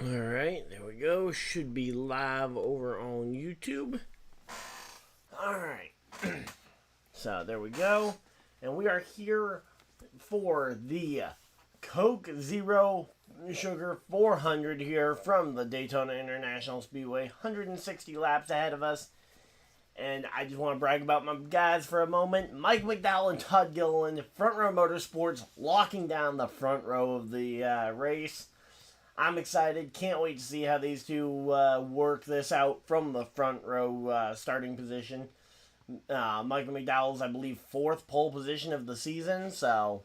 Alright, there we go. Should be live over on YouTube. Alright. So, there we go. And we are here for the Coke Zero Sugar 400 here from the Daytona International Speedway. 160 laps ahead of us. And I just want to brag about my guys for a moment. Mike McDowell and Todd Gilliland, Front Row Motorsports, locking down the front row of the race. I'm excited. Can't wait to see how these two work this out from the front row starting position. Michael McDowell's, I believe, 4th pole position of the season, so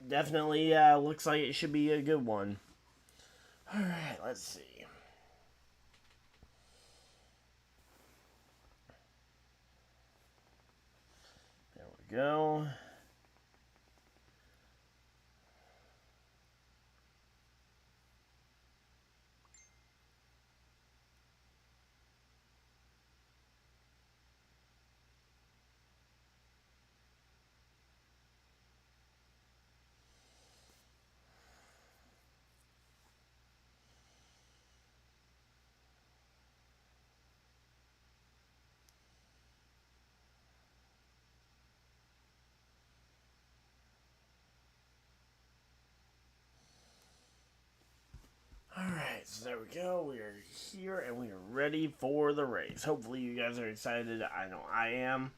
definitely looks like it should be a good one. Alright, let's see. There we go. Alright, so there we go. We are here and we are ready for the race. Hopefully you guys are excited. I know I am.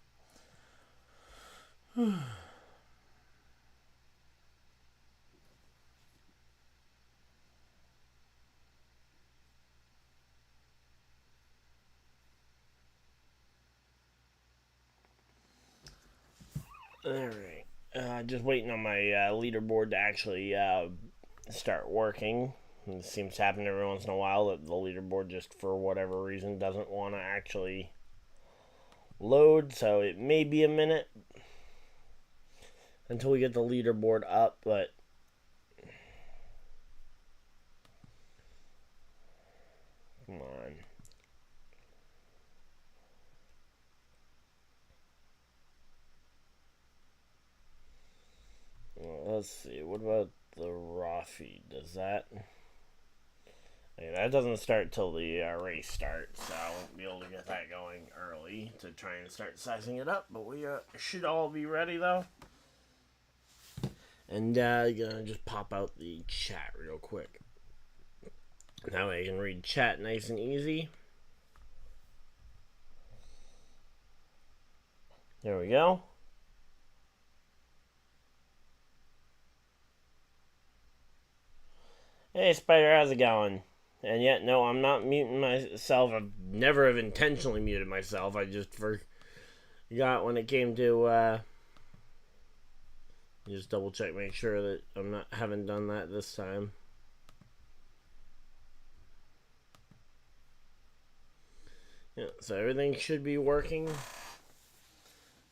Alright. Just waiting on my leaderboard to actually start working. It seems to happen every once in a while that the leaderboard just for whatever reason doesn't want to actually load, so it may be a minute until we get the leaderboard up, but come on. Well, let's see, what about the raw feed? Does that... that doesn't start till the race starts, so I won't be able to get that going early to try and start sizing it up. But we should all be ready, though. And gonna just pop out the chat real quick. That way I can read chat nice and easy. There we go. Hey, Spider, how's it going? And yet, no, I'm not muting myself. I've never have intentionally muted myself. I just forgot when it came to, just double check, make sure that haven't done that this time. Yeah, so everything should be working.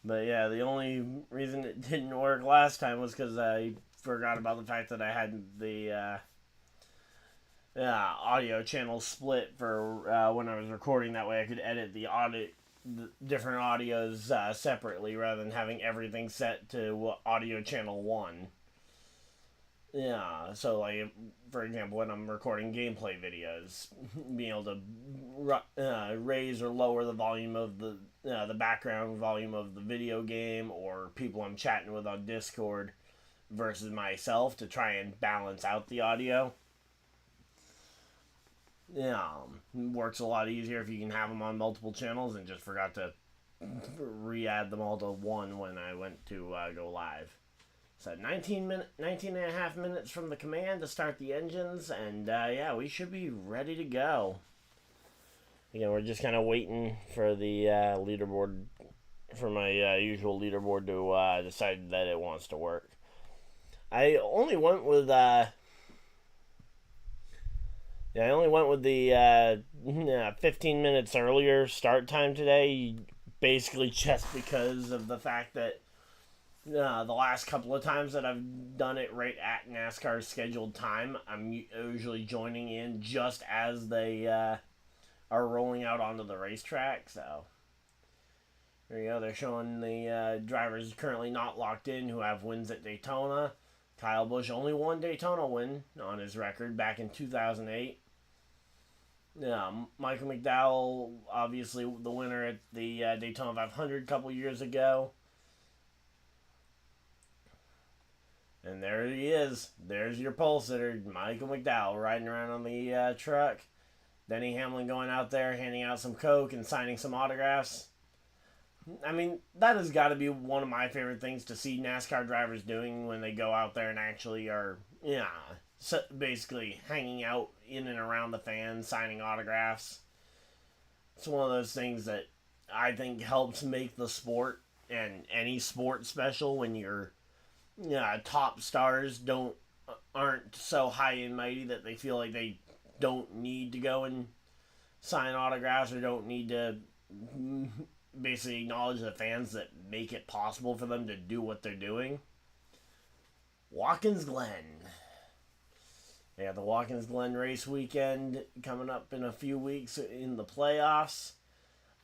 But yeah, the only reason it didn't work last time was because I forgot about the fact that I had the, audio channel split for when I was recording. That way I could edit the different audios separately rather than having everything set to audio channel 1. Yeah, so like, for example, when I'm recording gameplay videos, being able to raise or lower the volume of the background volume of the video game or people I'm chatting with on Discord versus myself to try and balance out the audio. Yeah, works a lot easier if you can have them on multiple channels, and just forgot to re-add them all to one when I went to go live. So 19 and a half minutes from the command to start the engines, and yeah, we should be ready to go. Again, we're just kind of waiting for the leaderboard, for my usual leaderboard to decide that it wants to work. I only went with I only went with the 15 minutes earlier start time today, basically just because of the fact that the last couple of times that I've done it right at NASCAR's scheduled time, I'm usually joining in just as they are rolling out onto the racetrack. So there you go. They're showing the drivers currently not locked in who have wins at Daytona. Kyle Busch only one Daytona win on his record back in 2008. Michael McDowell, obviously the winner at the Daytona 500 a couple years ago. And there he is. There's your pole sitter, Michael McDowell, riding around on the truck. Denny Hamlin going out there, handing out some Coke and signing some autographs. I mean, that has got to be one of my favorite things to see NASCAR drivers doing when they go out there and actually are, basically hanging out in and around the fans, signing autographs. It's one of those things that I think helps make the sport and any sport special when your top stars aren't so high and mighty that they feel like they don't need to go and sign autographs or don't need to basically acknowledge the fans that make it possible for them to do what they're doing. Watkins Glen. They have the Watkins Glen race weekend coming up in a few weeks in the playoffs.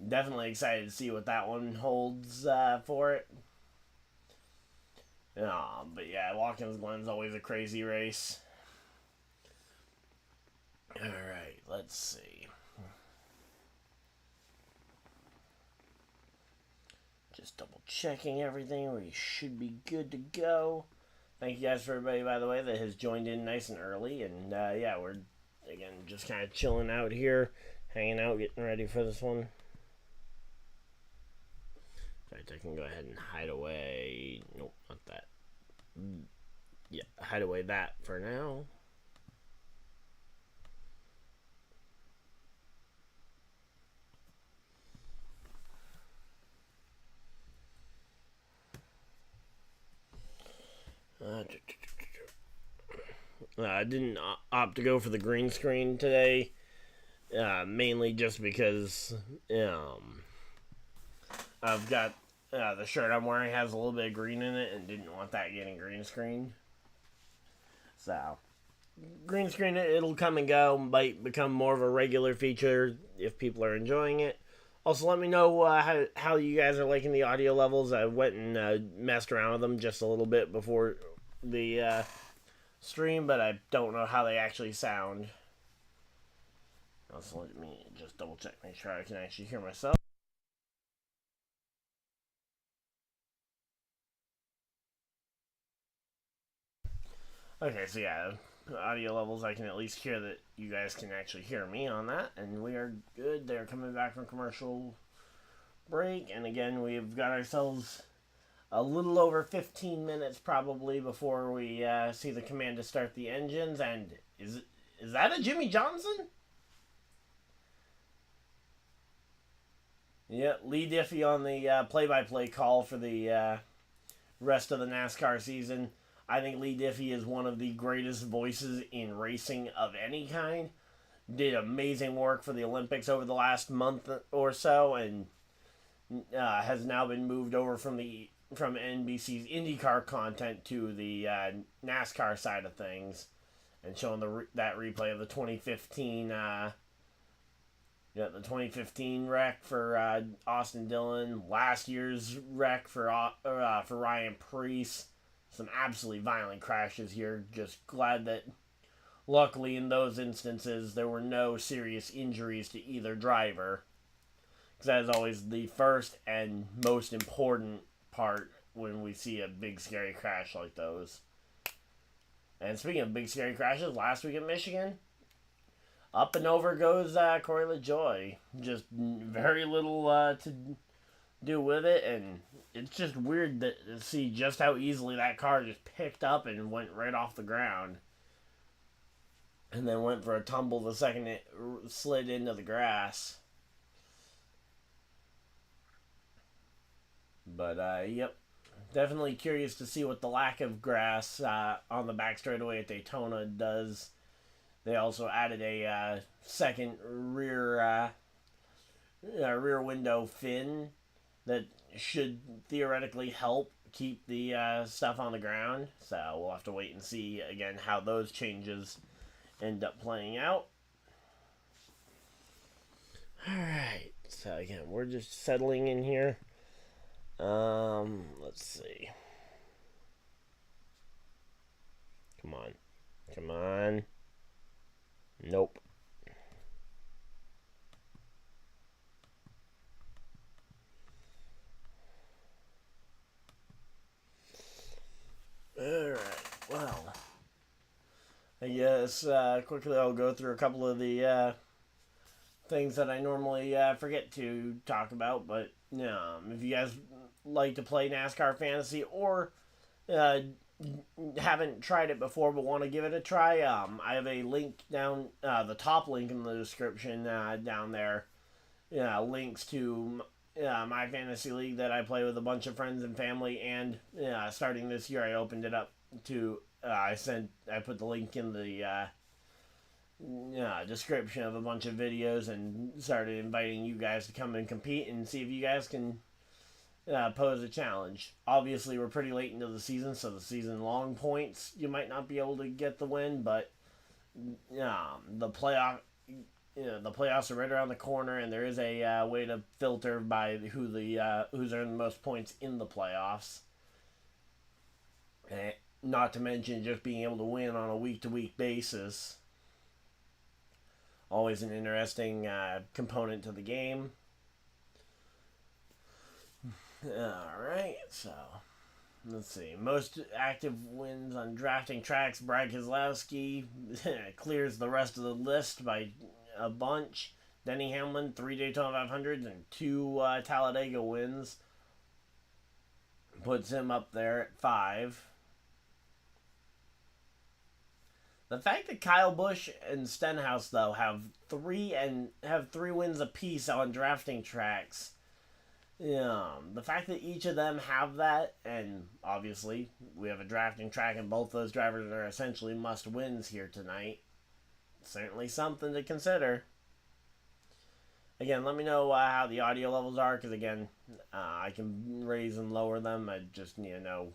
Definitely excited to see what that one holds for it. But yeah, Watkins Glen's always a crazy race. Alright, let's see. Just double checking everything. We should be good to go. Thank you guys for everybody, by the way, that has joined in nice and early. And yeah, we're, again, just kind of chilling out here, hanging out, getting ready for this one. In fact, I can go ahead and hide away. Nope, not that. Yeah, hide away that for now. I didn't opt to go for the green screen today, mainly just because I've got the shirt I'm wearing has a little bit of green in it and didn't want that getting green screen. So, green screen, it'll come and go, might become more of a regular feature if people are enjoying it. Also, let me know how you guys are liking the audio levels. I went and messed around with them just a little bit before the stream, but I don't know how they actually sound. Also, let me just double check, make sure I can actually hear myself. Okay, so yeah, audio levels, I can at least hear that you guys can actually hear me on that, and we are good. They're coming back from commercial break, and again, we've got ourselves a little over 15 minutes probably before we see the command to start the engines. And is that a Jimmy Johnson? Yeah, Lee Diffie on the play-by-play call for the rest of the NASCAR season. I think Lee Diffie is one of the greatest voices in racing of any kind. Did amazing work for the Olympics over the last month or so, and has now been moved over from NBC's IndyCar content to the NASCAR side of things, and showing that replay of the 2015 the 2015 wreck for Austin Dillon, last year's wreck for Ryan Preece. Some absolutely violent crashes here. Just glad that luckily in those instances there were no serious injuries to either driver, because that is always the first and most important part when we see a big scary crash like those. And speaking of big scary crashes, last week at Michigan, up and over goes Corey LaJoie. Just very little to do with it, and it's just weird to see just how easily that car just picked up and went right off the ground, and then went for a tumble the second it slid into the grass. But yep, definitely curious to see what the lack of grass on the back straightaway at Daytona does. They also added a second rear window fin that should theoretically help keep the stuff on the ground. So we'll have to wait and see again how those changes end up playing out. Alright, so again, we're just settling in here. Let's see. Come on. Come on. Nope. Alright, well. I guess quickly I'll go through a couple of the things that I normally forget to talk about. But if you guys like to play NASCAR Fantasy or haven't tried it before but want to give it a try, I have a link down, the top link in the description down there. Links to my fantasy league that I play with a bunch of friends and family, and starting this year I opened it up to I put the link in the description of a bunch of videos and started inviting you guys to come and compete and see if you guys can pose a challenge. Obviously, we're pretty late into the season, so the season long points you might not be able to get the win, but the playoffs are right around the corner, and there is a way to filter by who's earned the most points in the playoffs. Not to mention just being able to win on a week-to-week basis. Always an interesting component to the game. Alright, so let's see. Most active wins on drafting tracks. Brad Keselowski clears the rest of the list by a bunch. Denny Hamlin, 3 Daytona 500s and 2 Talladega wins. Puts him up there at 5. The fact that Kyle Busch and Stenhouse, though, have 3 wins apiece on drafting tracks. The fact that each of them have that, and obviously we have a drafting track and both those drivers are essentially must-wins here tonight. Certainly something to consider. Again, let me know how the audio levels are, because again, I can raise and lower them. I just need to know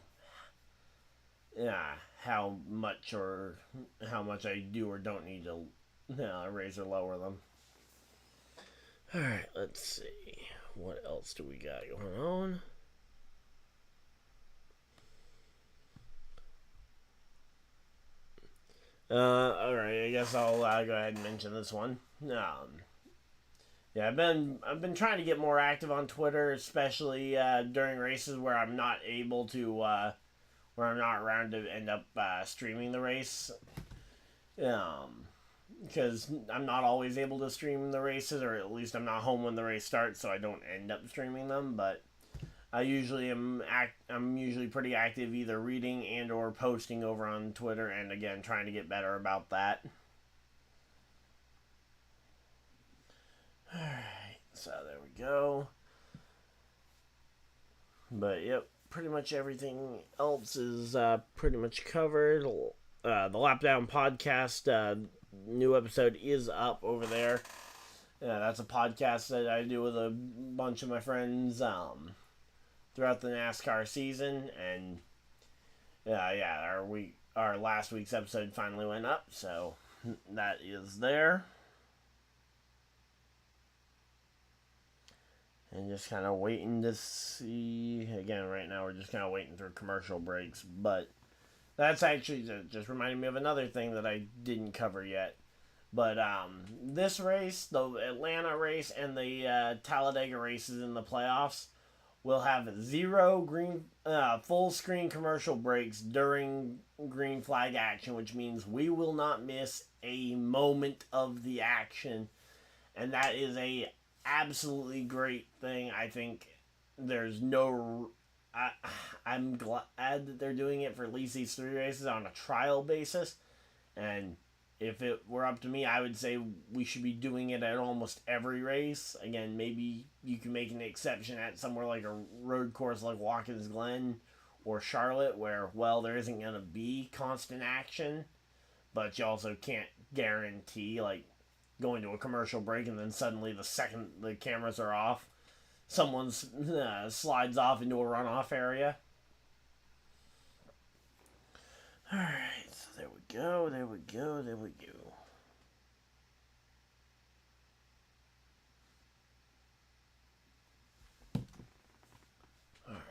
how much I do or don't need to raise or lower them. Alright, let's see. What else do we got going on? Alright, I guess I'll go ahead and mention this one. I've been trying to get more active on Twitter, especially during races where I'm not able to, where I'm not around to end up streaming the race. Because I'm not always able to stream the races, or at least I'm not home when the race starts, so I don't end up streaming them. But I'm usually pretty active, either reading and or posting over on Twitter, and again trying to get better about that. Alright, so there we go. But yep, pretty much everything else is pretty much covered. The Lapdown podcast new episode is up over there. That's a podcast that I do with a bunch of my friends throughout the NASCAR season, and our last week's episode finally went up, so that is there. And just kind of waiting to see. Again, right now we're just kind of waiting through commercial breaks, but that's actually just reminded me of another thing that I didn't cover yet. But this race, the Atlanta race and the Talladega races in the playoffs, will have 0 full screen commercial breaks during green flag action, which means we will not miss a moment of the action, and that is a absolutely great thing. I think there's no. I'm glad that they're doing it for at least these 3 races on a trial basis, and if it were up to me, I would say we should be doing it at almost every race. Again, maybe you can make an exception at somewhere like a road course like Watkins Glen or Charlotte, where, well, there isn't going to be constant action, but you also can't guarantee, like, going to a commercial break and then suddenly the second the cameras are off, someone slides off into a runoff area. Alright, so there we go. Alright,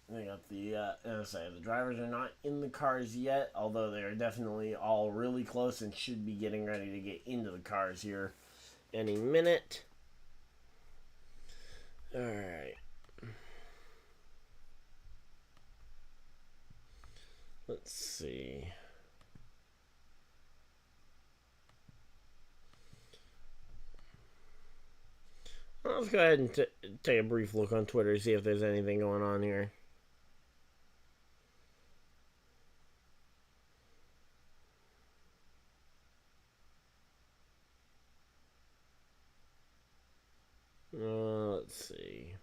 I think got the, the drivers are not in the cars yet, although they are definitely all really close and should be getting ready to get into the cars here any minute. Alright. Let's see. Let's go ahead and take a brief look on Twitter, see if there's anything going on here. Let's see.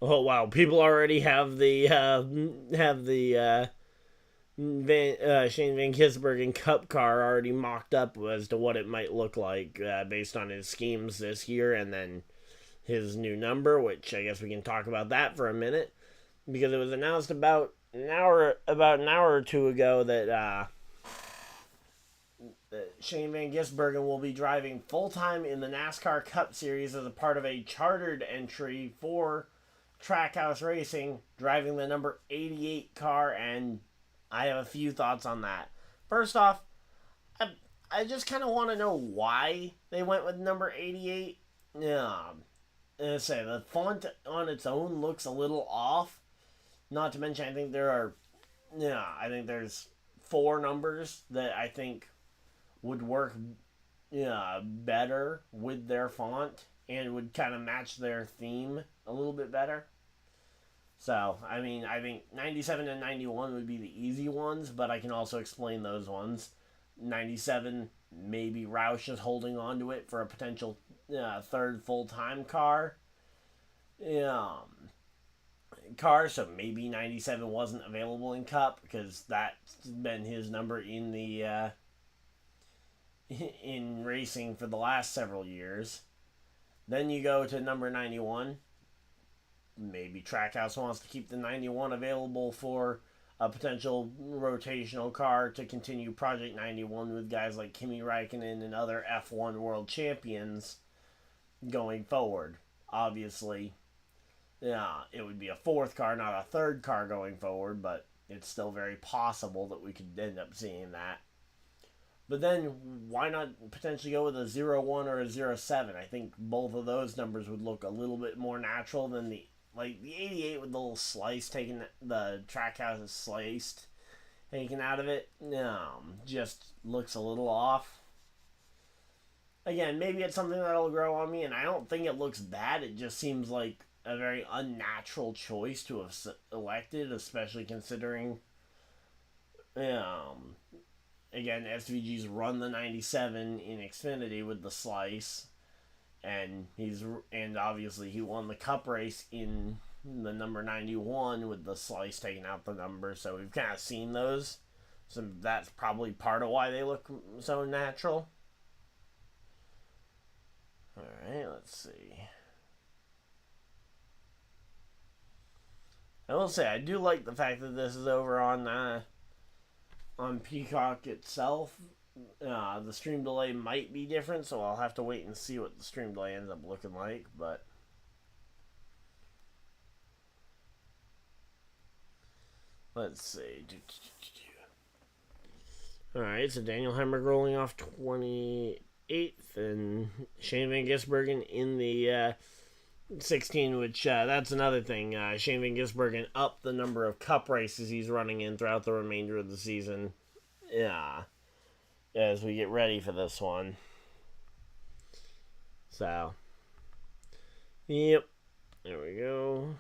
Oh wow! People already have the Shane Van Gisbergen Cup car already mocked up as to what it might look like based on his schemes this year, and then his new number, which I guess we can talk about that for a minute, because it was announced about an hour or two ago that Shane Van Gisbergen will be driving full-time in the NASCAR Cup Series as a part of a chartered entry for Trackhouse Racing, driving the number 88 car, and I have a few thoughts on that. First off, I just kind of want to know why they went with number 88. I say the font on its own looks a little off. Not to mention, I think there's 4 numbers that I think would work better with their font and would kind of match their theme a little bit better. So, I mean, I think 97 and 91 would be the easy ones, but I can also explain those ones. 97, maybe Roush is holding on to it for a potential third full-time car. So maybe 97 wasn't available in Cup, because that's been his number in the in racing for the last several years. Then you go to number 91. Maybe Trackhouse wants to keep the 91 available for a potential rotational car to continue Project 91 with guys like Kimi Räikkönen and other F1 world champions going forward. Obviously, it would be a 4th car, not a 3rd car going forward, but it's still very possible that we could end up seeing that. But then, why not potentially go with a 01 or a 07? I think both of those numbers would look a little bit more natural than the 88 with the little slice taken, the Trackhouse is sliced, taken out of it. Just looks a little off. Again, maybe it's something that'll grow on me, and I don't think it looks bad. It just seems like a very unnatural choice to have elected, especially considering, again, SVG's run the 97 in Xfinity with the slice, and obviously he won the Cup race in the number 91 with the slice taking out the number, so we've kind of seen those. So that's probably part of why they look so natural. Alright, let's see. I will say, I do like the fact that this is over on Peacock itself. The stream delay might be different, so I'll have to wait and see what the stream delay ends up looking like, but let's see. Alright, so Daniel Hemrick rolling off 28th, and Shane Van Gisbergen in the 16, which that's another thing. Shane Van Gisbergen upped the number of Cup races he's running in throughout the remainder of the season. As we get ready for this one. So, yep, there we go.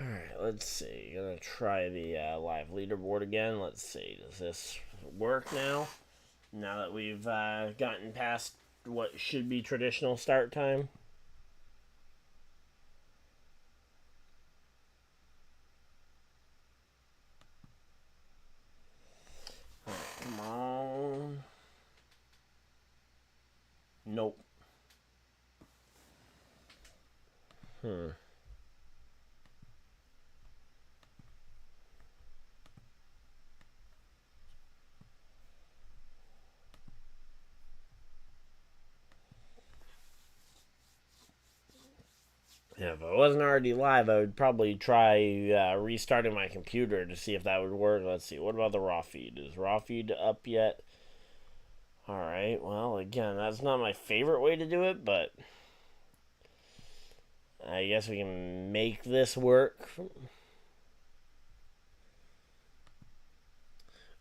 Alright, let's see. Gonna try the live leaderboard again. Let's see, does this work now? Now that we've gotten past what should be traditional start time. Come on. Nope. Yeah, if I wasn't already live, I would probably try restarting my computer to see if that would work. Let's see. What about the raw feed? Is raw feed up yet? Alright, well, again, that's not my favorite way to do it, but I guess we can make this work.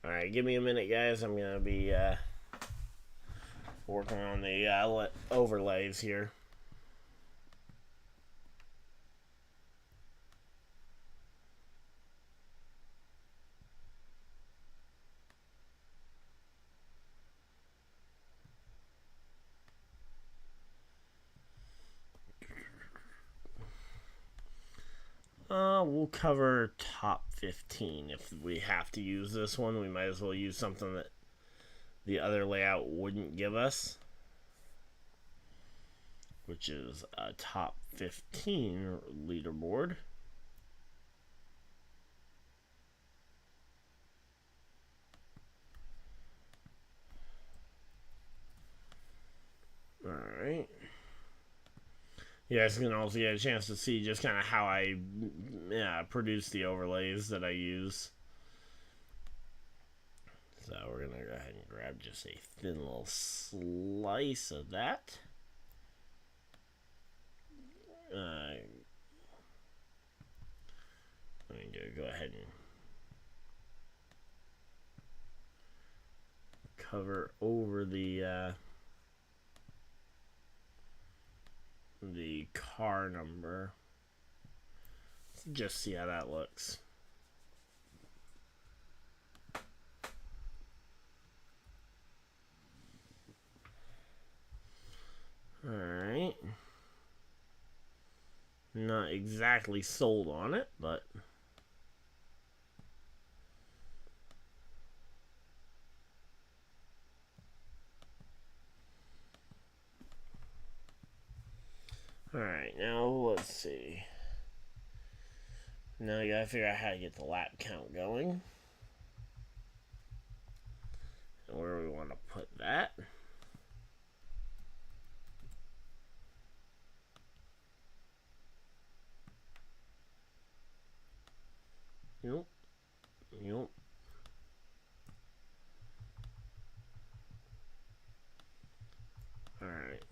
Alright, give me a minute, guys. I'm going to be working on the overlays here. We'll cover top 15. If we have to use this one, we might as well use something that the other layout wouldn't give us, which is a top 15 leaderboard. Alright. You guys can also get a chance to see just kind of how I produce the overlays that I use. So we're going to go ahead and grab just a thin little slice of that. I'm going to go ahead and cover over the car number. Just see how that looks. Alright. Not exactly sold on it, but alright, now let's see. Now you gotta figure out how to get the lap count going. And where we want to put that. Yep. Yep. Alright.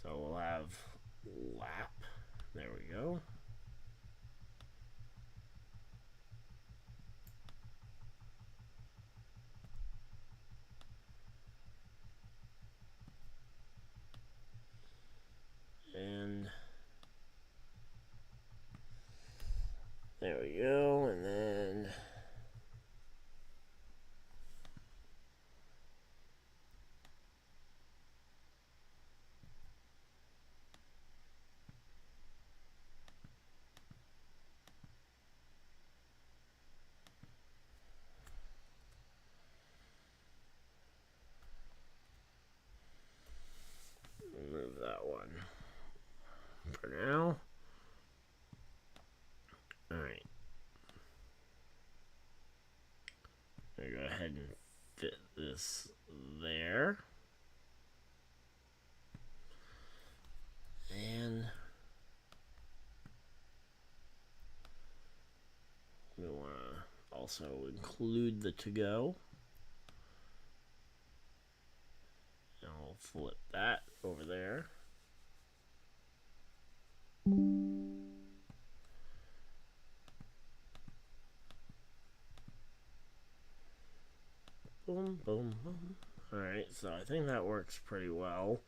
So we'll have lap. There we go. And there we go. And then remove that one for now. Alright. I'm going to go ahead and fit this there. And we want to also include the to-go. And I'll flip that over there. Boom, boom, boom. Alright, so I think that works pretty well.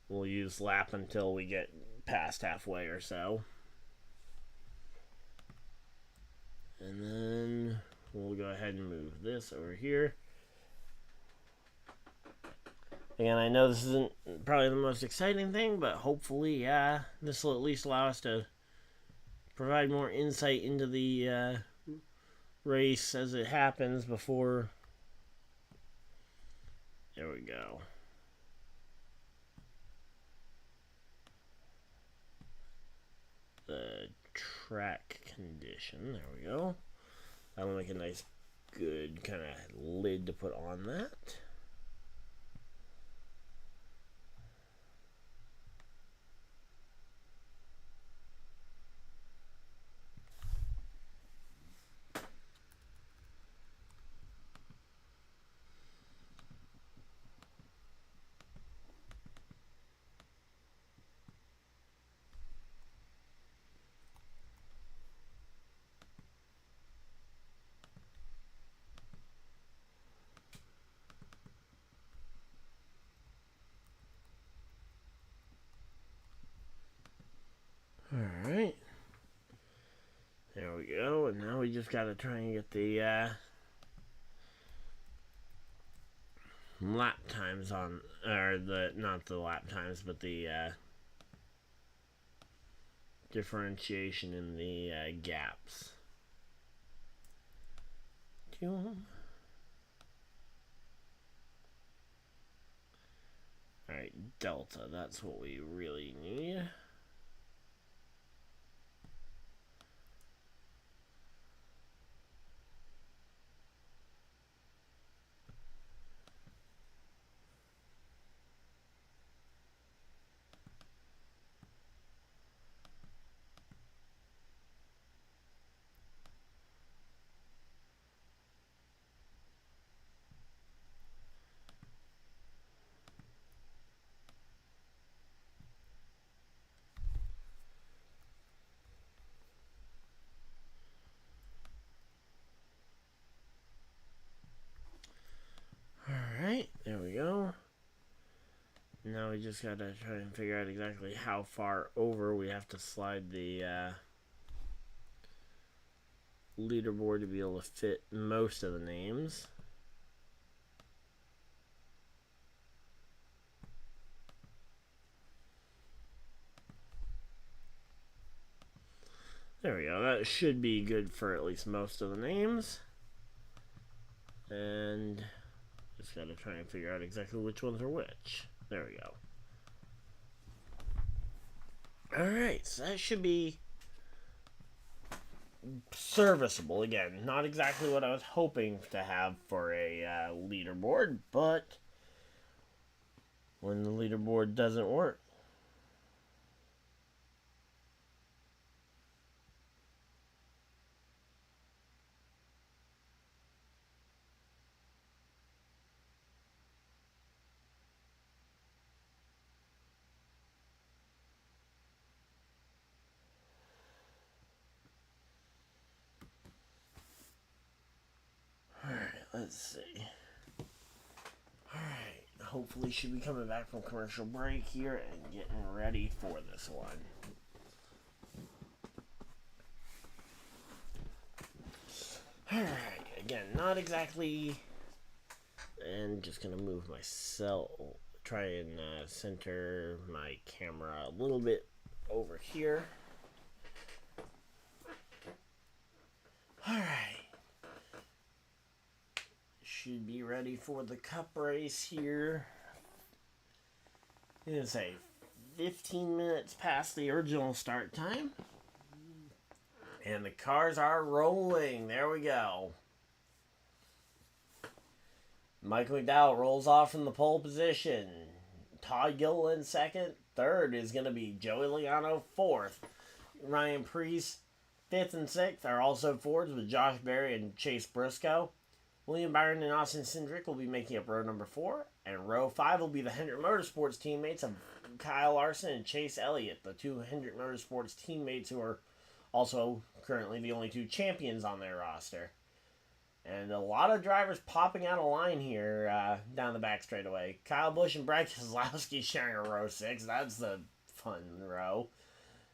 We'll use lap until we get past halfway or so. And then we'll go ahead and move this over here. And I know this isn't probably the most exciting thing, but hopefully, this will at least allow us to provide more insight into the race as it happens before. There we go. The track condition. There we go. That'll make a nice, good kind of lid to put on that. There we go, and now we just gotta try and get the lap times on, or not the lap times, but the differentiation in the gaps. Alright, delta, that's what we really need. Alright, there we go. Now we just gotta try and figure out exactly how far over we have to slide the leaderboard to be able to fit most of the names. There we go. That should be good for at least most of the names. And just gotta try and figure out exactly which ones are which. There we go. Alright, so that should be serviceable. Again, not exactly what I was hoping to have for a leaderboard, but when the leaderboard doesn't work. Let's see. Alright, hopefully should be coming back from commercial break here and getting ready for this one. Alright, again, not exactly... And just gonna move myself, try and center my camera a little bit over here. Alright. Should be ready for the Cup race here. It is a 15 minutes past the original start time. And the cars are rolling. There we go. Michael McDowell rolls off from the pole position. Todd Gilliland second. Third is going to be Joey Logano fourth. Ryan Preece fifth and sixth are also Fords with Josh Berry and Chase Briscoe. William Byron and Austin Cindric will be making up row number 4. And row 5 will be the Hendrick Motorsports teammates of Kyle Larson and Chase Elliott, the two Hendrick Motorsports teammates who are also currently the only two champions on their roster. And a lot of drivers popping out of line here down the back straightaway. Kyle Busch and Brad Keselowski sharing a row 6. That's the fun row.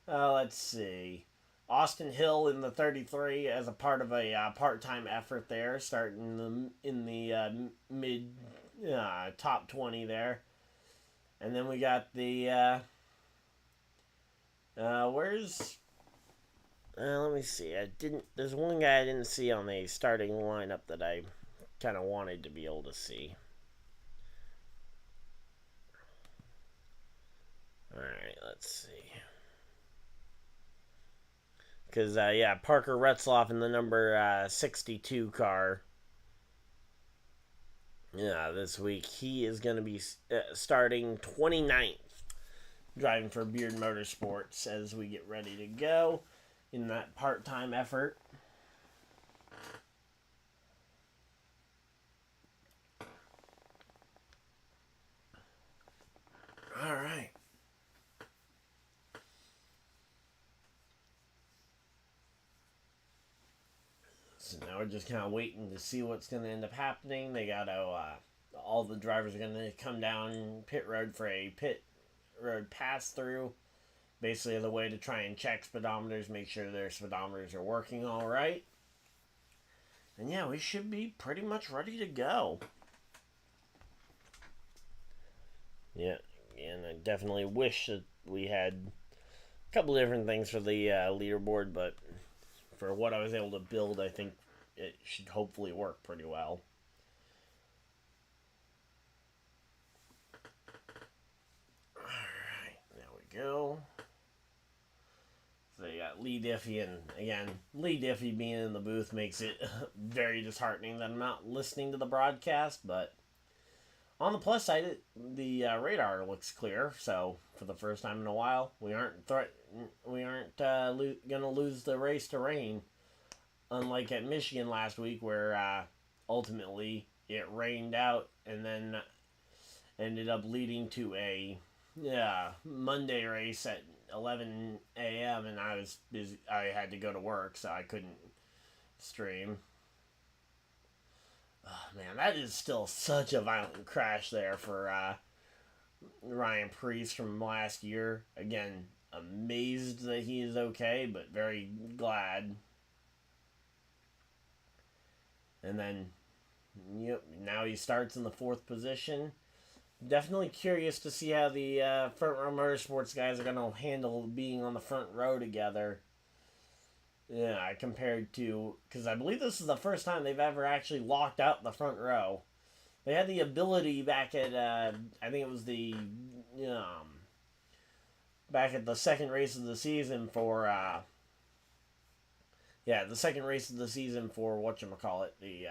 Let's see. Austin Hill in the 33 as a part of a part-time effort there, starting in the mid top 20 there. And then we got the where's let me see. There's one guy I didn't see on the starting lineup that I kind of wanted to be able to see. All right, let's see. Because, yeah, Parker Retzloff in the number 62 car. Yeah, this week. He is going to be starting 29th. Driving for Beard Motorsports as we get ready to go in that part-time effort. All right. So now we're just kind of waiting to see what's going to end up happening. They got to, all the drivers are going to come down pit road for a pit road pass through. basically as a way to try and check speedometers, make sure their speedometers are working all right. And yeah, we should be pretty much ready to go. Yeah, and I definitely wish that we had a couple different things for the leaderboard, but for what I was able to build, I think it should hopefully work pretty well. Alright, there we go. So you got Lee Diffie, and again, Lee Diffie being in the booth makes it very disheartening that I'm not listening to the broadcast, but on the plus side, the radar looks clear, so for the first time in a while, we aren't gonna lose the race to rain, unlike at Michigan last week, where ultimately it rained out and then ended up leading to a Monday race at 11 a.m. and I was busy. I had to go to work, so I couldn't stream. Oh, man, that is still such a violent crash there for Ryan Preece from last year. Again, amazed that he is okay, but very glad. And then, yep, now he starts in the 4th position. Definitely curious to see how the Front Row Motorsports guys are going to handle being on the front row together. Yeah, compared to... Because I believe this is the first time they've ever actually locked out the front row. They had the ability back at... I think it was the... back at the second race of the season for... the second race of the season for whatchamacallit. The...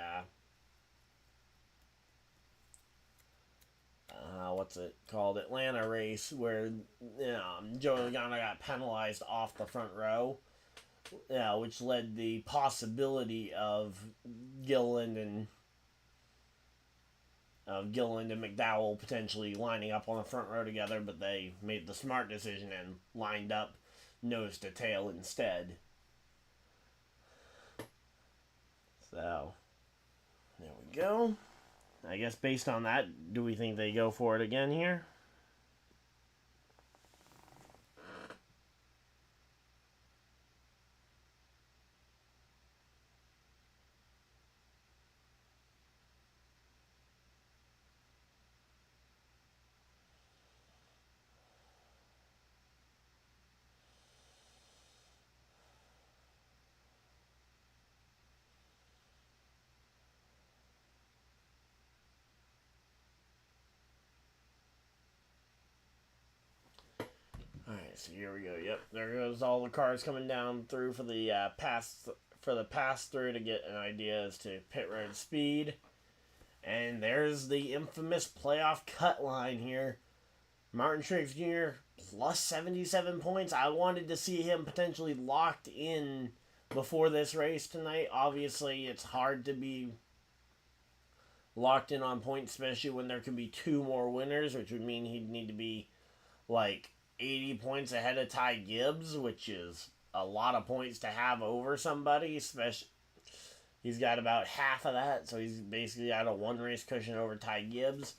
what's it called? Atlanta race, where Joe Logano got penalized off the front row, which led the possibility of Gilliland and McDowell potentially lining up on the front row together, but they made the smart decision and lined up nose to tail instead. So there we go. I guess based on that, do we think they go for it again here? Alright, so here we go. Yep, there goes all the cars coming down through for the pass through to get an idea as to pit road speed. And there's the infamous playoff cut line here. Martin Truex Jr. plus 77 points. I wanted to see him potentially locked in before this race tonight. Obviously, it's hard to be locked in on points, especially when there could be 2 more winners, which would mean he'd need to be like 80 points ahead of Ty Gibbs, which is a lot of points to have over somebody, especially he's got about half of that, so he's basically got a 1 race cushion over Ty Gibbs.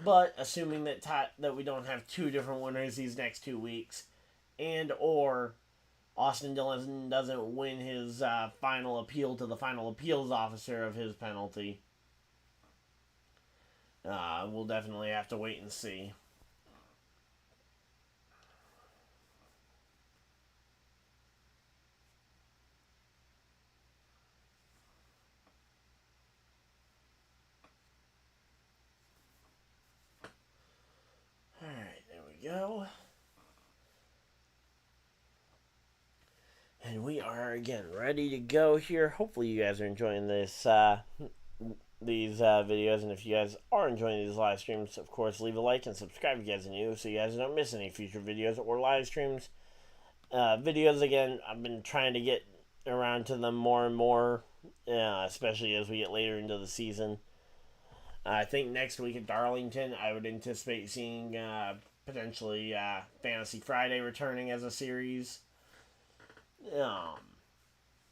But assuming that we don't have 2 different winners these next 2 weeks, and or Austin Dillon doesn't win his final appeal to the final appeals officer of his penalty, we'll definitely have to wait and see. Go. And we are again ready to go here. Hopefully you guys are enjoying this these videos, and if you guys are enjoying these live streams, of course leave a like and subscribe if you guys are new so you guys don't miss any future videos or live streams. Videos, again, I've been trying to get around to them more and more, especially as we get later into the season. I think next week at Darlington I would anticipate seeing potentially Fantasy Friday returning as a series.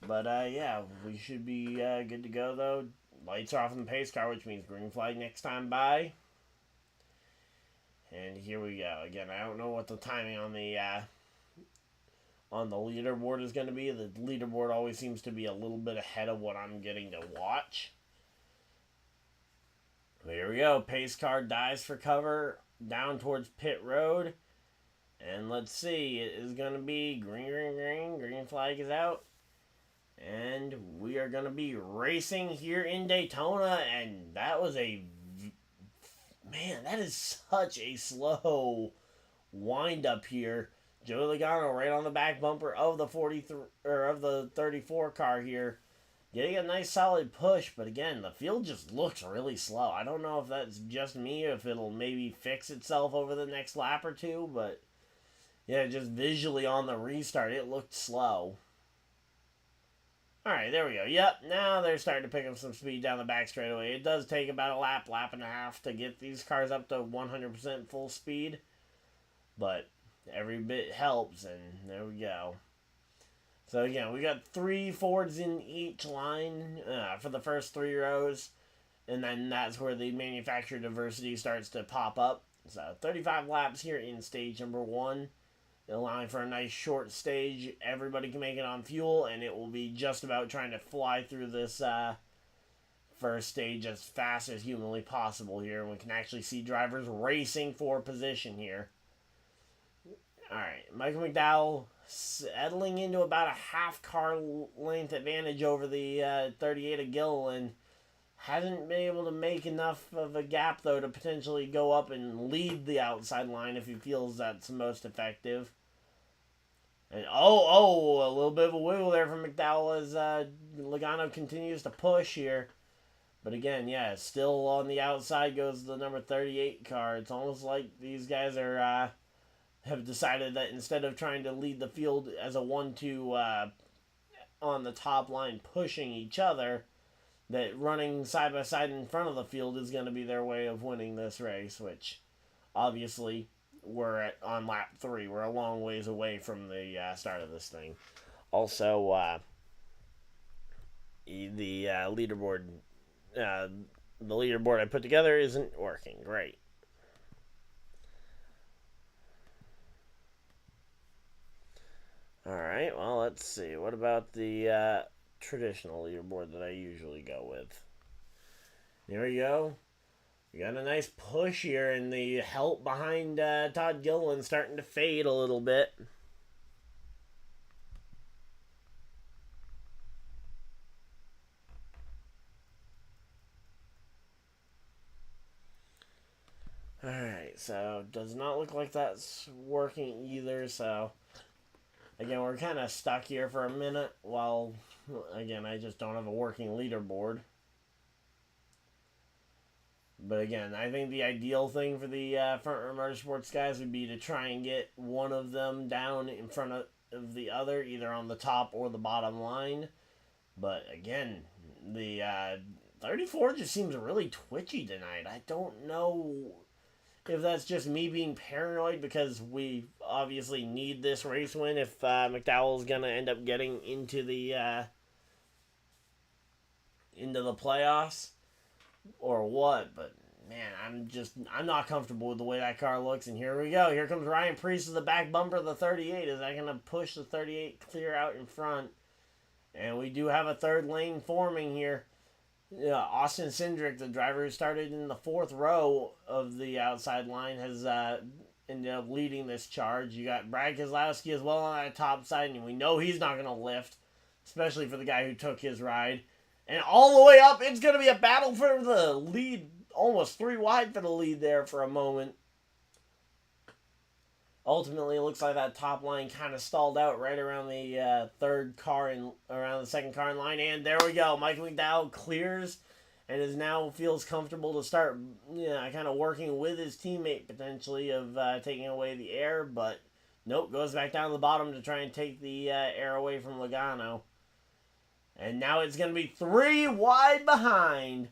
But yeah, we should be good to go though. Lights are off in the pace car, which means green flag next time by. And here we go. Again, I don't know what the timing on the on the leaderboard is going to be. The leaderboard always seems to be a little bit ahead of what I'm getting to watch. Here we go. Pace car dives for cover down towards pit road. And let's see. It is going to be green, green, green. Green flag is out. And we are going to be racing here in Daytona. And that was a... Man, that is such a slow wind up here. Joey Logano right on the back bumper of the 43 or of the 34 car here. Getting a nice solid push, but again, the field just looks really slow. I don't know if that's just me, if it'll maybe fix itself over the next lap or two, but yeah, just visually on the restart, it looked slow. Alright, there we go. Yep, now they're starting to pick up some speed down the back straightaway. It does take about a lap and a half to get these cars up to 100% full speed, but every bit helps, and there we go. So again, we got 3 Fords in each line for the first 3 rows, and then that's where the manufacturer diversity starts to pop up. So 35 laps here in stage number 1, allowing for a nice short stage. Everybody can make it on fuel, and it will be just about trying to fly through this first stage as fast as humanly possible here. And we can actually see drivers racing for position here. Alright, Michael McDowell settling into about a half car length advantage over the 38 of Gilliland. Hasn't been able to make enough of a gap, though, to potentially go up and lead the outside line if he feels that's most effective. And a little bit of a wiggle there from McDowell as Logano continues to push here. But again, yeah, still on the outside goes the number 38 car. It's almost like these guys are... have decided that instead of trying to lead the field as a 1-2 on the top line pushing each other, that running side by side in front of the field is going to be their way of winning this race, which obviously we're on lap 3. We're a long ways away from the start of this thing. Also, the leaderboard I put together isn't working. Great. Alright, well, let's see. What about the traditional leaderboard that I usually go with? There we go. We got a nice push here, and the help behind Todd Gilliland starting to fade a little bit. Alright, so does not look like that's working either, so... Again, we're kind of stuck here for a minute while, again, I just don't have a working leaderboard. But again, I think the ideal thing for the Front Row Motorsports guys would be to try and get one of them down in front of the other, either on the top or the bottom line. But again, the 34 just seems really twitchy tonight. I don't know if that's just me being paranoid, because we obviously need this race win if McDowell's going to end up getting into the playoffs, or what. But man, I'm not comfortable with the way that car looks. And here we go. Here comes Ryan Preece to the back bumper of the 38. Is that going to push the 38 clear out in front? And we do have a third lane forming here. Austin Cindric, the driver who started in the 4th row of the outside line, has ended up leading this charge. You got Brad Keselowski as well on that top side, and we know he's not going to lift, especially for the guy who took his ride. And all the way up, it's going to be a battle for the lead, almost 3 wide for the lead there for a moment. Ultimately, it looks like that top line kind of stalled out right around the third car and around the second car in line. And there we go. Michael McDowell clears and is now feels comfortable to start, kind of working with his teammate potentially of taking away the air. But nope, goes back down to the bottom to try and take the air away from Logano. And now it's going to be 3 wide behind.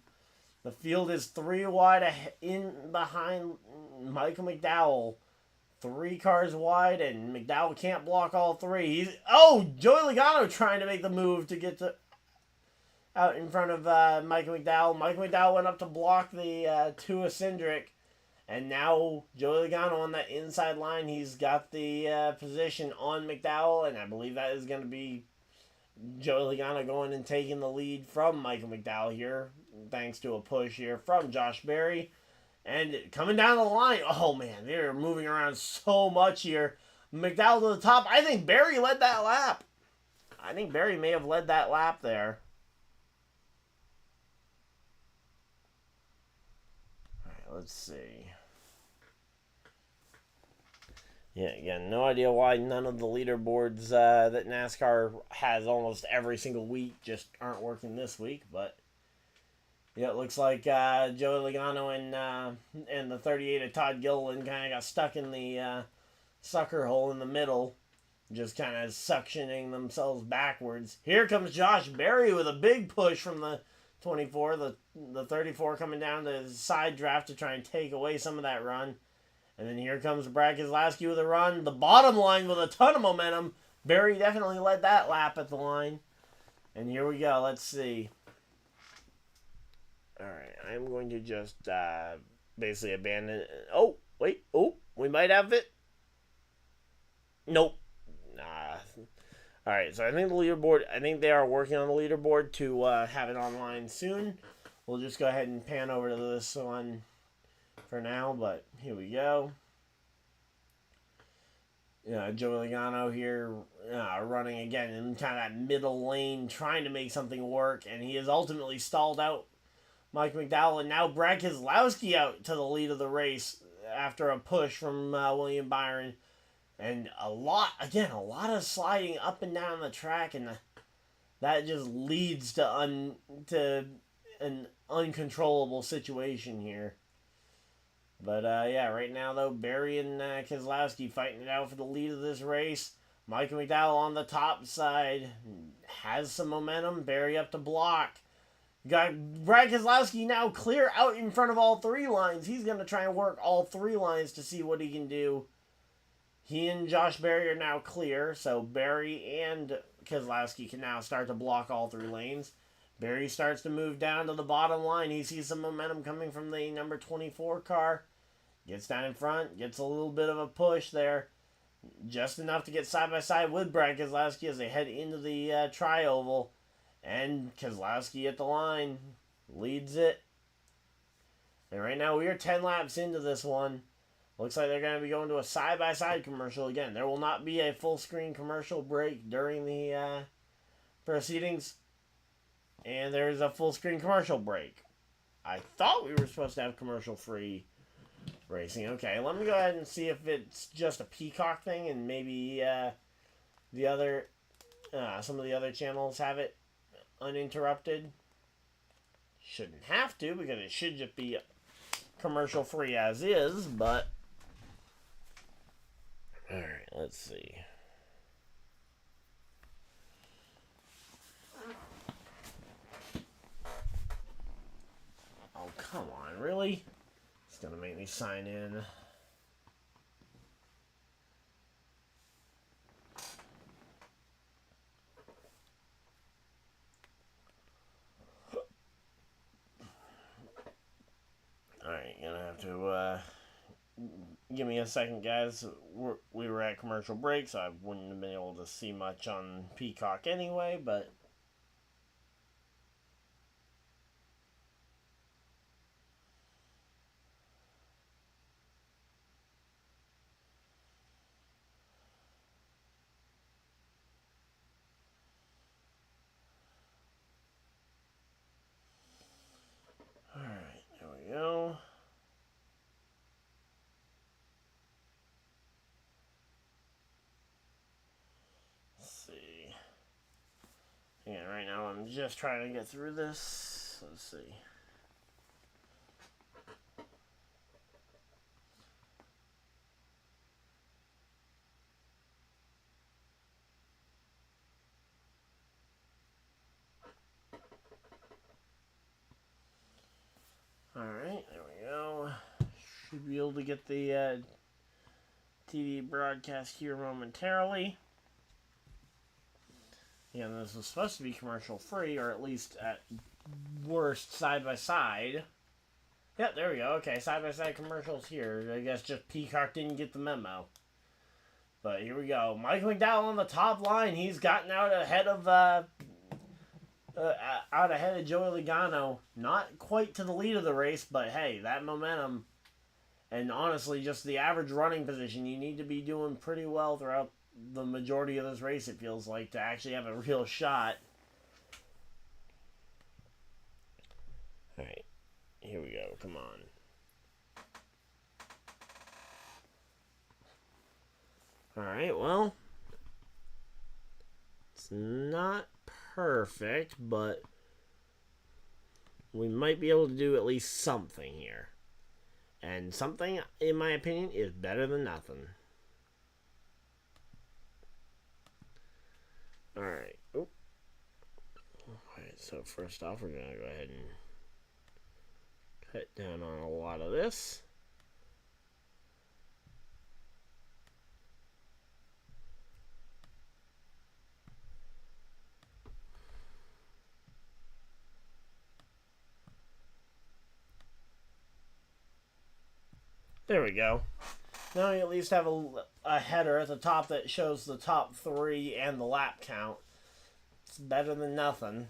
The field is 3 wide in behind Michael McDowell. 3 cars wide, and McDowell can't block all 3. Joey Logano trying to make the move to get out in front of Michael McDowell. Michael McDowell went up to block the 2 of Cindric, And now Joey Logano on that inside line. He's got the position on McDowell, and I believe that is going to be Joey Logano going and taking the lead from Michael McDowell here, thanks to a push here from Josh Berry. And coming down the line, oh man, they're moving around so much here. McDowell to the top. I think Berry led that lap. I think Berry may have led that lap there. All right, let's see. Yeah, again, no idea why none of the leaderboards that NASCAR has almost every single week just aren't working this week. But yeah, it looks like Joey Logano and the 38 of Todd Gilliland kind of got stuck in the sucker hole in the middle, just kind of suctioning themselves backwards. Here comes Josh Berry with a big push from the 24, the 34 coming down to his side draft to try and take away some of that run. And then here comes Brad Keselowski with a run. The bottom line with a ton of momentum. Berry definitely led that lap at the line. And here we go. Let's see. Alright, I'm going to just basically abandon... Oh, wait. Oh, we might have it. Nope. Nah. Alright, so I think the leaderboard... I think they are working on the leaderboard to have it online soon. We'll just go ahead and pan over to this one for now, but here we go. Joey Logano here running again in kind of that middle lane, trying to make something work, and he has ultimately stalled out Mike McDowell, and now Brad Keselowski out to the lead of the race after a push from William Byron, and a lot of sliding up and down the track, and that just leads to an uncontrollable situation here. But, yeah, right now, though, Berry and Keselowski fighting it out for the lead of this race. Michael McDowell on the top side has some momentum. Berry up to block. Got Brad Keselowski now clear out in front of all three lines. He's going to try and work all three lines to see what he can do. He and Josh Berry are now clear, so Berry and Keselowski can now start to block all three lanes. Berry starts to move down to the bottom line. He sees some momentum coming from the number 24 car. Gets down in front, gets a little bit of a push there. Just enough to get side by side with Brad Keselowski as they head into the tri-oval. And Keselowski at the line leads it. And right now we are 10 laps into this one. Looks like they're going to be going to a side-by-side commercial again. There will not be a full-screen commercial break during the proceedings. And there's a full-screen commercial break. I thought we were supposed to have commercial-free racing. Okay, let me go ahead and see if it's just a Peacock thing and maybe the other some of the other channels have it uninterrupted. Shouldn't have to, because it should just be commercial-free as is, but... Alright, let's see. Oh, come on, really? It's gonna make me sign in. Alright, gonna have to give me a second, guys. We were at commercial break, so I wouldn't have been able to see much on Peacock anyway, but... Alright, there we go. Yeah, right now I'm just trying to get through this. Let's see. Alright, there we go. Should be able to get the TV broadcast here momentarily. Yeah, this was supposed to be commercial free, or at least at worst side by side. Yep, there we go. Okay, side-by-side commercials here. I guess just Peacock didn't get the memo. But here we go. Michael McDowell on the top line. He's gotten out ahead of Joey Logano. Not quite to the lead of the race, but hey, that momentum and honestly just the average running position, you need to be doing pretty well throughout the majority of this race, it feels like, to actually have a real shot. Alright, here we go. Come on. Alright, well, it's not perfect, but we might be able to do at least something here. And something, in my opinion, is better than nothing. Alright. Alright, so first off, we're going to go ahead and cut down on a lot of this. There we go. Now you at least have a header at the top that shows the top 3 and the lap count. It's better than nothing.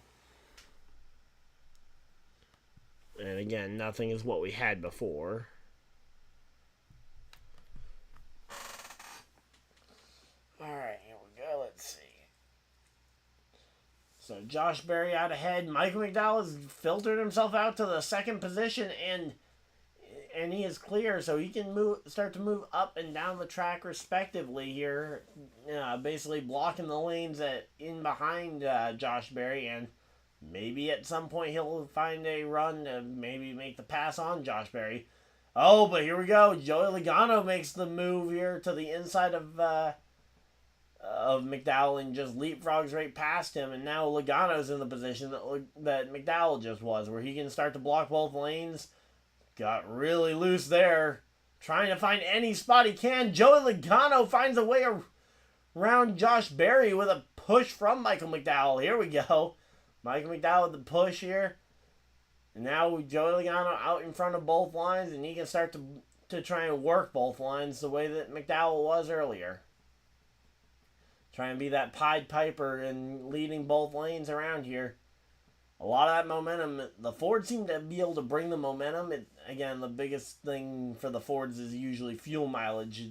And again, nothing is what we had before. Alright, here we go. Let's see. So Josh Berry out ahead. Michael McDowell has filtered himself out to the second position, and he is clear, so he can start to move up and down the track respectively here, basically blocking the lanes in behind Josh Berry, and maybe at some point he'll find a run to maybe make the pass on Josh Berry. Oh, but here we go. Joey Logano makes the move here to the inside of McDowell and just leapfrogs right past him, and now Logano's in the position that McDowell just was, where he can start to block both lanes. Got really loose there, trying to find any spot he can. Joey Logano finds a way around Josh Berry with a push from Michael McDowell. Here we go. Michael McDowell with the push here. And now Joey Logano out in front of both lines, and he can start to try and work both lines the way that McDowell was earlier. Try and be that Pied Piper and leading both lanes around here. A lot of that momentum, the Fords seem to be able to bring the momentum. Again, the biggest thing for the Fords is usually fuel mileage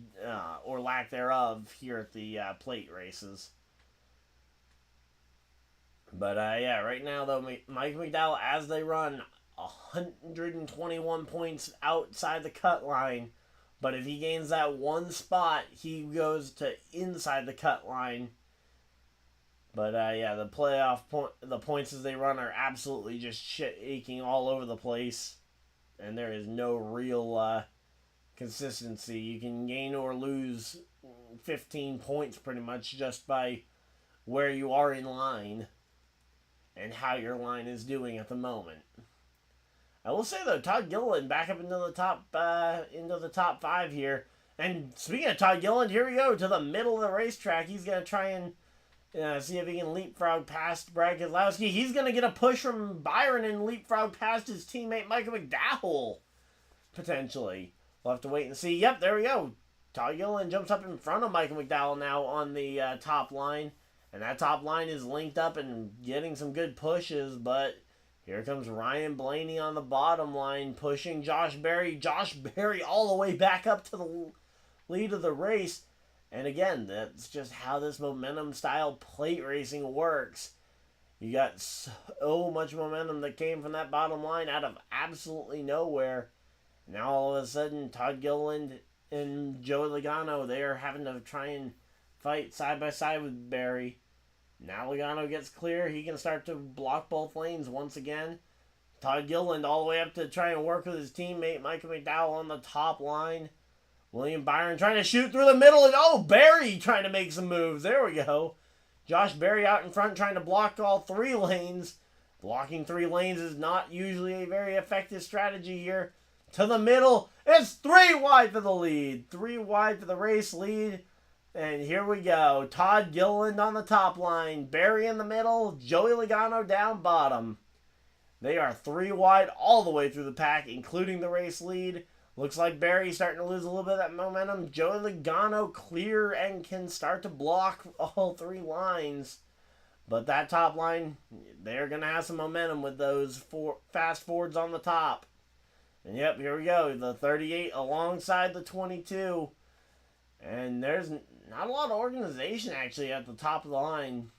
or lack thereof here at the plate races. But yeah, right now though, Mike McDowell, as they run, 121 points outside the cut line. But if he gains that one spot, he goes to inside the cut line. But yeah, the the points as they run are absolutely just aching all over the place, and there is no real consistency. You can gain or lose 15 points pretty much just by where you are in line and how your line is doing at the moment. I will say though, Todd Gilliland back up into the top 5 here. And speaking of Todd Gilliland, here we go to the middle of the racetrack. He's gonna try and see if he can leapfrog past Brad Keselowski. He's going to get a push from Byron and leapfrog past his teammate Michael McDowell, potentially. We'll have to wait and see. Yep, there we go. Todd Gilliland jumps up in front of Michael McDowell now on the top line. And that top line is linked up and getting some good pushes. But here comes Ryan Blaney on the bottom line pushing Josh Berry. Josh Berry all the way back up to the lead of the race. And again, that's just how this momentum style plate racing works. You got so much momentum that came from that bottom line out of absolutely nowhere. Now all of a sudden, Todd Gilliland and Joey Logano, they are having to try and fight side by side with Berry. Now Logano gets clear. He can start to block both lanes once again. Todd Gilliland all the way up to try and work with his teammate Michael McDowell on the top line. William Byron trying to shoot through the middle, and oh, Berry trying to make some moves. There we go. Josh Berry out in front trying to block all 3 lanes. Blocking 3 lanes is not usually a very effective strategy here. To the middle. It's 3 wide for the lead. 3 wide for the race lead. And here we go. Todd Gilliland on the top line. Berry in the middle. Joey Logano down bottom. They are 3 wide all the way through the pack, including the race lead. Looks like Barry's starting to lose a little bit of that momentum. Joey Logano clear and can start to block all 3 lines. But that top line, they're going to have some momentum with those fast Fords on the top. And yep, here we go. The 38 alongside the 22. And there's not a lot of organization actually at the top of the line.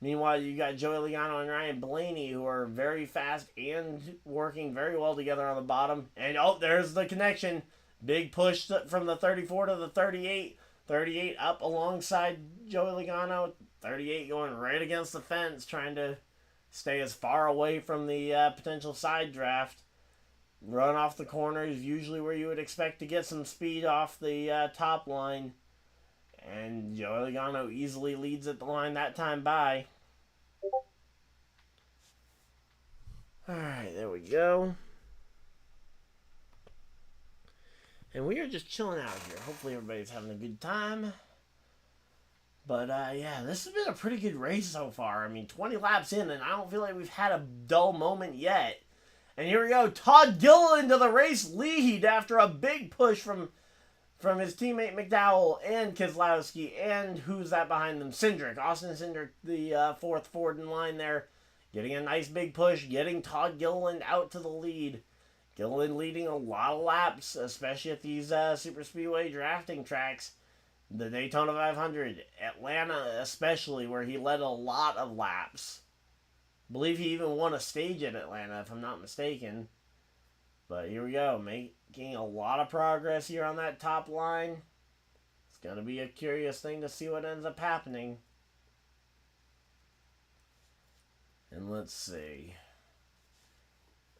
Meanwhile, you got Joey Logano and Ryan Blaney, who are very fast and working very well together on the bottom. And oh, there's the connection. Big push from the 34 to the 38. 38 up alongside Joey Logano. 38 going right against the fence, trying to stay as far away from the potential side draft. Run off the corner is usually where you would expect to get some speed off the top line. And Joey Logano easily leads at the line that time by. Alright, there we go. And we are just chilling out here. Hopefully everybody's having a good time. But, yeah, this has been a pretty good race so far. I mean, 20 laps in, and I don't feel like we've had a dull moment yet. And here we go. Todd Gilliland to the race lead after a big push from his teammate McDowell and Keselowski, and who's that behind them? Cindric. Austin Cindric, the 4th Ford in line there, getting a nice big push, getting Todd Gilliland out to the lead. Gilliland leading a lot of laps, especially at these super speedway drafting tracks. The Daytona 500, Atlanta especially, where he led a lot of laps. I believe he even won a stage at Atlanta, if I'm not mistaken. But here we go, making a lot of progress here on that top line. It's going to be a curious thing to see what ends up happening. And let's see.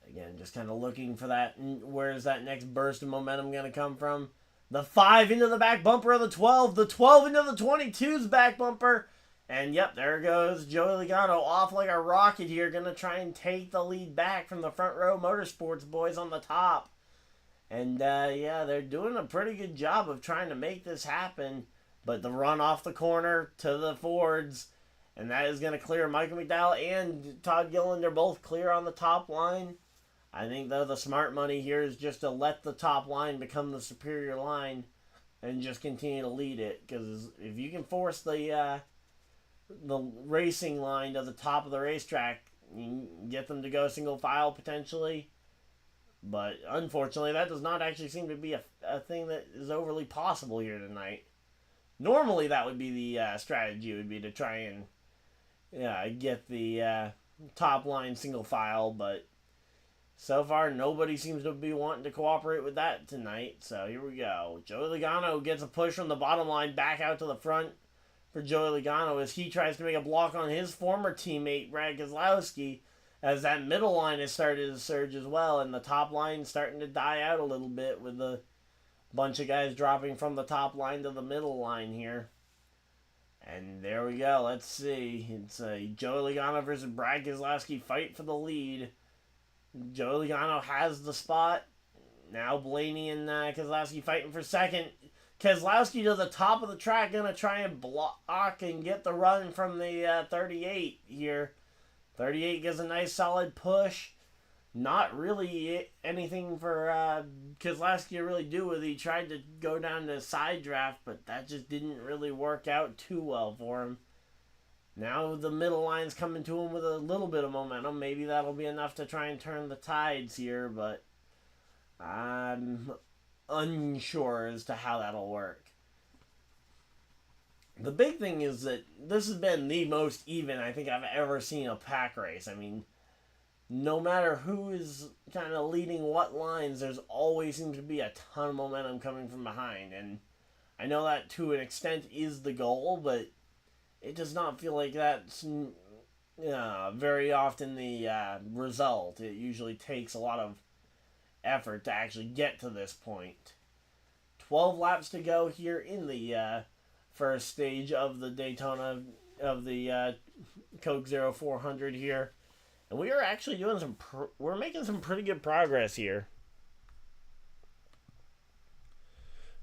Again, just kind of looking for that. Where's that next burst of momentum going to come from? The 5 into the back bumper of the 12. The 12 into the 22's back bumper. And yep, there goes Joey Logano off like a rocket here. Going to try and take the lead back from the Front Row Motorsports boys on the top. And yeah, they're doing a pretty good job of trying to make this happen. But the run off the corner to the Fords. And that is going to clear Michael McDowell and Todd Gilliland. They're both clear on the top line. I think, though, the smart money here is just to let the top line become the superior line and just continue to lead it. Because if you can force the racing line to the top of the racetrack, you can get them to go single file potentially. But unfortunately, that does not actually seem to be a thing that is overly possible here tonight. Normally, that would be the strategy, would be to try and get the top line single file, but so far, nobody seems to be wanting to cooperate with that tonight. So here we go. Joey Logano gets a push from the bottom line back out to the front for Joey Logano as he tries to make a block on his former teammate, Brad Keselowski, as that middle line has started to surge as well, and the top line starting to die out a little bit with a bunch of guys dropping from the top line to the middle line here. And there we go. Let's see. It's a Joey Logano versus Brad Keselowski fight for the lead. Joey Logano has the spot. Now Blaney and Keselowski fighting for second. Keselowski to the top of the track, going to try and block and get the run from the 38 here. 38 gives a nice solid push. Not really anything for Keselowski to really do with it. He tried to go down to side draft, but that just didn't really work out too well for him. Now the middle line's coming to him with a little bit of momentum. Maybe that'll be enough to try and turn the tides here, but I'm unsure as to how that'll work. The big thing is that this has been the most even I think I've ever seen a pack race. I mean, no matter who is kind of leading what lines, there's always seems to be a ton of momentum coming from behind. And I know that to an extent is the goal, but it does not feel like that's very often the result. It usually takes a lot of effort to actually get to this point. 12 laps to go here in the first stage of the Daytona, of the Coke Zero 400 here. And we are actually doing we're making some pretty good progress here.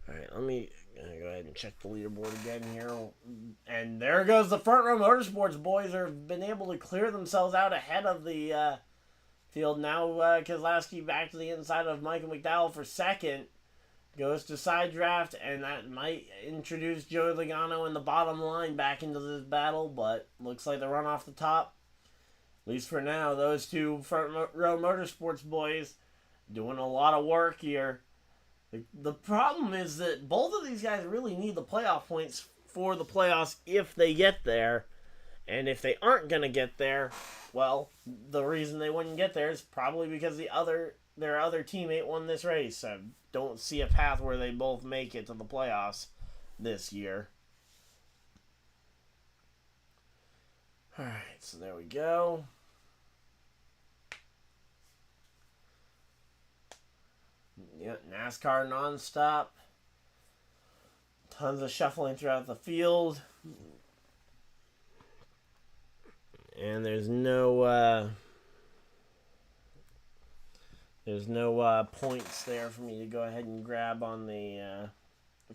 Alright, let me go ahead and check the leaderboard again here. And there goes the Front Row Motorsports boys have been able to clear themselves out ahead of the field. Now Keselowski back to the inside of Michael McDowell for second. Goes to side draft, and that might introduce Joey Logano in the bottom line back into this battle, but looks like they run off the top. At least for now, those two front row motorsports boys doing a lot of work here. The problem is that both of these guys really need the playoff points for the playoffs if they get there. And if they aren't going to get there, well, the reason they wouldn't get there is probably because their other teammate won this race. I don't see a path where they both make it to the playoffs this year. Alright, so there we go. Yep, NASCAR nonstop. Tons of shuffling throughout the field. And there's no points there for me to go ahead and grab on the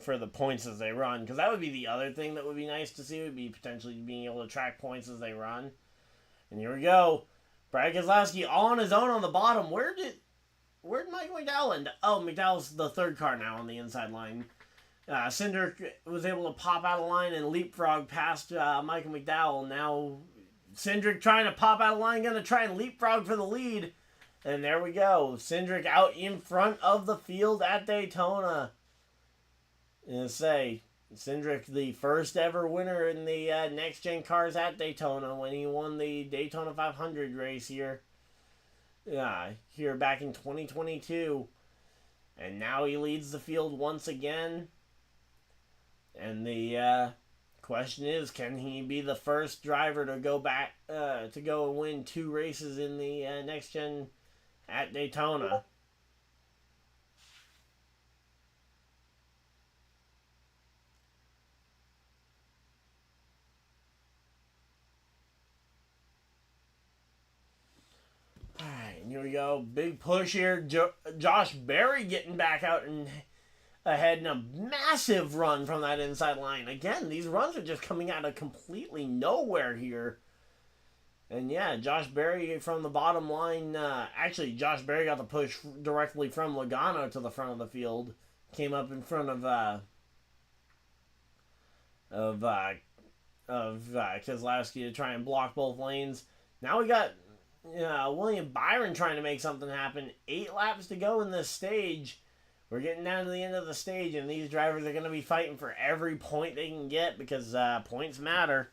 for the points as they run, because that would be the other thing that would be nice to see, would be potentially being able to track points as they run. And here we go, Brad Keselowski all on his own on the bottom. Where did Mike McDowell end? Oh, McDowell's the third car now on the inside line. Cindric was able to pop out of line and leapfrog past Michael McDowell. Now Cindric trying to pop out of line, going to try and leapfrog for the lead. And there we go. Cindric out in front of the field at Daytona. And say, Cindric, the first ever winner in the next-gen cars at Daytona when he won the Daytona 500 race here. Here back in 2022. And now he leads the field once again. And the question is, can he be the first driver to go back to go and win 2 races in the next gen at Daytona? Alright, here we go. Big push here. Josh Berry getting back out and ahead in a massive run from that inside line. Again, these runs are just coming out of completely nowhere here. And yeah, Josh Berry from the bottom line. Actually, Josh Berry got the push directly from Logano to the front of the field. Came up in front of Keselowski to try and block both lanes. Now we got William Byron trying to make something happen. 8 laps to go in this stage. We're getting down to the end of the stage, and these drivers are going to be fighting for every point they can get because points matter.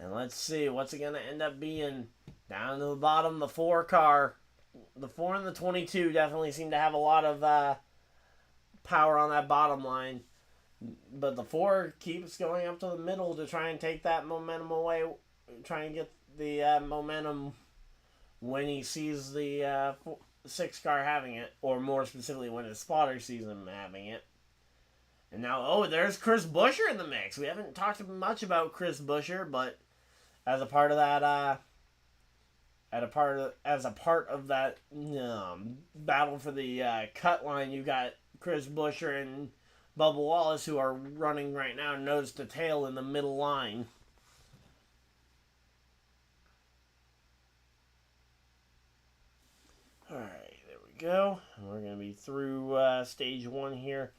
And let's see, what's it going to end up being? Down to the bottom, the 4 car. The 4 and the 22 definitely seem to have a lot of power on that bottom line. But the 4 keeps going up to the middle to try and take that momentum away. Try and get the momentum when he sees the 6 car having it, or more specifically when his spotter sees him having it. And now, there's Chris Buescher in the mix. We haven't talked much about Chris Buescher, but as a part of that, battle for the cut line, you got Chris Buescher and Bubba Wallace, who are running right now nose to tail in the middle line. Alright, there we go. We're going to be through stage 1 here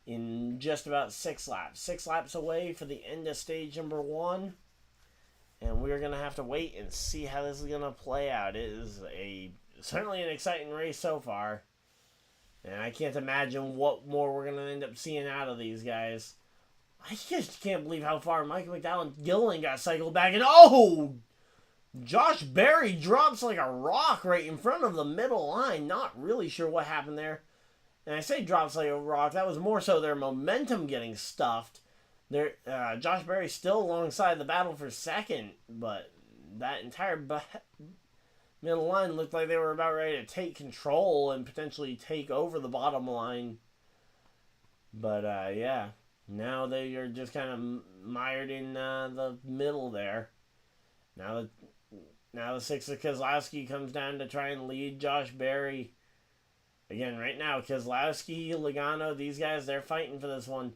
in just about 6 laps. 6 laps away for the end of stage number 1. And we're going to have to wait and see how this is going to play out. It is certainly an exciting race so far. And I can't imagine what more we're going to end up seeing out of these guys. I just can't believe how far Michael McDowell and Gilliland got cycled back. And Josh Berry drops like a rock right in front of the middle line. Not really sure what happened there. And I say drops like a rock. That was more so their momentum getting stuffed. Josh Berry still alongside the battle for second. But that entire middle line looked like they were about ready to take control and potentially take over the bottom line. But, yeah. Now they are just kind of mired in the middle there. Now the 6 of Keselowski comes down to try and lead Josh Berry. Again, right now, Keselowski, Logano, these guys, they're fighting for this one.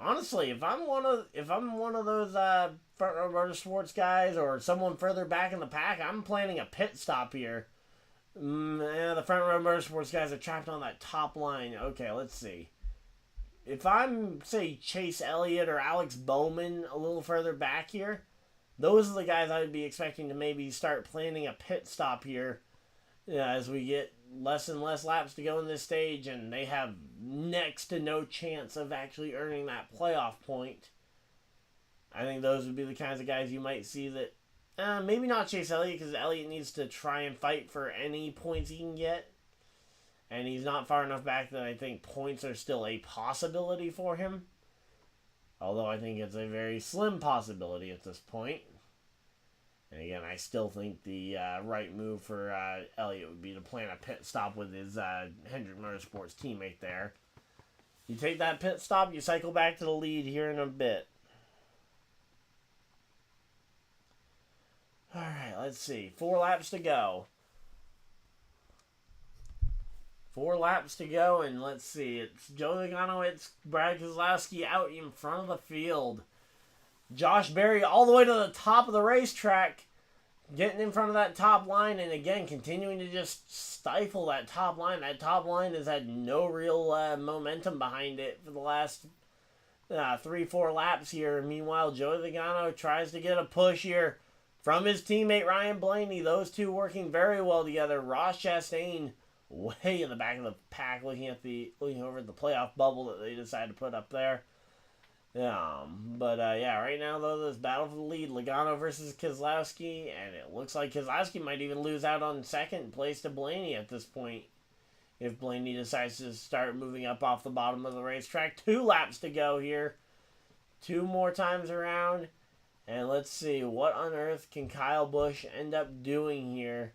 honestly, if I'm one of those front row motorsports guys or someone further back in the pack, I'm planning a pit stop here. Yeah, the front row motorsports guys are trapped on that top line. Okay, let's see. If I'm, say, Chase Elliott or Alex Bowman a little further back here, those are the guys I would be expecting to maybe start planning a pit stop here, as we get less and less laps to go in this stage, and they have next to no chance of actually earning that playoff point. I think those would be the kinds of guys you might see that, maybe not Chase Elliott, because Elliott needs to try and fight for any points he can get. And he's not far enough back that I think points are still a possibility for him. Although I think it's a very slim possibility at this point. And again, I still think the right move for Elliott would be to plan a pit stop with his Hendrick Motorsports teammate there. You take that pit stop, you cycle back to the lead here in a bit. Alright, let's see. 4 laps to go. 4 laps to go, and let's see. It's Joe Logano, it's Brad Keselowski out in front of the field. Josh Berry all the way to the top of the racetrack, getting in front of that top line, and again, continuing to just stifle that top line. That top line has had no real momentum behind it for the last 3-4 laps here. Meanwhile, Joe Logano tries to get a push here from his teammate Ryan Blaney. Those two working very well together. Ross Chastain way in the back of the pack, looking over at the playoff bubble that they decided to put up there. But right now though, this battle for the lead, Logano versus Keselowski, and it looks like Keselowski might even lose out on second place to Blaney at this point, if Blaney decides to start moving up off the bottom of the racetrack. 2 laps to go here, 2 more times around, and let's see what on earth can Kyle Busch end up doing here.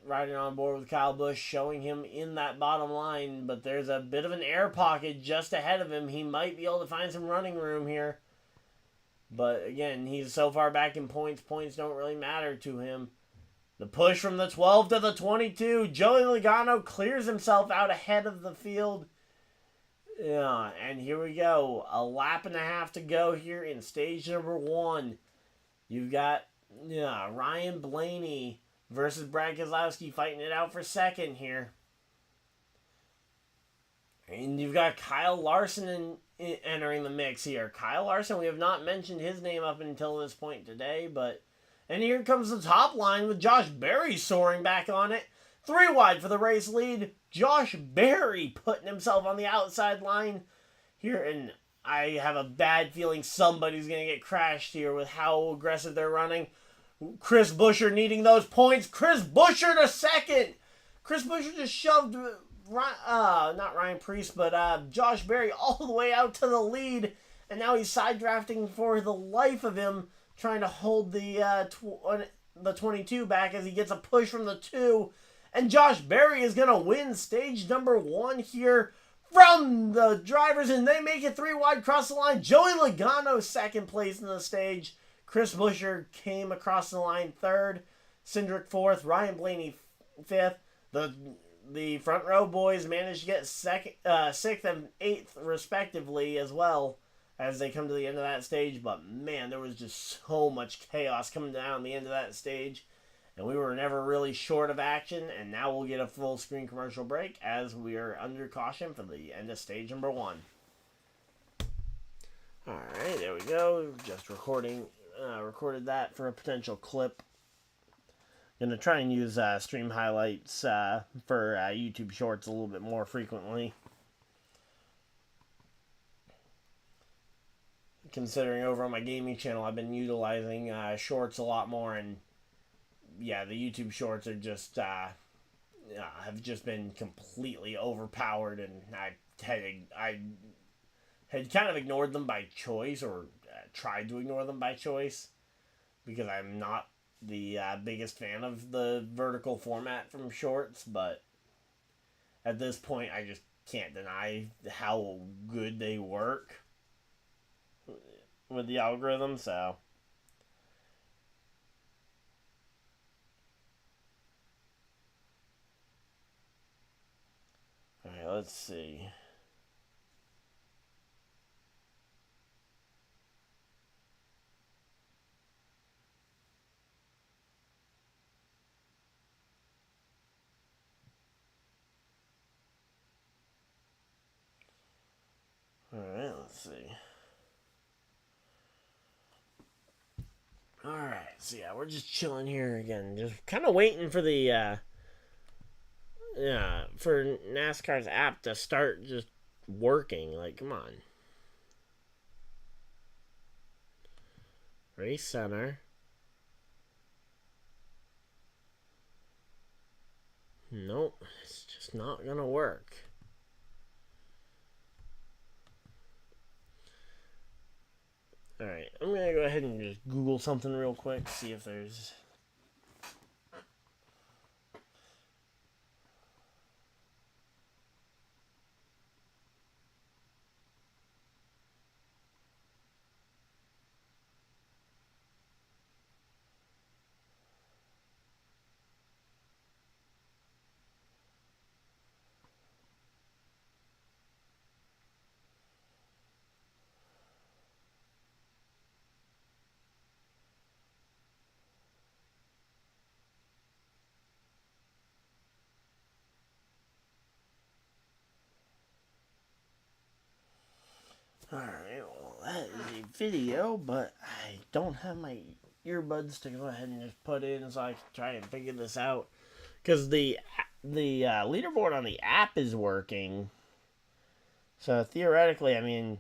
Riding on board with Kyle Busch, showing him in that bottom line, but there's a bit of an air pocket just ahead of him. He might be able to find some running room here, but again, he's so far back in points don't really matter to him. The push from the 12 to the 22, Joey Logano clears himself out ahead of the field. And here we go, a lap and a half to go here in stage number 1. You've got Ryan Blaney versus Brad Keselowski fighting it out for second here. And you've got Kyle Larson entering the mix here. Kyle Larson, we have not mentioned his name up until this point today, and here comes the top line with Josh Berry soaring back on it. 3 wide for the race lead. Josh Berry putting himself on the outside line here, and I have a bad feeling somebody's going to get crashed here with how aggressive they're running. Chris Buescher needing those points. Chris Buescher to second. Chris Buescher just shoved not Ryan Preece, but Josh Berry all the way out to the lead, and now he's side drafting for the life of him, trying to hold the 22 back as he gets a push from the 2, and Josh Berry is going to win stage number 1 here from the drivers, and they make it 3 wide across the line. Joey Logano second place in the stage. Chris Buescher came across the line 3rd, Cindric 4th, Ryan Blaney 5th. The front row boys managed to get 6th and 8th respectively as well as they come to the end of that stage. But man, there was just so much chaos coming down the end of that stage, and we were never really short of action. And now we'll get a full screen commercial break as we are under caution for the end of stage number 1. All right, there we go. Just recorded that for a potential clip. Gonna try and use stream highlights for YouTube Shorts a little bit more frequently, considering over on my gaming channel I've been utilizing Shorts a lot more, and yeah, the YouTube Shorts are just have just been completely overpowered, and I had kind of ignored them by choice, or tried to ignore them by choice, because I'm not the biggest fan of the vertical format from Shorts, but at this point I just can't deny how good they work with the algorithm. So alright, let's see. see. Alright, so yeah, we're just chilling here again. Just kind of waiting for the, for NASCAR's app to start just working. Like, come on. Race Center. Nope, it's just not gonna work. Alright, I'm gonna go ahead and just Google something real quick, see if there's... Alright, well, that is a video, but I don't have my earbuds to go ahead and just put in so I can try and figure this out. Because the leaderboard on the app is working. So theoretically, I mean,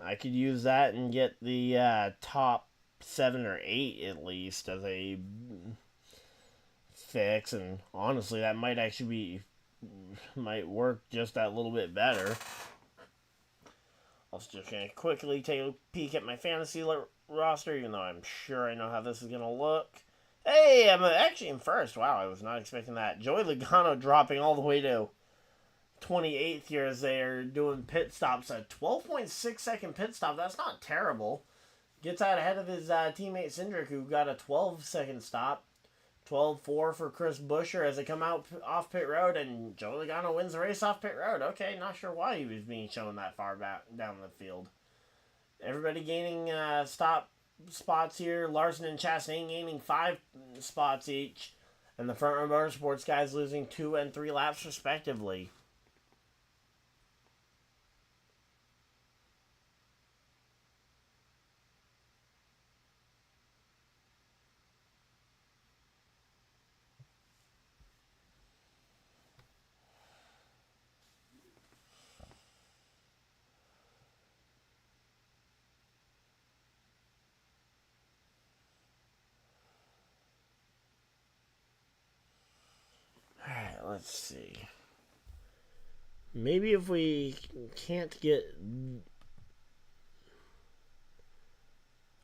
I could use that and get the top 7 or 8 at least as a fix. And honestly, that might actually might work just that little bit better. I was just going to quickly take a peek at my fantasy roster, even though I'm sure I know how this is going to look. Hey, I'm actually in first. Wow, I was not expecting that. Joey Logano dropping all the way to 28th here as they're doing pit stops. A 12.6 second pit stop. That's not terrible. Gets out ahead of his teammate Cindric, who got a 12-second stop. 12-4 for Chris Buescher as they come out off pit road, and Joey Logano wins the race off pit road. Okay, not sure why he was being shown that far back down the field. Everybody gaining stop spots here. Larson and Chastain gaining 5 spots each, and the Front Row Motorsports guys losing 2 and 3 laps respectively. Alright, let's see. Maybe if we can't get...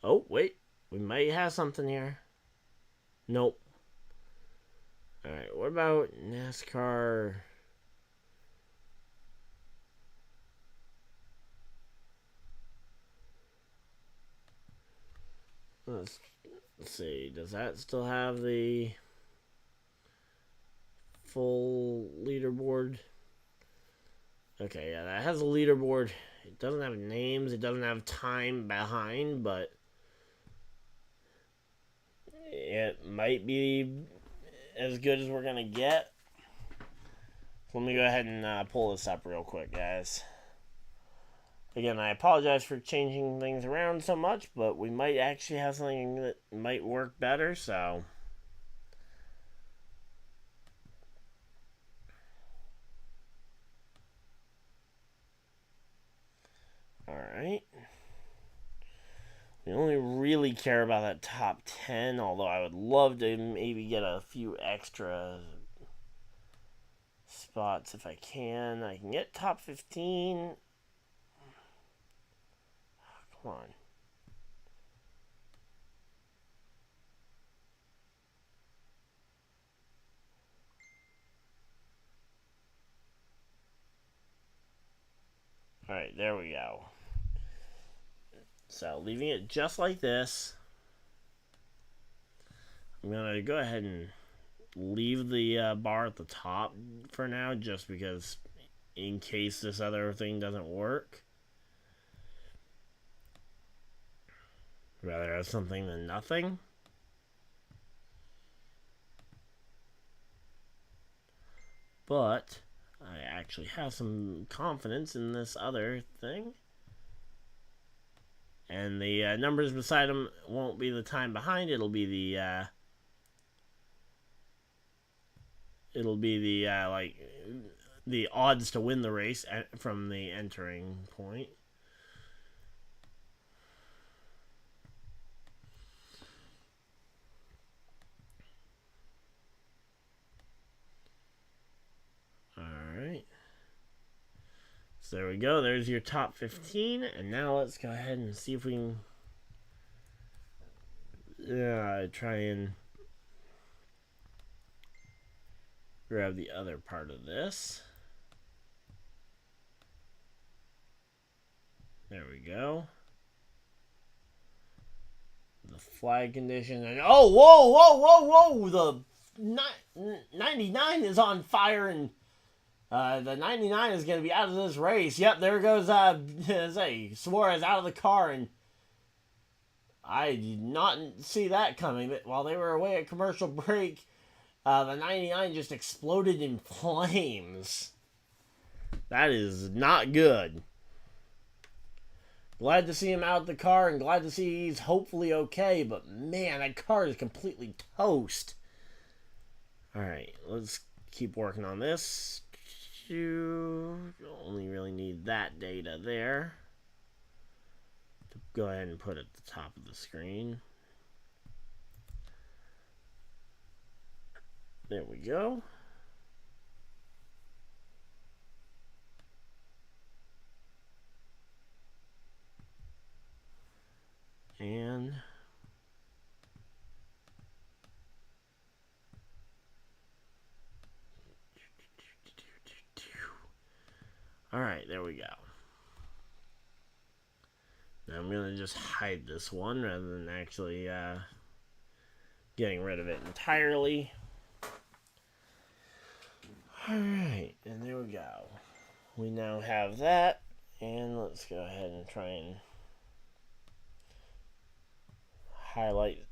Oh, wait. We might have something here. Nope. Alright, what about NASCAR... Let's see. Does that still have the full leaderboard? Okay, yeah, that has a leaderboard. It doesn't have names. It doesn't have time behind, but it might be as good as we're going to get. So let me go ahead and pull this up real quick, guys. Again, I apologize for changing things around so much, but we might actually have something that might work better, so... Alright. We only really care about that top 10, although I would love to maybe get a few extra spots if I can. I can get top 15. Come on. Alright, there we go. So, leaving it just like this. I'm going to go ahead and leave the bar at the top for now, just because in case this other thing doesn't work. Rather have something than nothing. But I actually have some confidence in this other thing. And the numbers beside them won't be the time behind. It'll be the like the odds to win the race from the entering point. Alright. So there we go. There's your top 15. And now let's go ahead and see if we can try and grab the other part of this. There we go. The flag condition. And oh, whoa, whoa, whoa, whoa! The 99 is on fire, and the 99 is going to be out of this race. Yep, there goes Suarez out of the car, and I did not see that coming. But while they were away at commercial break, the 99 just exploded in flames. That is not good. Glad to see him out of the car, and glad to see he's hopefully okay, but man, that car is completely toast. Alright, let's keep working on this. You only really need that data there to go ahead and put it at the top of the screen. There we go. And all right, there we go. Now I'm going to just hide this one rather than actually getting rid of it entirely. Alright, and there we go. We now have that, and let's go ahead and try and highlight,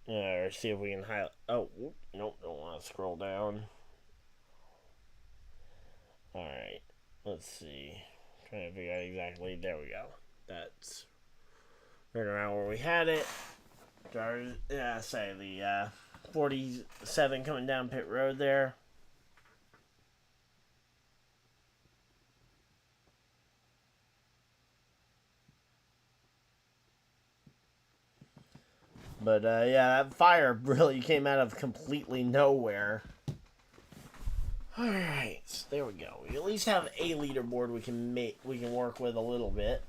or see if we can highlight. Oh, nope, don't want to scroll down. Alright, let's see. Trying to figure out exactly. There we go. That's right around where we had it. Say the 47 coming down pit road there. But yeah, that fire really came out of completely nowhere. Alright, so there we go. We at least have a leaderboard we can work with a little bit.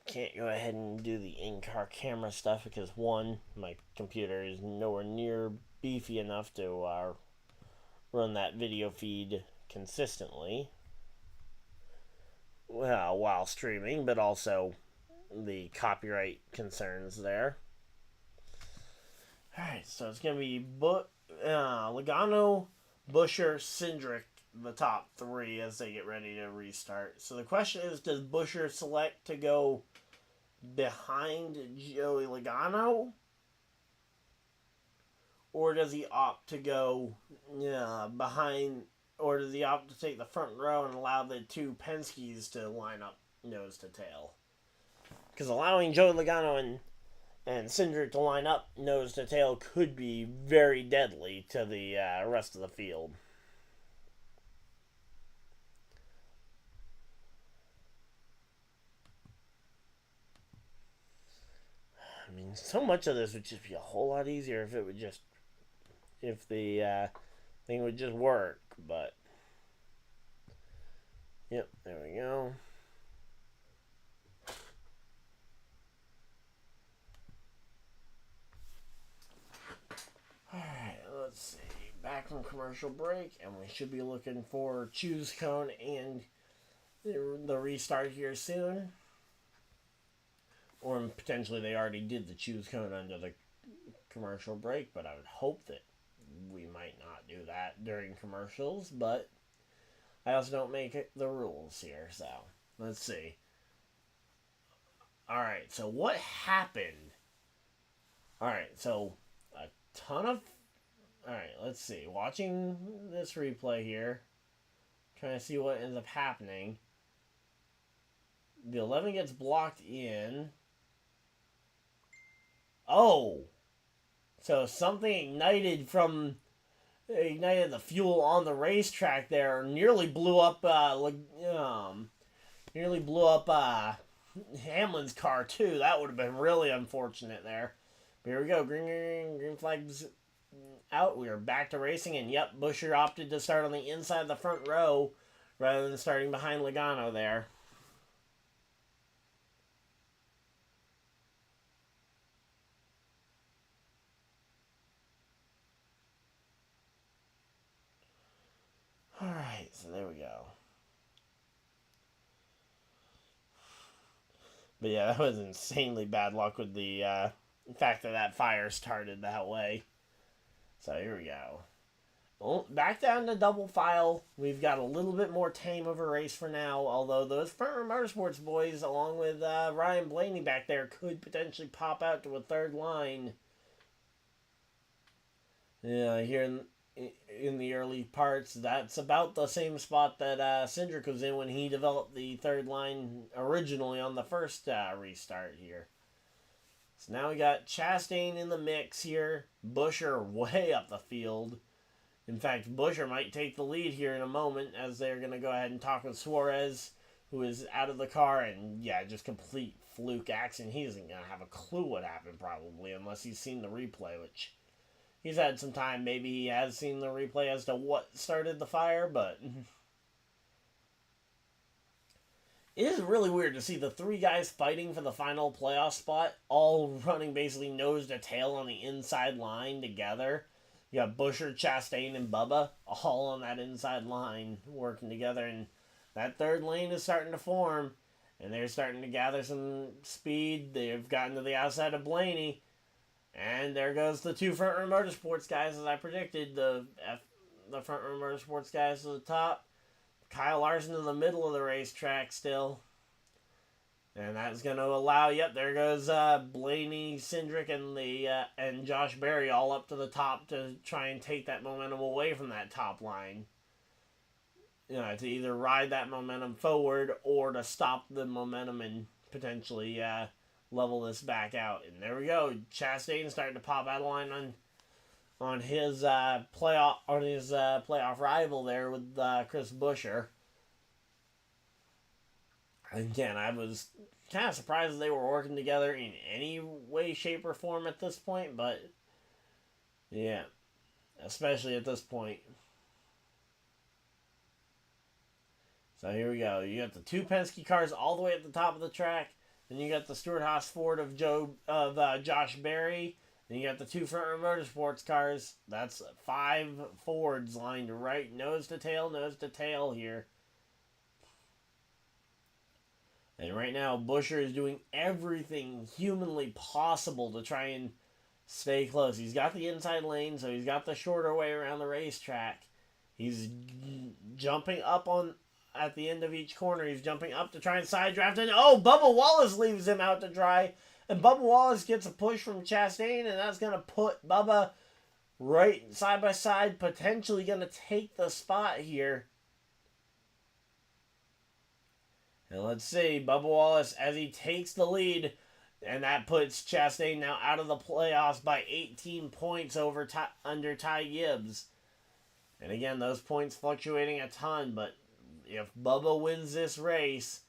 Can't go ahead and do the in-car camera stuff because one, my computer is nowhere near beefy enough to run that video feed consistently. Well, while streaming, but also the copyright concerns there. Alright, so it's going to be Logano, Buescher, Cindric, the top three as they get ready to restart. So the question is, does Buescher select to go behind Joey Logano? Or does he opt to go behind... Or does he opt to take the front row and allow the two Penske's to line up nose to tail? Because allowing Joey Logano and Cindric to line up nose to tail could be very deadly to the rest of the field. I mean, so much of this would just be a whole lot easier if it would just... If the thing would just work, but... Yep, there we go. Alright, let's see. Back from commercial break, and we should be looking for Choose Cone and the restart here soon. Or potentially they already did the Choose Cone under the commercial break, but I would hope that we might not do that during commercials, but I also don't make the rules here, so let's see. Alright, so what happened? Alright, so a ton of... Alright, let's see. Watching this replay here, Trying to see what ends up happening. The 11 gets blocked in. Oh! So something ignited the fuel on the racetrack there. Nearly blew up, Hamlin's car too. That would have been really unfortunate there. But here we go. Green flag's out. We are back to racing, and yep, Buescher opted to start on the inside of the front row rather than starting behind Logano there. Alright, so there we go. But yeah, that was insanely bad luck with the fact that fire started that way. So here we go. Well, back down to double file. We've got a little bit more tame of a race for now, although those Front Row Motorsports boys, along with Ryan Blaney back there, could potentially pop out to a third line. Yeah, here in the early parts, that's about the same spot that Cindric was in when he developed the third line originally on the first restart here. So now we got Chastain in the mix here. Buescher way up the field. In fact, Buescher might take the lead here in a moment as they're going to go ahead and talk with Suarez, who is out of the car, and yeah, just complete fluke accident. He isn't going to have a clue what happened probably unless he's seen the replay, which he's had some time. Maybe he has seen the replay as to what started the fire, but it is really weird to see the three guys fighting for the final playoff spot, all running basically nose to tail on the inside line together. You got Buescher, Chastain, and Bubba all on that inside line working together, and that third lane is starting to form, and they're starting to gather some speed. They've gotten to the outside of Blaney, and there goes the two Front Row Motorsports guys, as I predicted. The Front Row Motorsports guys to the top. Kyle Larson in the middle of the racetrack still. And that's going to allow, yep, there goes Blaney, Cindric, and Josh Berry all up to the top to try and take that momentum away from that top line. You know, to either ride that momentum forward or to stop the momentum and potentially level this back out. And there we go. Chastain starting to pop out of line on his playoff rival there with Chris Buescher. Again, I was kind of surprised they were working together in any way, shape, or form at this point, but yeah, especially at this point. So here we go. You got the two Penske cars all the way at the top of the track. Then you got the Stewart-Haas Ford of Josh Berry. Then you got the two Front Row Motorsports cars. That's 5 Fords lined right nose to tail here. And right now, Buescher is doing everything humanly possible to try and stay close. He's got the inside lane, so he's got the shorter way around the racetrack. He's jumping up at the end of each corner. He's jumping up to try and side draft. And oh, Bubba Wallace leaves him out to dry. And Bubba Wallace gets a push from Chastain, and that's going to put Bubba right side by side, potentially going to take the spot here. And let's see, Bubba Wallace, as he takes the lead, and that puts Chastain now out of the playoffs by 18 points under Ty Gibbs. And again, those points fluctuating a ton, but if Bubba wins this race,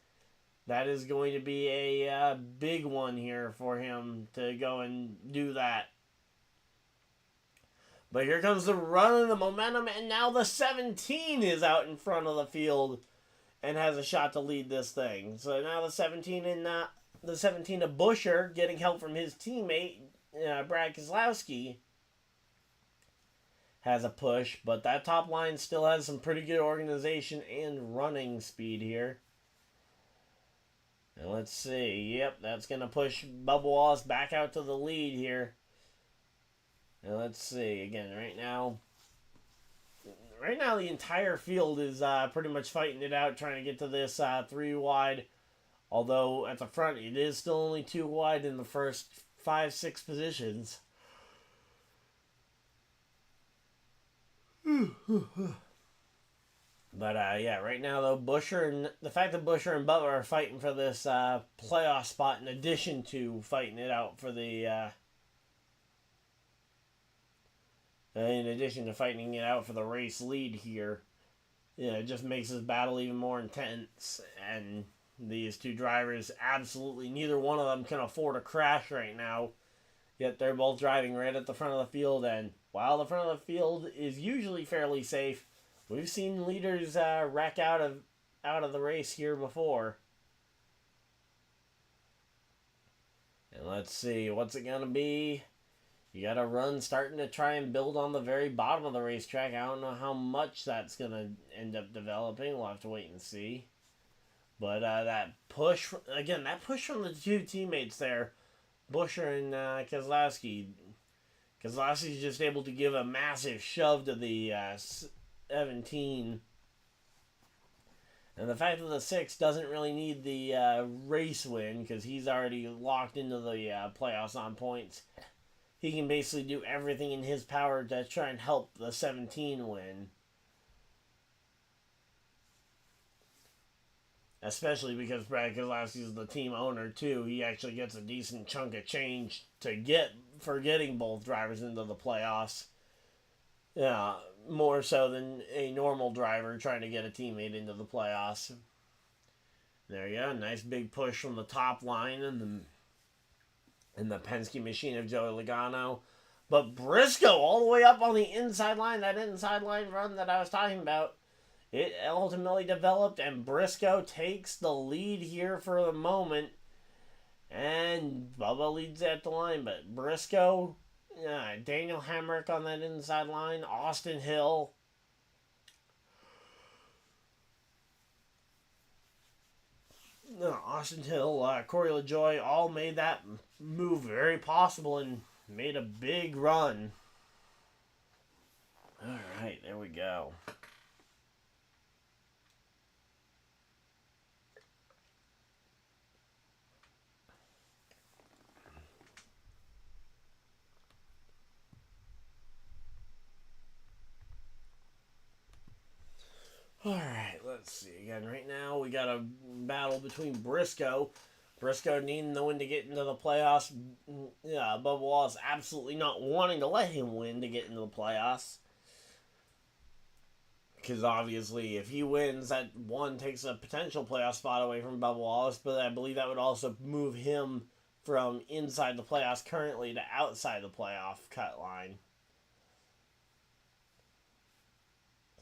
that is going to be a big one here for him to go and do that. But here comes the run of the momentum, and now the 17 is out in front of the field and has a shot to lead this thing. So now the 17 of Buescher, getting help from his teammate, Brad Keselowski, has a push. But that top line still has some pretty good organization and running speed here. And let's see. Yep, that's going to push Bubba Wallace back out to the lead here. And let's see. Again, right now, the entire field is pretty much fighting it out, trying to get to this 3 wide. Although at the front, it is still only 2 wide in the first 5-6 positions. But yeah, right now though, the fact that Busher and Bubba are fighting for this playoff spot, in addition to fighting it out for the race lead here, it just makes this battle even more intense. And these two drivers, absolutely neither one of them can afford a crash right now. Yet they're both driving right at the front of the field, and while the front of the field is usually fairly safe, we've seen leaders wreck out of the race here before. And let's see, what's it gonna be? You got a run starting to try and build on the very bottom of the racetrack. I don't know how much that's gonna end up developing. We'll have to wait and see. But that push from the two teammates there, Busher and Keselowski. Keselowski's just able to give a massive shove to the 17. And the fact that the 6 doesn't really need the race win, because he's already locked into the playoffs on points. He can basically do everything in his power to try and help the 17 win. Especially because Brad Keselowski is the team owner too. He actually gets a decent chunk of change for getting both drivers into the playoffs. Yeah, more so than a normal driver trying to get a teammate into the playoffs. There you go, nice big push from the top line and the Penske machine of Joey Logano. But Briscoe all the way up on the inside line, that inside line run that I was talking about. It ultimately developed, and Briscoe takes the lead here for the moment. And Bubba leads at the line, but Briscoe, Daniel Hemrick on that inside line, Austin Hill. Corey LaJoie all made that move very possible and made a big run. All right, there we go. Alright, let's see. Again, right now we got a battle between Briscoe needing the win to get into the playoffs. Bubba Wallace absolutely not wanting to let him win to get into the playoffs. Because obviously, if he wins, that one takes a potential playoff spot away from Bubba Wallace, but I believe that would also move him from inside the playoffs currently to outside the playoff cut line.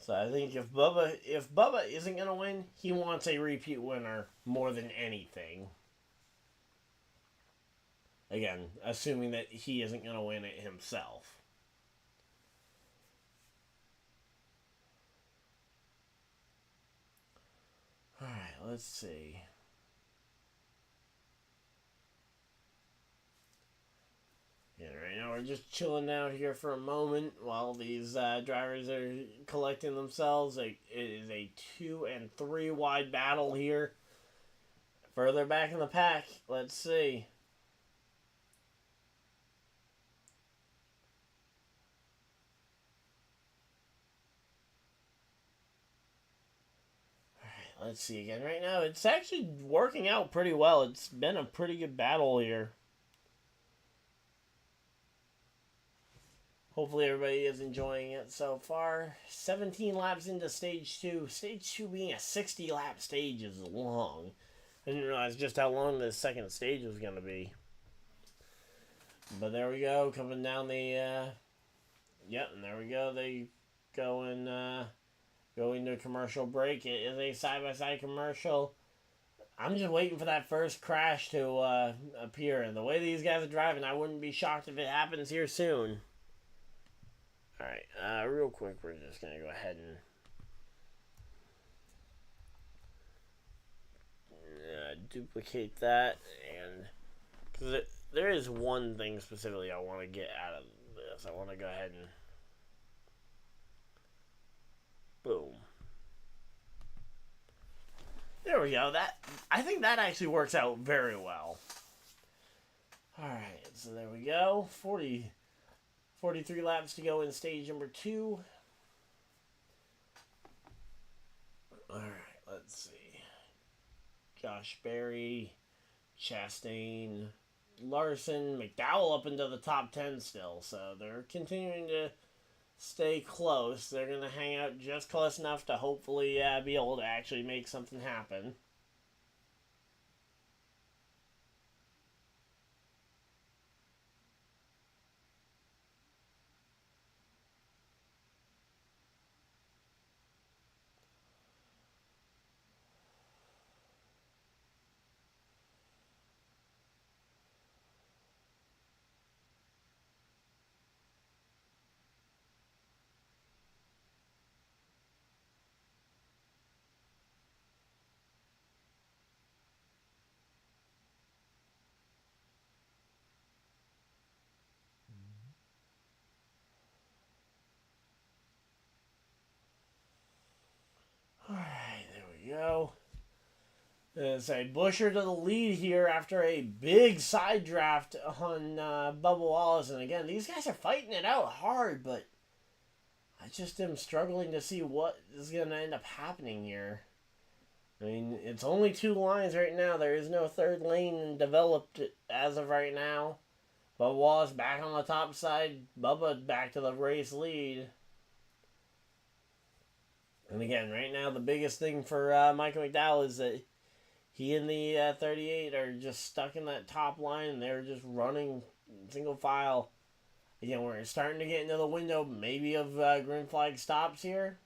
So I think if Bubba isn't going to win, he wants a repeat winner more than anything. Again, assuming that he isn't going to win it himself. Alright, let's see. Yeah, right now we're just chilling out here for a moment while these drivers are collecting themselves. It is a 2 and 3 wide battle here. Further back in the pack, let's see. Alright, let's see again. Right now, it's actually working out pretty well. It's been a pretty good battle here. Hopefully everybody is enjoying it so far. 17 laps into Stage 2. Stage 2 being a 60-lap stage is long. I didn't realize just how long this second stage was going to be. But there we go, coming down the... Yep, and there we go. They go into a commercial break. It is a side-by-side commercial. I'm just waiting for that first crash to appear. And the way these guys are driving, I wouldn't be shocked if it happens here soon. Alright, real quick, we're just going to go ahead and duplicate that. And because there is one thing specifically I want to get out of this. I want to go ahead and boom. There we go. I think that actually works out very well. Alright, so there we go. 43 laps to go in stage number 2. Alright, let's see. Josh Berry, Chastain, Larson, McDowell up into the top 10 still. So they're continuing to stay close. They're going to hang out just close enough to hopefully be able to actually make something happen. Alright, there we go. Say Busher to the lead here after a big side draft on Bubba Wallace. And again, these guys are fighting it out hard, but I just am struggling to see what is going to end up happening here. I mean, it's only 2 lines right now. There is no third lane developed as of right now. Bubba Wallace back on the top side. Bubba back to the race lead. And again, right now, the biggest thing for Michael McDowell is that he and the 38 are just stuck in that top line. They're just running single file. Again, we're starting to get into the window maybe of green flag stops here.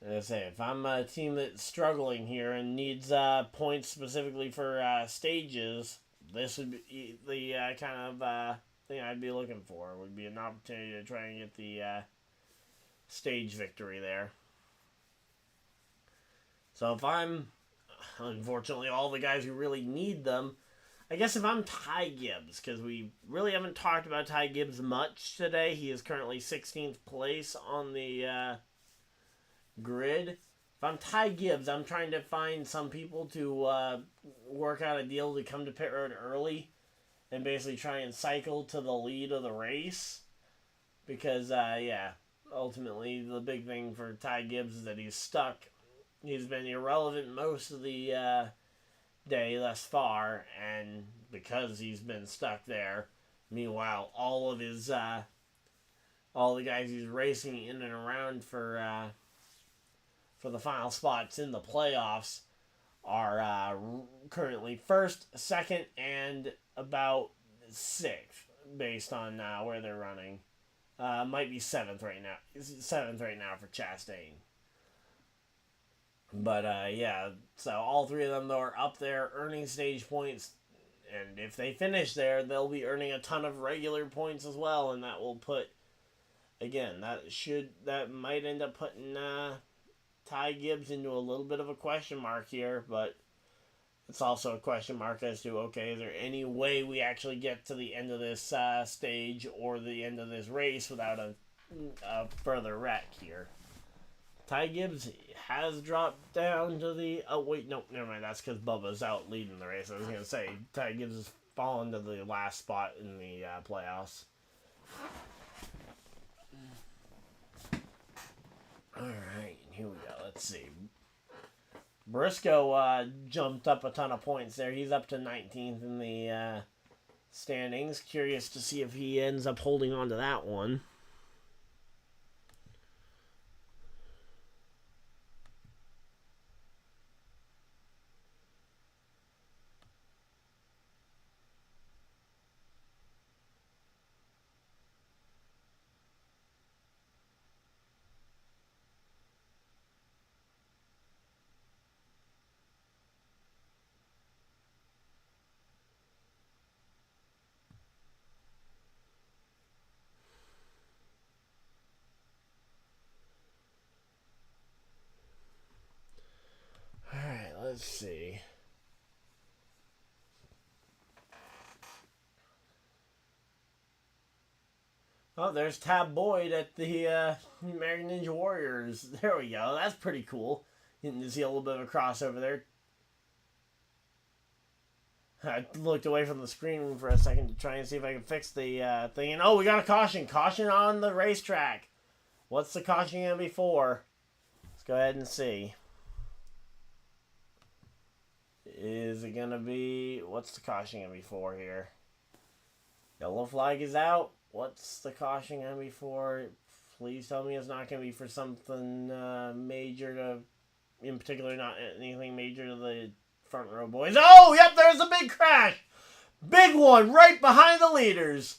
As I say, if I'm a team that's struggling here and needs points specifically for stages, this would be the kind of thing I'd be looking for. Would be an opportunity to try and get the stage victory there. So if I'm, unfortunately, all the guys who really need them, I guess if I'm Ty Gibbs, because we really haven't talked about Ty Gibbs much today. He is currently 16th place on the grid. If I'm Ty Gibbs, I'm trying to find some people to work out a deal to come to pit road early and basically try and cycle to the lead of the race. Because, yeah, ultimately the big thing for Ty Gibbs is that he's stuck. He's been irrelevant most of the day thus far, and because he's been stuck there, meanwhile, all the guys he's racing in and around for the final spots in the playoffs are currently first, second, and about 6th, based on where they're running. Might be 7th right now. 7th right now for Chastain. But, yeah, so all 3 of them, though, are up there earning stage points. And if they finish there, they'll be earning a ton of regular points as well. And that will put, again, that might end up putting Ty Gibbs into a little bit of a question mark here. But it's also a question mark as to, okay, is there any way we actually get to the end of this stage or the end of this race without a further wreck here? Ty Gibbs has dropped down to the... Oh, wait, no, never mind. That's because Bubba's out leading the race. I was going to say, Ty Gibbs has fallen to the last spot in the playoffs. Alright, here we go. Let's see. Briscoe jumped up a ton of points there. He's up to 19th in the standings. Curious to see if he ends up holding on to that one. Let's see. Oh, there's Tab Boyd at the American Ninja Warriors. There we go. That's pretty cool. Getting to see a little bit of a crossover there. I looked away from the screen for a second to try and see if I can fix the thing. And oh, we got a caution. Caution on the racetrack. What's the caution going to be for? Let's go ahead and see. Is it going to be... What's the caution going to be for here? Yellow flag is out. What's the caution going to be for? Please tell me it's not going to be for something major to... In particular, not anything major to the front row boys. Oh, yep, there's a big crash. Big one right behind the leaders.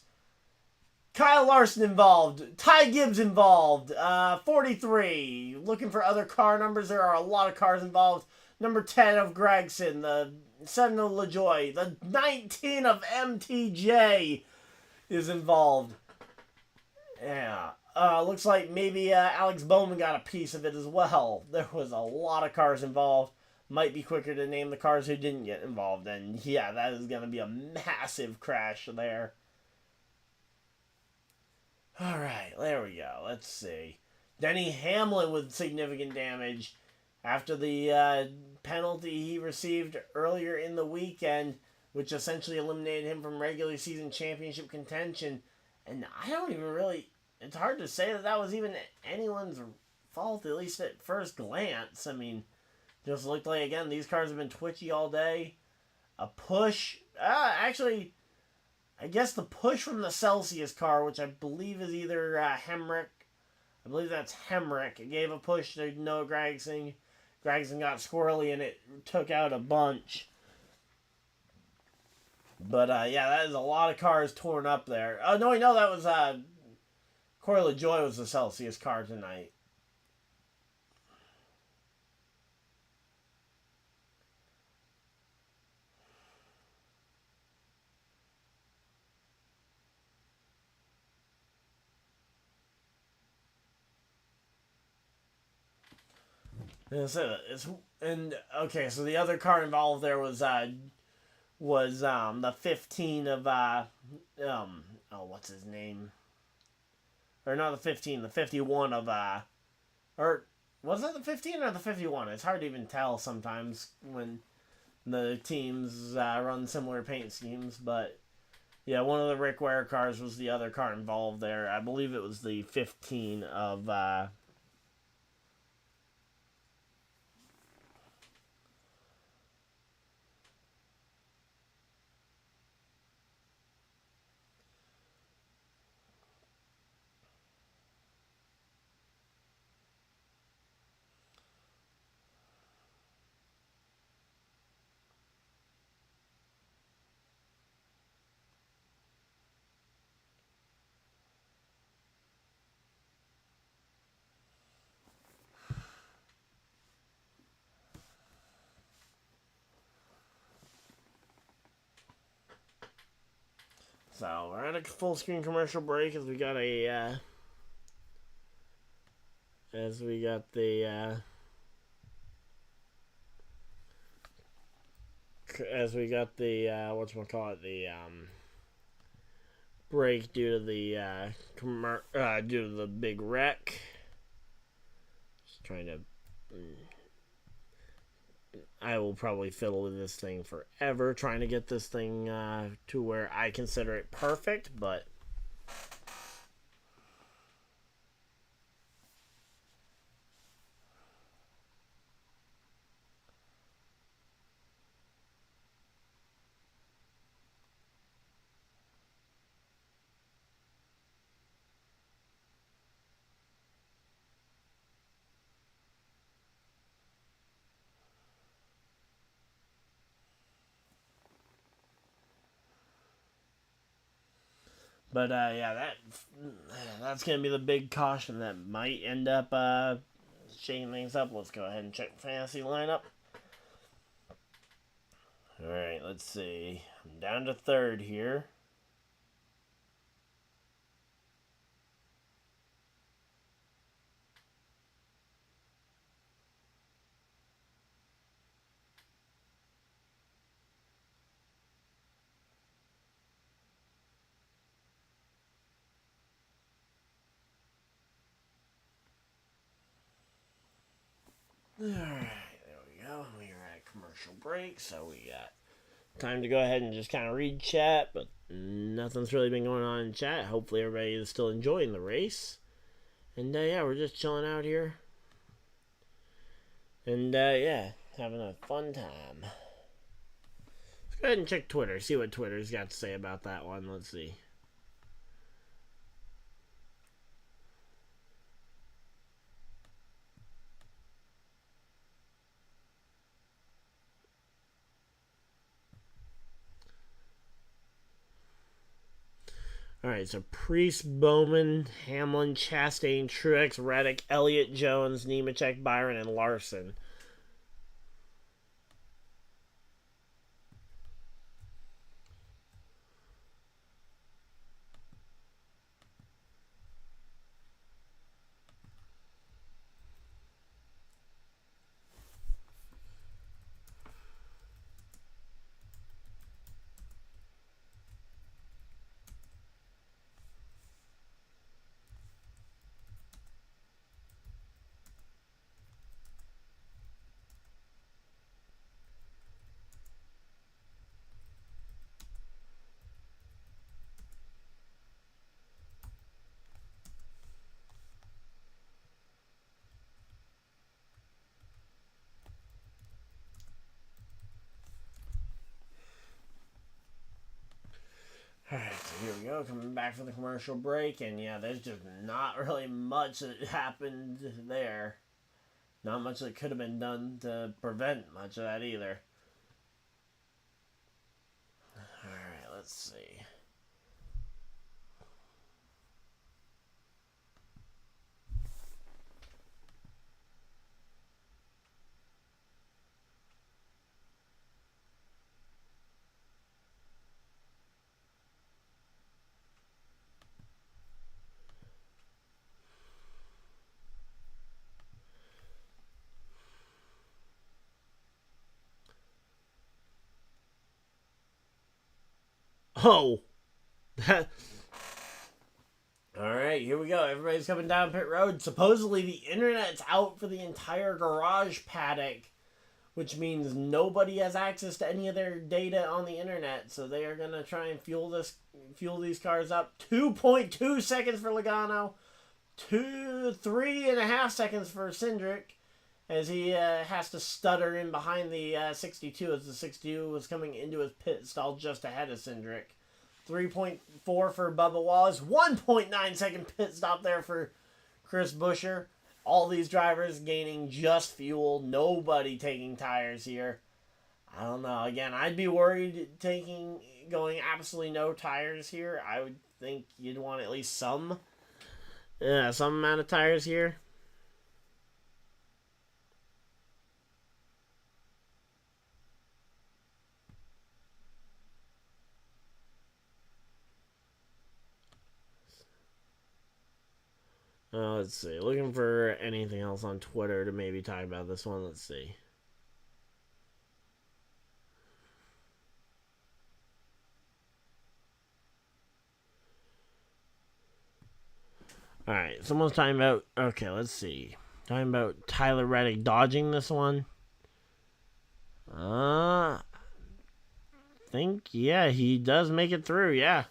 Kyle Larson involved. Ty Gibbs involved. 43. Looking for other car numbers. There are a lot of cars involved. Number 10 of Gregson. The 7 of LaJoy. The 19 of MTJ is involved. Yeah. Looks like maybe Alex Bowman got a piece of it as well. There was a lot of cars involved. Might be quicker to name the cars who didn't get involved. And yeah, that is going to be a massive crash there. Alright, there we go. Let's see. Denny Hamlin with significant damage after the penalty he received earlier in the weekend, which essentially eliminated him from regular season championship contention. And I don't even really... It's hard to say that was even anyone's fault, at least at first glance. I mean, just looked like, again, these cars have been twitchy all day. A push. Actually, I guess the push from the Celsius car, which I believe is either Hemrick. I believe that's Hemrick. It gave a push to Noah Gragson. Gragson got squirrely and it took out a bunch. But, yeah, that is a lot of cars torn up there. Oh, no, no, that was... Corey LaJoy was the Celsius car tonight. And okay, so the other car involved there was the 15 of what's his name? Or not the 15, the 51 of, or was that the 15 or the 51? It's hard to even tell sometimes when the teams run similar paint schemes, but yeah, one of the Rick Ware cars was the other car involved there. I believe it was the 15 of, so we're at a full screen commercial break as we got a, whatchamacallit, the, break due to the big wreck. Just trying to... I will probably fiddle with this thing forever, trying to get this thing to where I consider it perfect, but... But, yeah, that's going to be the big caution that might end up shaking things up. Let's go ahead and check the fantasy lineup. Alright, let's see. I'm down to third here. Alright, there we go. We are at commercial break, so we got time to go ahead and just kind of read chat, but nothing's really been going on in chat. Hopefully everybody is still enjoying the race. And yeah, we're just chilling out here. And yeah, having a fun time. Let's go ahead and check Twitter, see what Twitter's got to say about that one. Let's see. Alright, so Priest, Bowman, Hamlin, Chastain, Truex, Reddick, Elliott, Jones, Nemechek, Byron, and Larson. Alright, so here we go, coming back from the commercial break, and yeah, there's just not really much that happened there. Not much that could have been done to prevent much of that either. Alright, let's see. Oh! Alright, here we go. Everybody's coming down pit road. Supposedly the internet's out for the entire garage paddock, which means nobody has access to any of their data on the internet. So they are gonna try and fuel these cars up. 2.2 seconds for Logano, 3.5 seconds for Cindric, as he has to stutter in behind the 62 as the 62 was coming into his pit stall just ahead of Cindric. 3.4 for Bubba Wallace. 1.9 second pit stop there for Chris Buescher. All these drivers gaining just fuel. Nobody taking tires here. I don't know. Again, I'd be worried going absolutely no tires here. I would think you'd want at least some amount of tires here. Let's see. Looking for anything else on Twitter to maybe talk about this one. Let's see. Alright, someone's talking about... Okay, let's see. Talking about Tyler Reddick dodging this one. I think, yeah, he does make it through, yeah.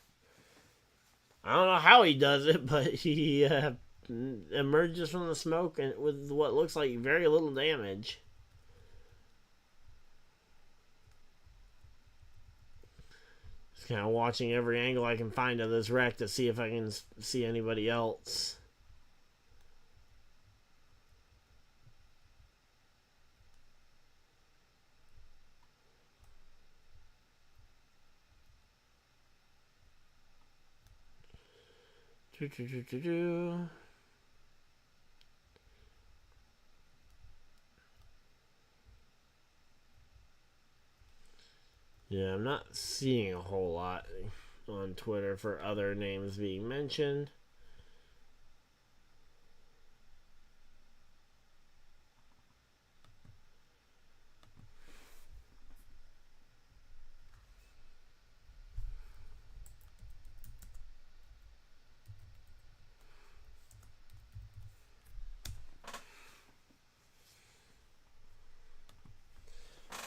I don't know how he does it, but he emerges from the smoke and with what looks like very little damage. Just kind of watching every angle I can find of this wreck to see if I can see anybody else. Yeah, I'm not seeing a whole lot on Twitter for other names being mentioned.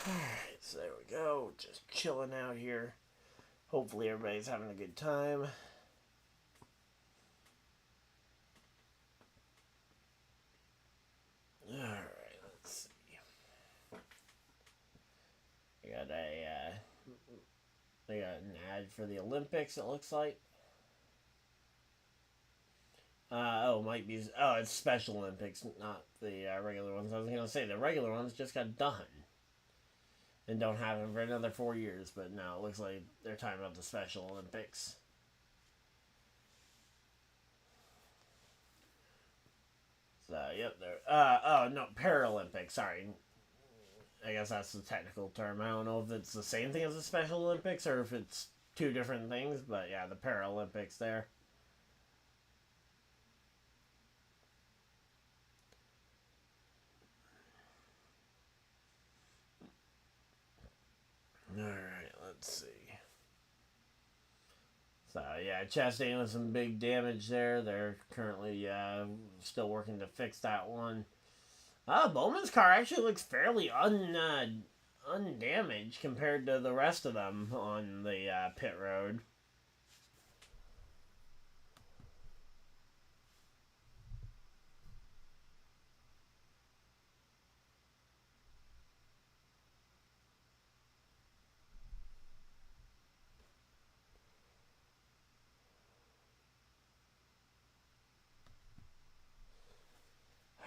Alright, so there we go. Just chilling out here. Hopefully everybody's having a good time. got a they got an ad for the Olympics, it looks like. Might be. Oh, it's Special Olympics, not the regular ones. I was gonna say the regular ones just got done and don't have them for another 4 years, but no, it looks like they're talking about the Special Olympics. So, yep, they're. No, Paralympics. Sorry, I guess that's the technical term. I don't know if it's the same thing as the Special Olympics or if it's two different things, but yeah, the Paralympics there. Alright, let's see. So, yeah, Chastain with some big damage there. They're currently still working to fix that one. Bowman's car actually looks fairly undamaged compared to the rest of them on the pit road.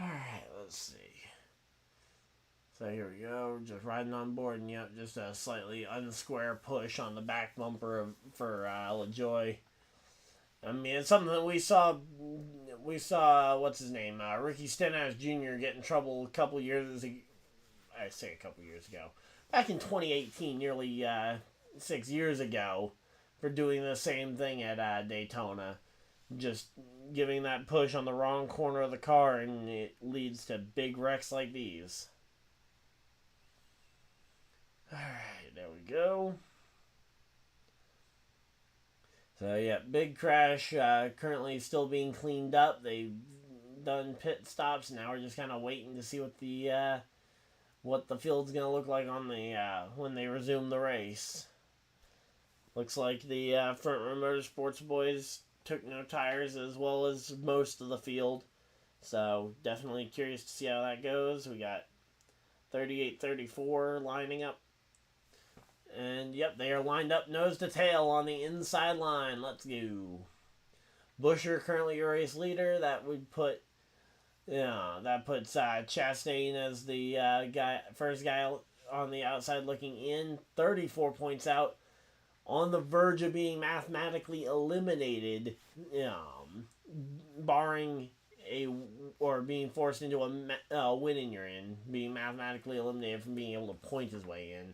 Alright, let's see. So here we go, just riding on board, and yep, just a slightly unsquare push on the back bumper for LaJoy. I mean, it's something that we saw, what's his name, Ricky Stenhouse Jr. get in trouble a couple years ago. I say a couple years ago. Back in 2018, nearly 6 years ago, for doing the same thing at Daytona. Just giving that push on the wrong corner of the car, and it leads to big wrecks like these. Alright, there we go. So, yeah, big crash. Currently still being cleaned up. They've done pit stops. Now we're just kind of waiting to see what the field's going to look like on the when they resume the race. Looks like the Front Row Motorsports boys took no tires as well as most of the field. So, definitely curious to see how that goes. We got 38-34 lining up. And, yep, they are lined up nose to tail on the inside line. Let's go. Buescher currently your race leader. That would put, that puts Chastain as the first guy on the outside looking in. 34 points out. On the verge of being mathematically eliminated, barring or being forced into a win in your in, being mathematically eliminated from being able to point his way in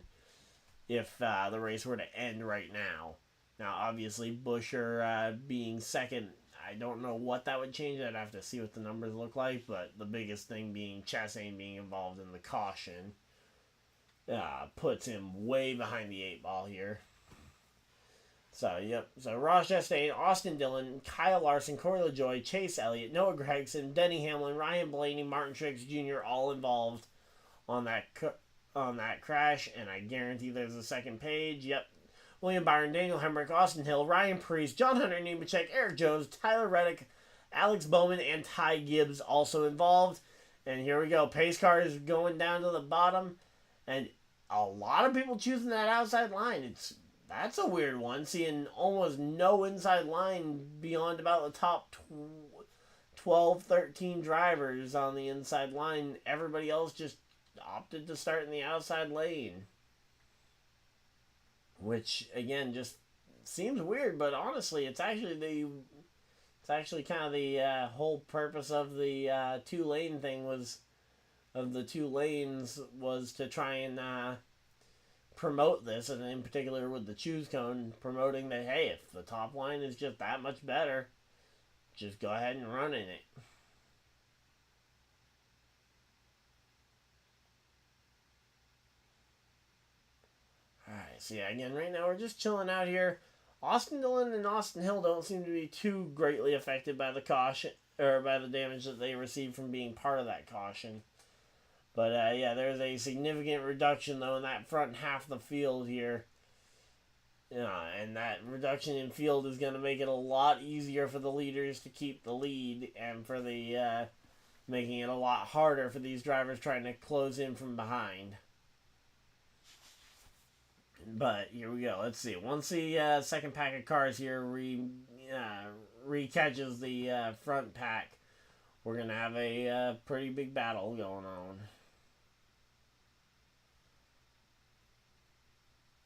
if the race were to end right now. Now, obviously, Buescher being second, I don't know what that would change. I'd have to see what the numbers look like, but the biggest thing being Chastain being involved in the caution puts him way behind the 8 ball here. So, yep. So, Ross Chastain, Austin Dillon, Kyle Larson, Corey LaJoy, Chase Elliott, Noah Gragson, Denny Hamlin, Ryan Blaney, Martin Truex Jr. all involved on that crash, and I guarantee there's a second page. Yep. William Byron, Daniel Hemrick, Austin Hill, Ryan Preece, John Hunter Nemechek, Eric Jones, Tyler Reddick, Alex Bowman, and Ty Gibbs also involved. And here we go. Pace car is going down to the bottom, and a lot of people choosing that outside line. That's a weird one, seeing almost no inside line beyond about the top 12, 13 drivers on the inside line. Everybody else just opted to start in the outside lane. Which, again, just seems weird, but honestly, it's actually kind of the whole purpose of the two-lane thing of the two lanes was to try and promote this, and in particular with the choose cone, promoting that, hey, if the top line is just that much better, just go ahead and run in it. Alright, so yeah, again, right now we're just chilling out here. Austin Dillon and Austin Hill don't seem to be too greatly affected by the caution, or by the damage that they received from being part of that caution. But, yeah, there's a significant reduction, though, in that front half of the field here. And that reduction in field is going to make it a lot easier for the leaders to keep the lead, and for the making it a lot harder for these drivers trying to close in from behind. But here we go. Let's see. Once the second pack of cars here recatches the front pack, we're going to have a pretty big battle going on.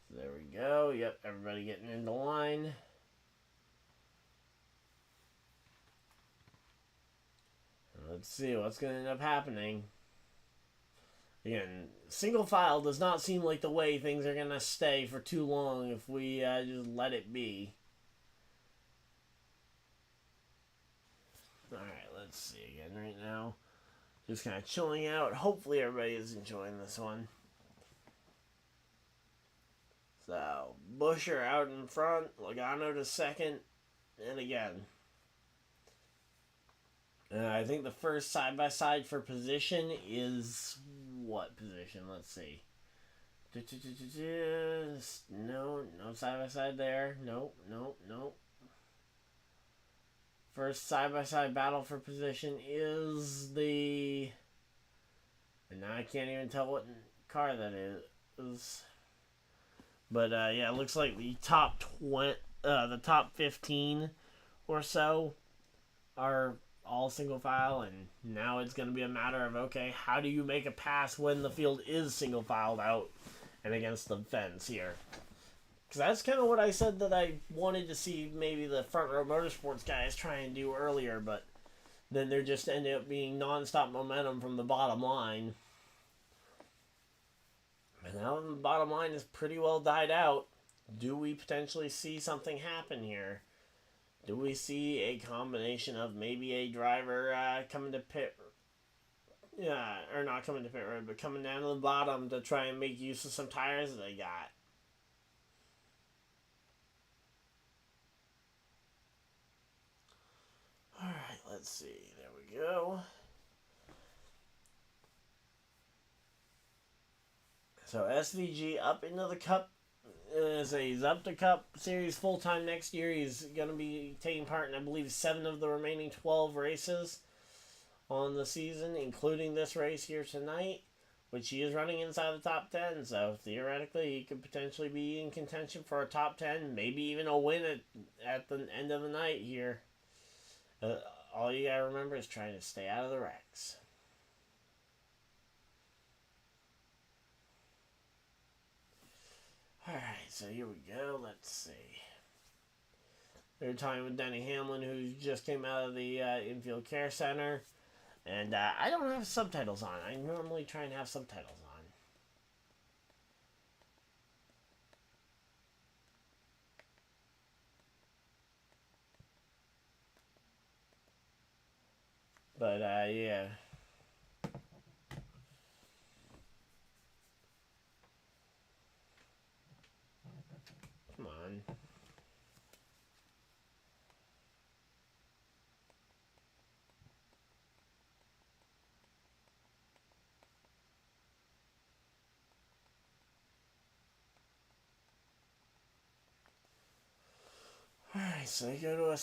So there we go. Yep, everybody getting into line. Let's see what's going to end up happening. Again, single file does not seem like the way things are going to stay for too long if we just let it be. Alright, let's see again right now. Just kind of chilling out. Hopefully everybody is enjoying this one. So, Buescher out in front, Logano to second, and again. I think the first side-by-side for position is... what position? Let's see. No side-by-side there. Nope. First side-by-side battle for position is the... and now I can't even tell what car that is. But yeah, it looks like the top 15 or so are all single file, and now it's going to be a matter of, okay, how do you make a pass when the field is single filed out and against the fence here? Because that's kind of what I said that I wanted to see maybe the Front Row Motorsports guys try and do earlier, but then there just ended up being non-stop momentum from the bottom line. And now the bottom line is pretty well died out. Do we potentially see something happen here? Do we see a combination of maybe a driver coming to pit... yeah, or not coming to pit road, but coming down to the bottom to try and make use of some tires that they got? Alright, let's see. There we go. So SVG up into the Cup. He's up to Cup Series full-time next year. He's going to be taking part in, I believe, 7 of the remaining 12 races on the season, including this race here tonight, which he is running inside the top 10. So theoretically, he could potentially be in contention for a top 10, maybe even a win at the end of the night here. All you got to remember is trying to stay out of the wrecks. Alright, so here we go. Let's see. They're talking with Denny Hamlin, who just came out of the infield care center. And I don't have subtitles on. I normally try and have subtitles on. But, yeah. Come on. Alright, so you go to a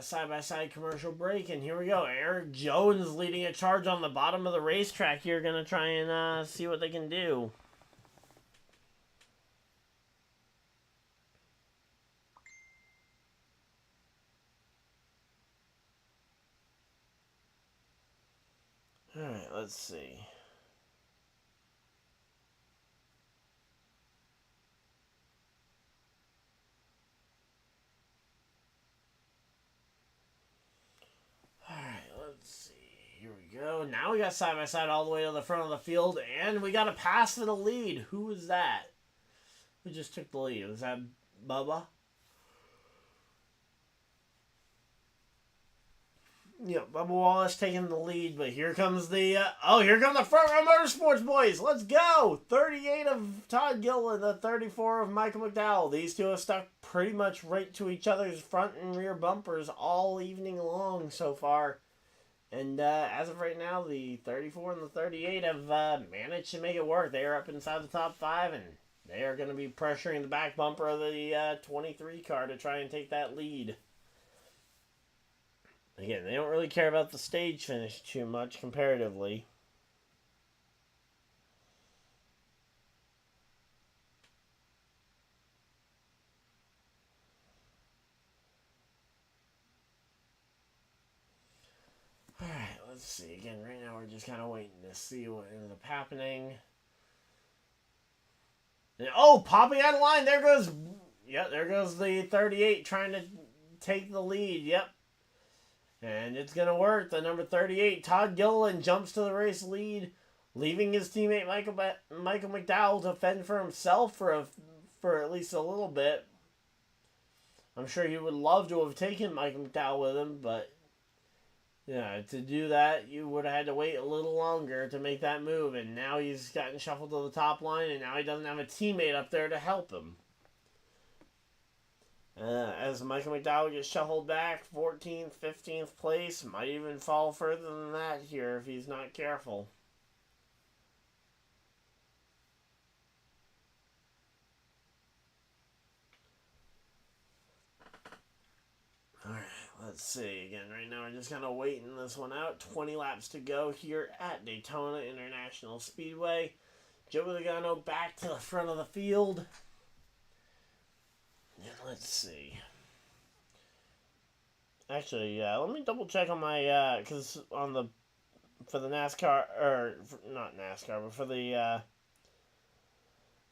side-by-side commercial break, and here we go. Eric Jones leading a charge on the bottom of the racetrack here, going to try and see what they can do. Alright, let's see. Here we go. Now we got side-by-side all the way to the front of the field, and we got a pass to the lead. Who was that? Who just took the lead? Was that Bubba? Yeah, Bubba Wallace taking the lead, but here comes the, here come the Front Row Motorsports boys. Let's go! 38 of Todd Gilliland, the 34 of Michael McDowell. These two have stuck pretty much right to each other's front and rear bumpers all evening long so far. And as of right now, the 34 and the 38 have managed to make it work. They are up inside the top 5, and they are going to be pressuring the back bumper of the 23 car to try and take that lead. Again, they don't really care about the stage finish too much comparatively. let's see. Again, right now we're just kind of waiting to see what ends up happening. And, oh, popping out of line. There goes, yep, there goes the 38 trying to take the lead. Yep. And it's going to work. The number 38, Todd Gilliland, jumps to the race lead, leaving his teammate Michael McDowell to fend for himself for at least a little bit. I'm sure he would love to have taken Michael McDowell with him, but yeah, to do that, you would have had to wait a little longer to make that move, and now he's gotten shuffled to the top line, and now he doesn't have a teammate up there to help him. As Michael McDowell gets shuffled back, 14th, 15th place, might even fall further than that here if he's not careful. Alright, let's see. Again, right now we're just kind of waiting this one out. 20 laps to go here at Daytona International Speedway. Joe Logano back to the front of the field. And let's see. Actually, let me double check on my, because for the NASCAR, or not NASCAR, but for the,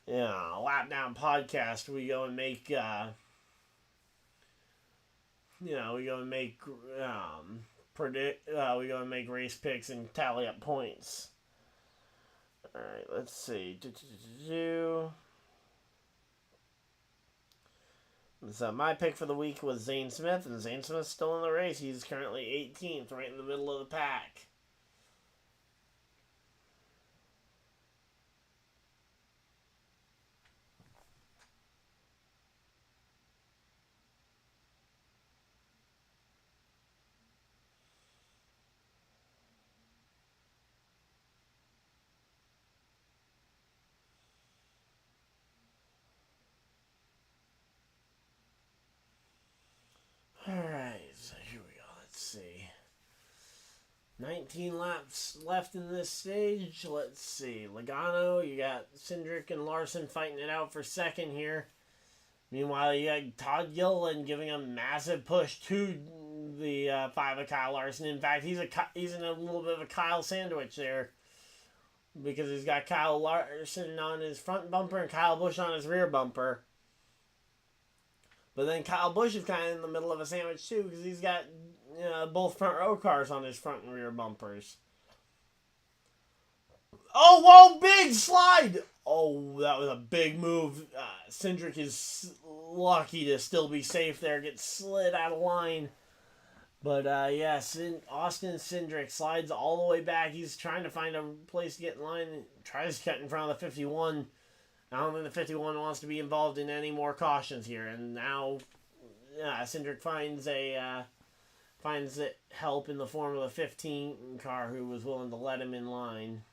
Lap Down podcast, we go and make, we go and make, we go and make race picks and tally up points. Alright, let's see. So my pick for the week was Zane Smith, and Zane Smith's still in the race. He's currently 18th, right in the middle of the pack. Alright, so here we go. Let's see. 19 laps left in this stage. Let's see. Logano, you got Cindric and Larson fighting it out for second here. Meanwhile, you got Todd Gilliland giving a massive push to the 5 of Kyle Larson. In fact, he's in a little bit of a Kyle sandwich there, because he's got Kyle Larson on his front bumper and Kyle Busch on his rear bumper. But then Kyle Busch is kind of in the middle of a sandwich too, because he's got both front row cars on his front and rear bumpers. Oh, whoa, big slide! Oh, that was a big move. Cindric is lucky to still be safe there, gets slid out of line. But Austin Cindric slides all the way back. He's trying to find a place to get in line, tries to cut in front of the 51. I don't think the 51 wants to be involved in any more cautions here. And now Cindric finds help in the form of a 15 car who was willing to let him in line.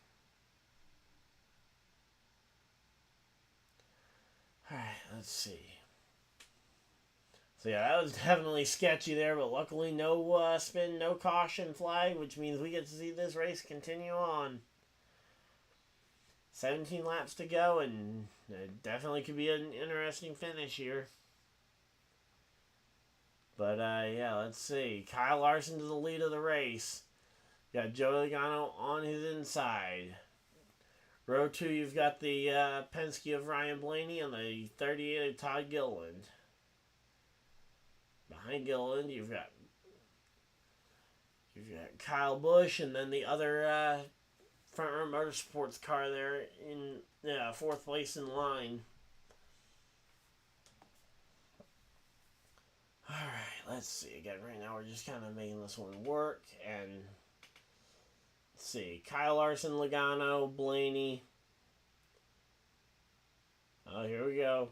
Alright, let's see. So yeah, that was definitely sketchy there, but luckily no spin, no caution flag, which means we get to see this race continue on. 17 laps to go, and it definitely could be an interesting finish here. But, let's see. Kyle Larson to the lead of the race. You got Joe Logano on his inside. Row 2, you've got the Penske of Ryan Blaney and the 38 of Todd Gilliland. Behind Gilliland, you've got Kyle Busch, and then the other Front Row Motorsports car there in 4th place in line. Alright, let's see. Again, right now we're just kind of making this one work. And let's see. Kyle Larson, Logano, Blaney. Oh, here we go.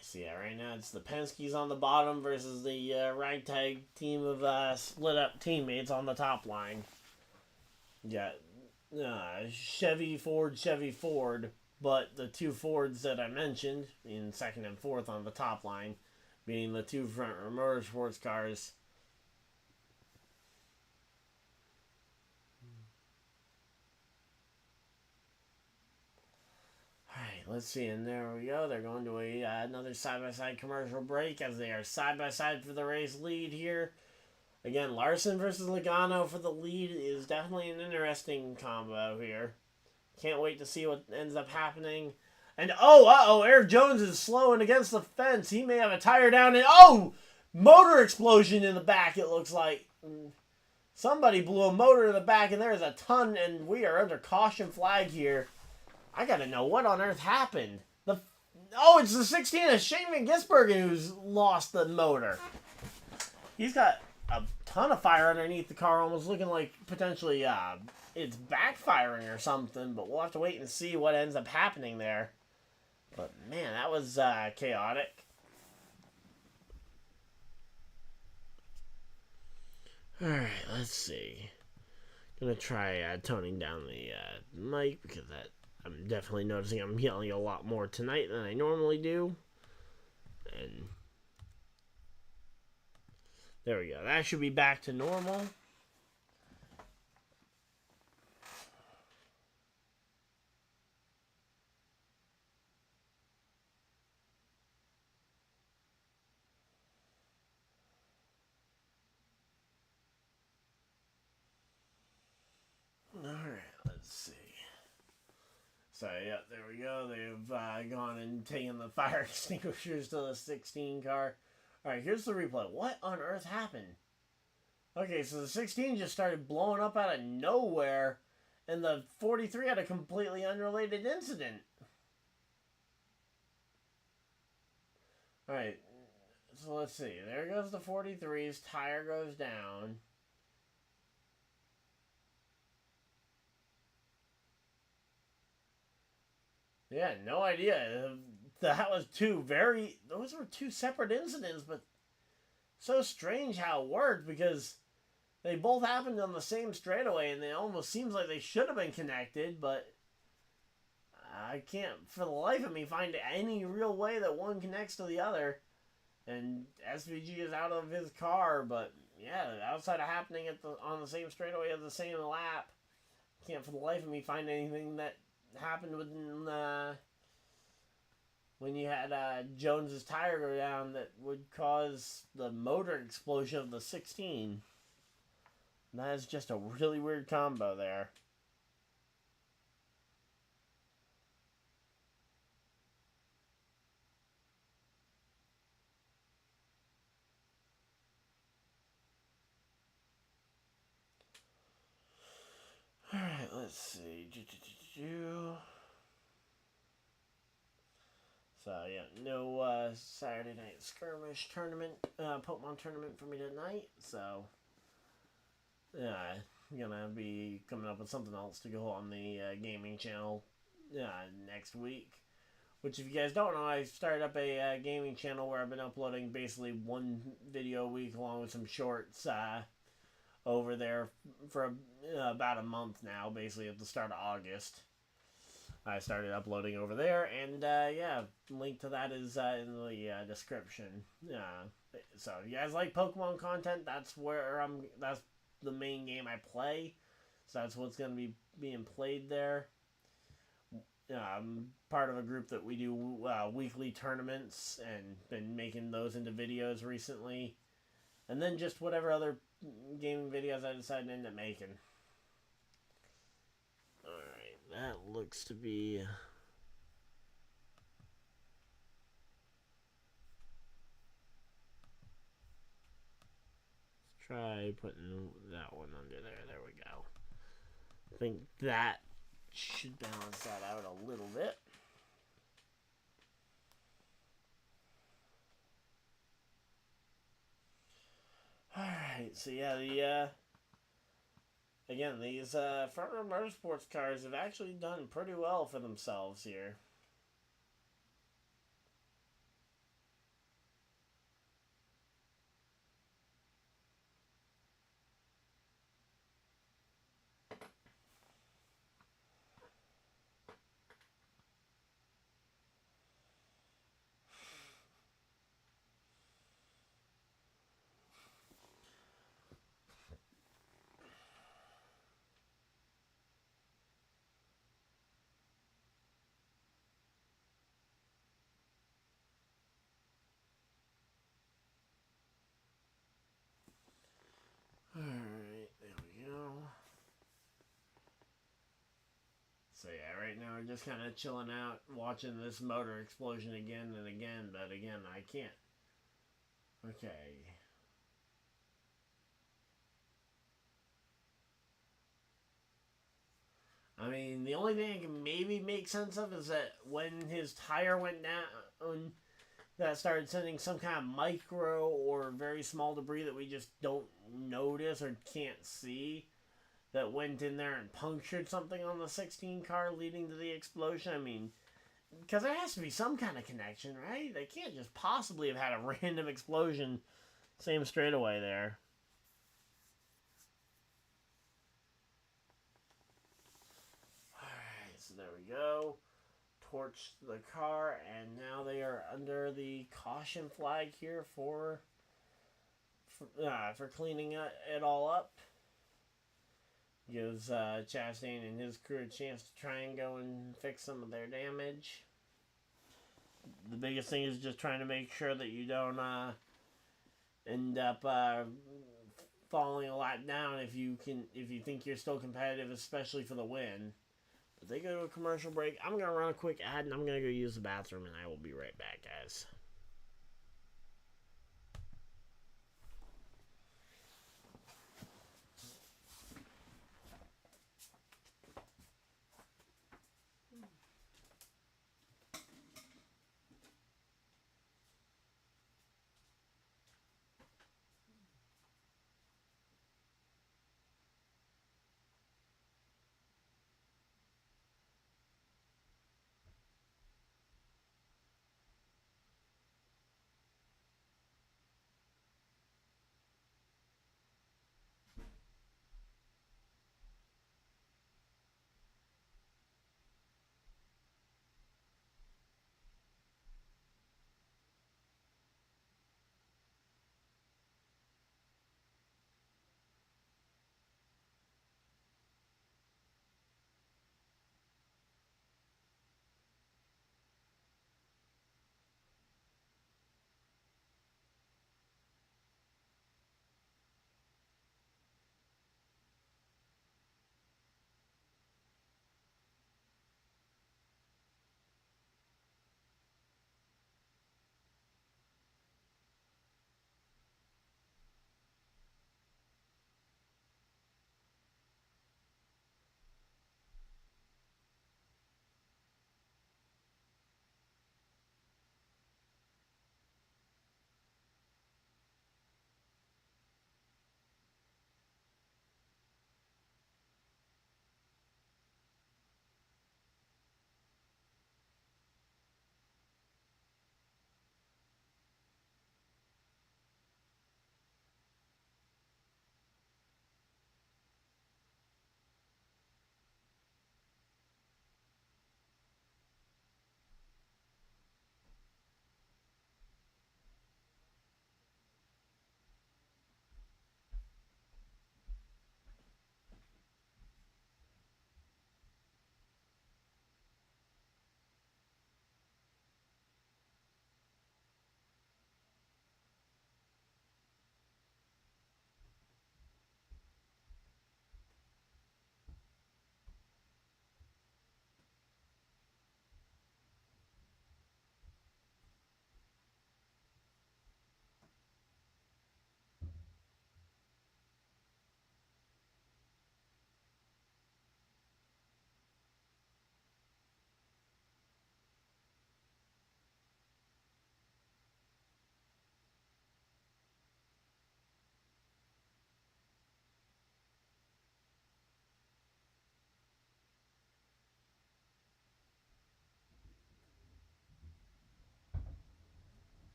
So yeah, right now it's the Penske's on the bottom versus the ragtag team of split up teammates on the top line. Yeah, Chevy, Ford, but the two Fords that I mentioned in 2nd and 4th on the top line, being the two Front Row Motorsports cars. Alright, let's see. And there we go. They're going to another side-by-side commercial break as they are side-by-side for the race lead here. Again, Larson versus Logano for the lead is definitely an interesting combo here. Can't wait to see what ends up happening. And Eric Jones is slowing against the fence. He may have a tire down. And motor explosion in the back, it looks like. Somebody blew a motor in the back, and there's a ton, and we are under caution flag here. I gotta know what on earth happened. It's the 16 of Shane Van Gisbergen who's lost the motor. He's got a ton of fire underneath the car, almost looking like potentially it's backfiring or something, but we'll have to wait and see what ends up happening there. But man, that was chaotic. Alright, let's see. Gonna try toning down the mic because I'm definitely noticing I'm yelling a lot more tonight than I normally do. And there we go. That should be back to normal. Alright, let's see. So, yeah, there we go. They've gone and taken the fire extinguishers to the 16 car. Alright, here's the replay. What on earth happened? Okay, so the 16 just started blowing up out of nowhere, and the 43 had a completely unrelated incident. Alright, so let's see. There goes the 43's tire goes down. Yeah, no idea. Those were two separate incidents, but so strange how it worked because they both happened on the same straightaway and it almost seems like they should have been connected, but I can't for the life of me find any real way that one connects to the other. And SVG is out of his car, but yeah, outside of happening on the same straightaway at the same lap, can't for the life of me find anything that happened when you had Jones's tire go down that would cause the motor explosion of the 16. That is just a really weird combo there. Alright, let's see. So, yeah, no Saturday night skirmish tournament, Pokemon tournament for me tonight. So, yeah, I'm gonna be coming up with something else to go on the gaming channel next week. Which, if you guys don't know, I started up a gaming channel where I've been uploading basically one video a week along with some shorts over there for about a month now, basically at the start of August. I started uploading over there, and yeah, link to that is in the description. So if you guys like Pokemon content, that's the main game I play. So that's what's going to be being played there. I'm part of a group that we do weekly tournaments and been making those into videos recently. And then just whatever other gaming videos I decide to end up making. Alright, that looks to be... Let's try putting that one under there. There we go. I think that should balance that out a little bit. Alright, so yeah, again, these front row motorsports cars have actually done pretty well for themselves here. just kind of chilling out, watching this motor explosion again and again, but again, I can't. Okay. I mean, the only thing I can maybe make sense of is that when his tire went down, that started sending some kind of micro or very small debris that we just don't notice or can't see, that went in there and punctured something on the 16 car, leading to the explosion. I mean, because there has to be some kind of connection, right? They can't just possibly have had a random explosion same straightaway there. Alright, so there we go. Torched the car, and now they are under the caution flag here for cleaning it all up. Gives Chastain and his crew a chance to try and go and fix some of their damage. The biggest thing is just trying to make sure that you don't end up falling a lot down if you think you're still competitive, especially for the win. But they go to a commercial break. I'm gonna run a quick ad and I'm gonna go use the bathroom, and I will be right back, guys.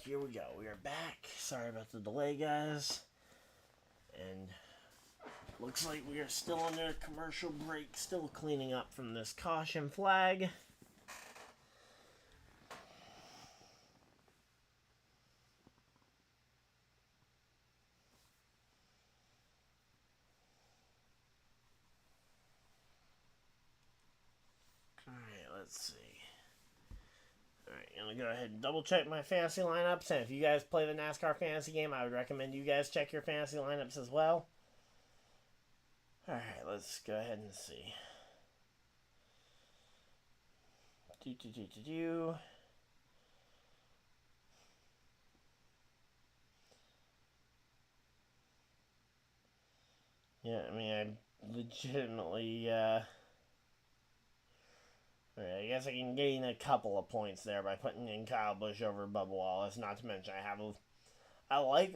here we go. We are back. Sorry about the delay, guys. And looks like we are still under a commercial break, still cleaning up from this caution flag. Alright, let's see. Alright, I'm going to go ahead and double check my fantasy lineups. And if you guys play the NASCAR fantasy game, I would recommend you guys check your fantasy lineups as well. Alright, let's go ahead and see. Yeah, I mean, I legitimately, I guess I can gain a couple of points there by putting in Kyle Busch over Bubba Wallace. Not to mention, I like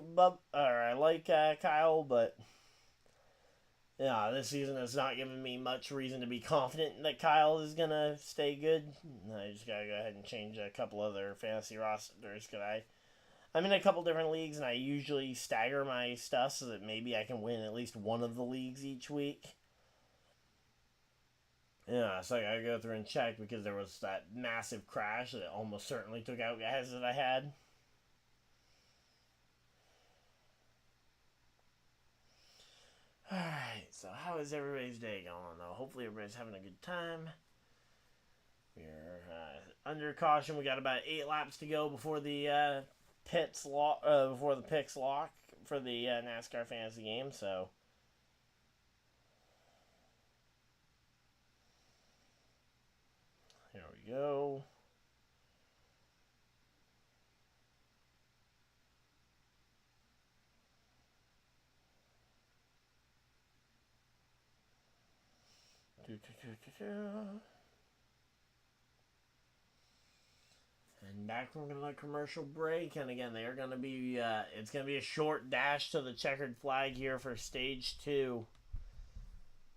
Kyle, but yeah, this season has not given me much reason to be confident that Kyle is gonna stay good. I just gotta go ahead and change a couple other fantasy rosters. I'm in a couple different leagues, and I usually stagger my stuff so that maybe I can win at least one of the leagues each week. Yeah, so I gotta go through and check because there was that massive crash that almost certainly took out guys that I had. Alright, so how is everybody's day going, though? Hopefully everybody's having a good time. We're under caution. We got about 8 laps to go before the pits lock, before the picks lock for the NASCAR fantasy game, so here we go. And back from the commercial break, and again, they are going to be, it's going to be a short dash to the checkered flag here for stage 2.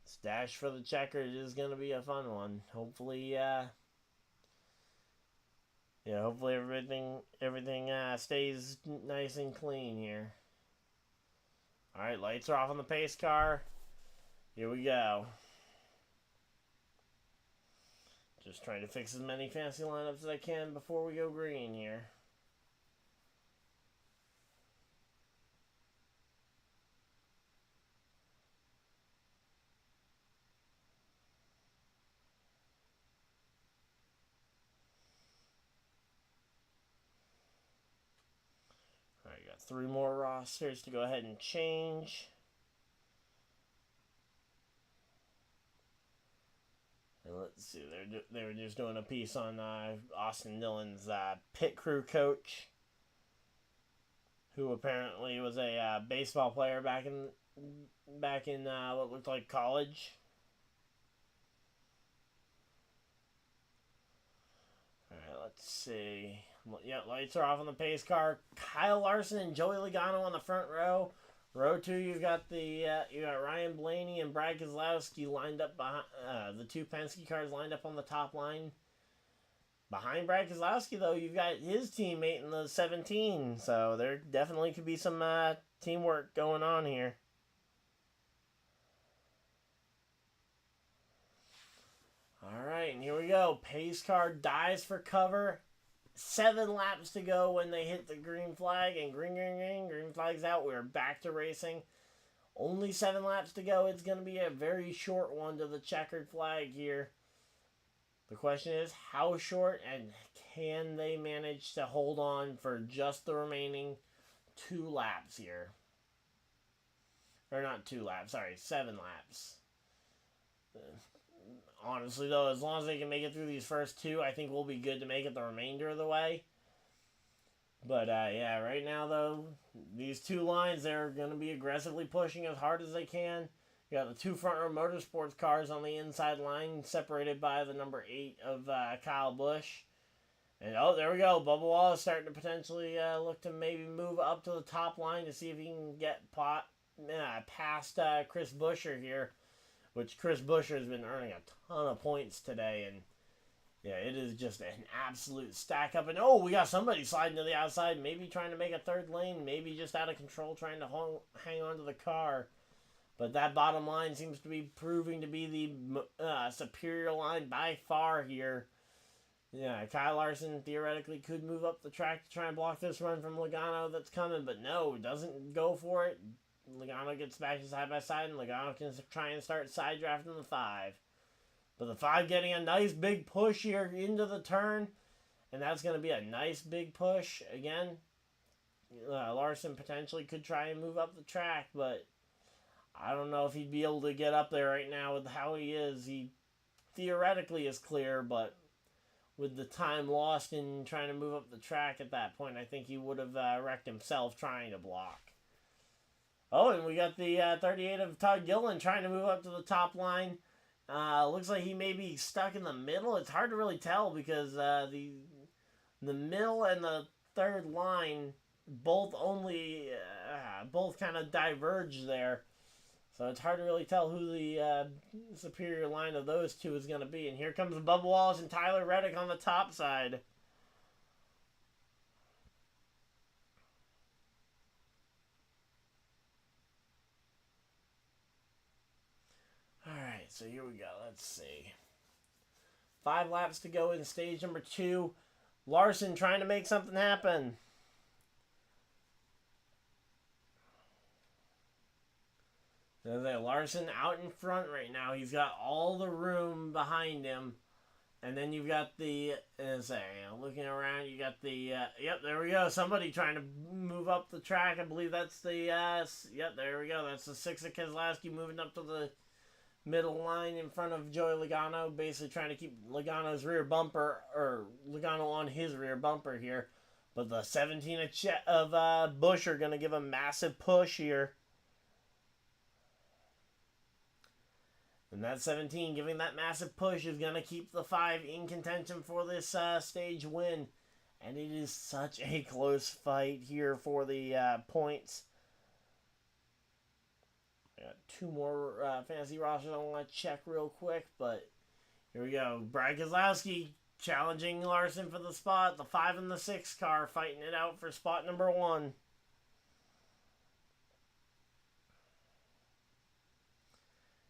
This dash for the checkered is going to be a fun one. Hopefully, hopefully everything stays nice and clean here. Alright, lights are off on the pace car. Here we go. Just trying to fix as many fantasy lineups as I can before we go green here. Alright, got 3 more rosters to go ahead and change. And let's see, they were just doing a piece on Austin Dillon's pit crew coach, who apparently was a baseball player back in what looked like college. Alright, let's see. Yeah, lights are off on the pace car. Kyle Larson and Joey Logano on the front row. Row 2, you got Ryan Blaney and Brad Keselowski lined up behind the 2 Penske cars lined up on the top line. Behind Brad Keselowski, though, you've got his teammate in the 17, so there definitely could be some teamwork going on here. Alright, and here we go. Pace car dives for cover. 7 laps to go when they hit the green flag, and green flag's out. We're back to racing. Only 7 laps to go. It's going to be a very short one to the checkered flag here. The question is, how short, and can they manage to hold on for just the remaining 2 laps here? Or not 2 laps, sorry, 7 laps. Honestly, though, as long as they can make it through these first 2, I think we'll be good to make it the remainder of the way. But, yeah, right now, though, these 2 lines, they're going to be aggressively pushing as hard as they can. You got the 2 front row motorsports cars on the inside line, separated by the number 8 of Kyle Busch. And, oh, there we go. Bubba Wallace starting to potentially look to maybe move up to the top line to see if he can get past Chris Buescher here. Which Chris Buescher has been earning a ton of points today, and Yeah, it is just an absolute stack up. And oh, we got somebody sliding to the outside, maybe trying to make a third lane, maybe just out of control, trying to hang on to the car. But that bottom line seems to be proving to be the superior line by far here. Yeah, Kyle Larson theoretically could move up the track to try and block this run from Logano that's coming, but no, doesn't go for it. Logano gets back to side by side, and Logano can try and start side drafting the 5. But the 5 getting a nice big push here into the turn. And that's going to be a nice big push. Again, Larson potentially could try and move up the track. But I don't know if he'd be able to get up there right now with how he is. He theoretically is clear. But with the time lost in trying to move up the track at that point, I think he would have wrecked himself trying to block. Oh, and we got the 38 of Todd Gilliland trying to move up to the top line. Looks like he may be stuck in the middle. It's hard to really tell because the middle and the third line both kind of diverge there. So it's hard to really tell who the superior line of those two is going to be. And here comes Bubba Wallace and Tyler Reddick on the top side. Alright, so here we go. Let's see. 5 laps to go in stage number 2. Larson trying to make something happen. Larson out in front right now. He's got all the room behind him. And then you've got the, looking around, you got the, yep, there we go. Somebody trying to move up the track. I believe that's the, yep, there we go. That's the 6 of Keselowski moving up to the middle line in front of Joey Logano, basically trying to keep Logano's rear bumper, or Logano on his rear bumper here. But the 17 of Busch are going to give a massive push here. And that 17 giving that massive push is going to keep the 5 in contention for this stage win. And it is such a close fight here for the points. I got 2 more fantasy rosters I want to check real quick, but here we go. Brad Keselowski challenging Larson for the spot. The 5 and the 6 car fighting it out for spot number 1.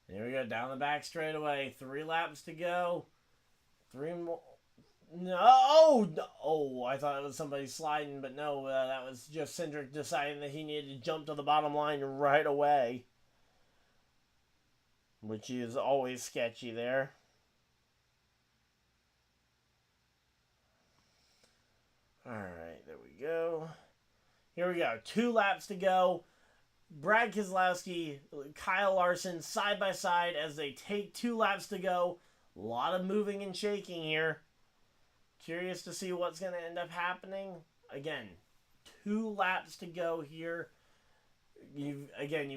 Here we go, down the back straightaway. 3 laps to go. 3 more. No! Oh, I thought it was somebody sliding, but no, that was just Cindric deciding that he needed to jump to the bottom line right away. Which is always sketchy there. Alright, there we go. Here we go. 2 laps to go. Brad Keselowski, Kyle Larson side by side as they take 2 laps to go. A lot of moving and shaking here. Curious to see what's going to end up happening. Again, 2 laps to go here. You've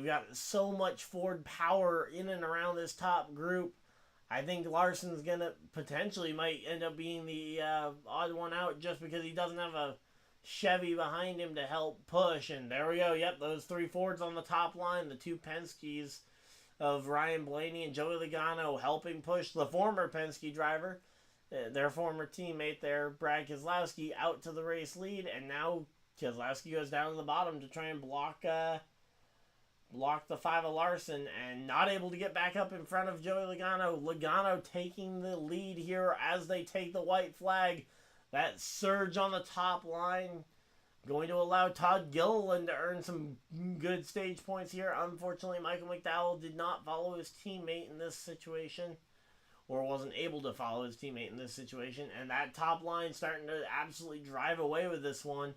got so much Ford power in and around this top group. I think Larson's going to potentially might end up being the odd one out just because he doesn't have a Chevy behind him to help push. And there we go. Yep, those 3 Fords on the top line. The 2 Penske's of Ryan Blaney and Joey Logano helping push the former Penske driver, their former teammate there, Brad Keselowski, out to the race lead. And now Keselowski goes down to the bottom to try and block the 5 of Larson and not able to get back up in front of Joey Logano. Logano taking the lead here as they take the white flag. That surge on the top line going to allow Todd Gilliland to earn some good stage points here. Unfortunately, Michael McDowell did not follow his teammate in this situation, or wasn't able to follow his teammate in this situation. And that top line starting to absolutely drive away with this one.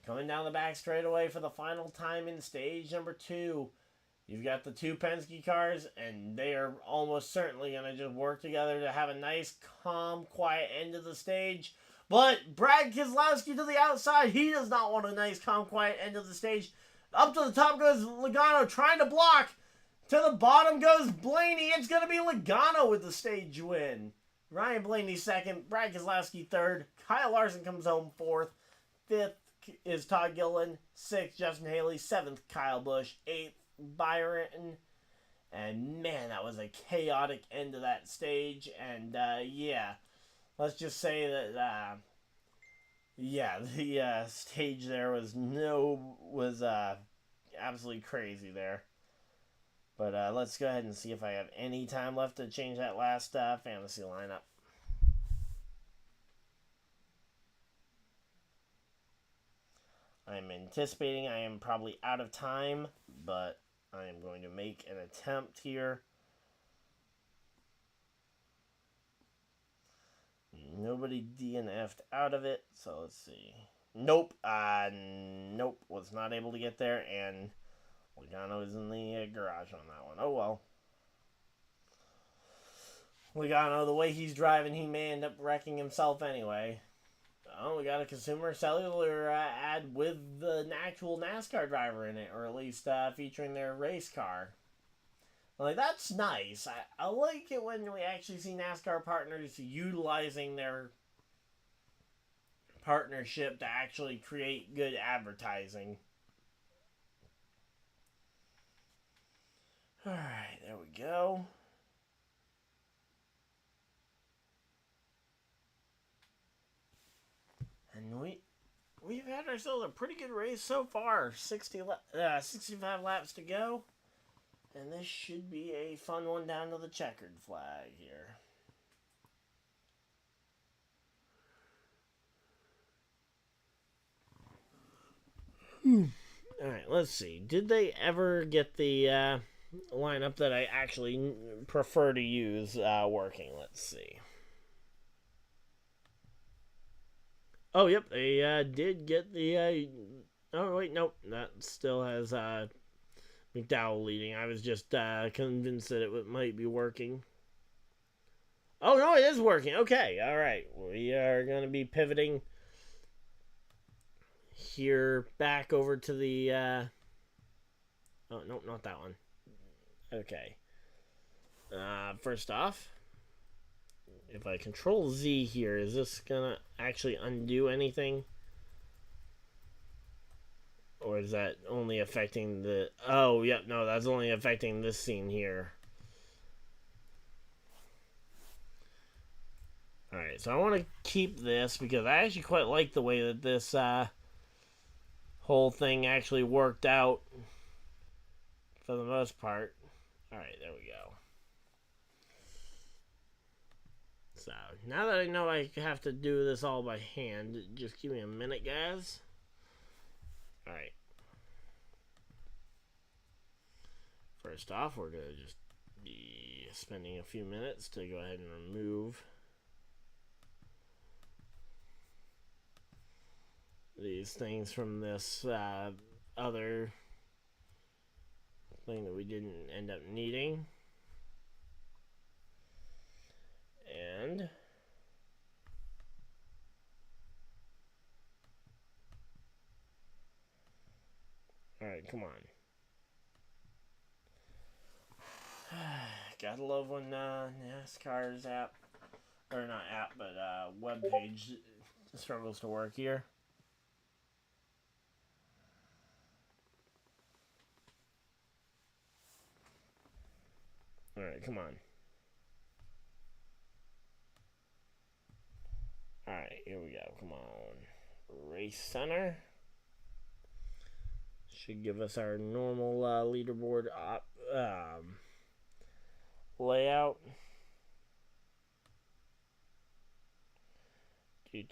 Coming down the back straightaway for the final time in stage number 2. You've got the 2 Penske cars, and they are almost certainly going to just work together to have a nice, calm, quiet end of the stage. But Brad Keselowski to the outside. He does not want a nice, calm, quiet end of the stage. Up to the top goes Logano trying to block. To the bottom goes Blaney. It's going to be Logano with the stage win. Ryan Blaney 2nd. Brad Keselowski 3rd. Kyle Larson comes home 4th. 5th is Todd Gilliland. 6th, Justin Haley. 7th, Kyle Busch. 8th, Byron. And man, that was a chaotic end to that stage. And yeah, let's just say that yeah, the stage there was absolutely crazy there. But let's go ahead and see if I have any time left to change that last fantasy lineup. I'm anticipating I am probably out of time, but I am going to make an attempt here. Nobody DNF'd out of it, so let's see. Nope, nope, was not able to get there, and Logano is in the garage on that one. Oh well. Logano, the way he's driving, he may end up wrecking himself anyway. Oh, we got a consumer cellular ad with the actual NASCAR driver in it, or at least featuring their race car. Like, that's nice. I like it when we actually see NASCAR partners utilizing their partnership to actually create good advertising. Alright, there we go. And we've had ourselves a pretty good race so far. 65 laps to go. And this should be a fun one down to the checkered flag here. Alright, let's see. Did they ever get the lineup that I actually prefer to use working? Let's see. Oh, yep, they did get the... oh, wait, nope. That still has McDowell leading. I was just convinced that it might be working. Oh, no, it is working. Okay, all right. We are going to be pivoting here back over to the... oh, no, not that one. Okay. First off, if I control Z here, is this going to actually undo anything? Or is that only affecting the... oh, yep, no, that's only affecting this scene here. Alright, so I want to keep this because I actually quite like the way that this whole thing actually worked out for the most part. Alright, there we go. So, now that I know I have to do this all by hand, just give me a minute, guys. Alright. First off, we're going to just be spending a few minutes to go ahead and remove these things from this other thing that we didn't end up needing. And alright, come on. Gotta love when NASCAR's app, or not app, but web page struggles to work here. Alright, come on. Alright, here we go. Come on. Race Center. Should give us our normal leaderboard layout. There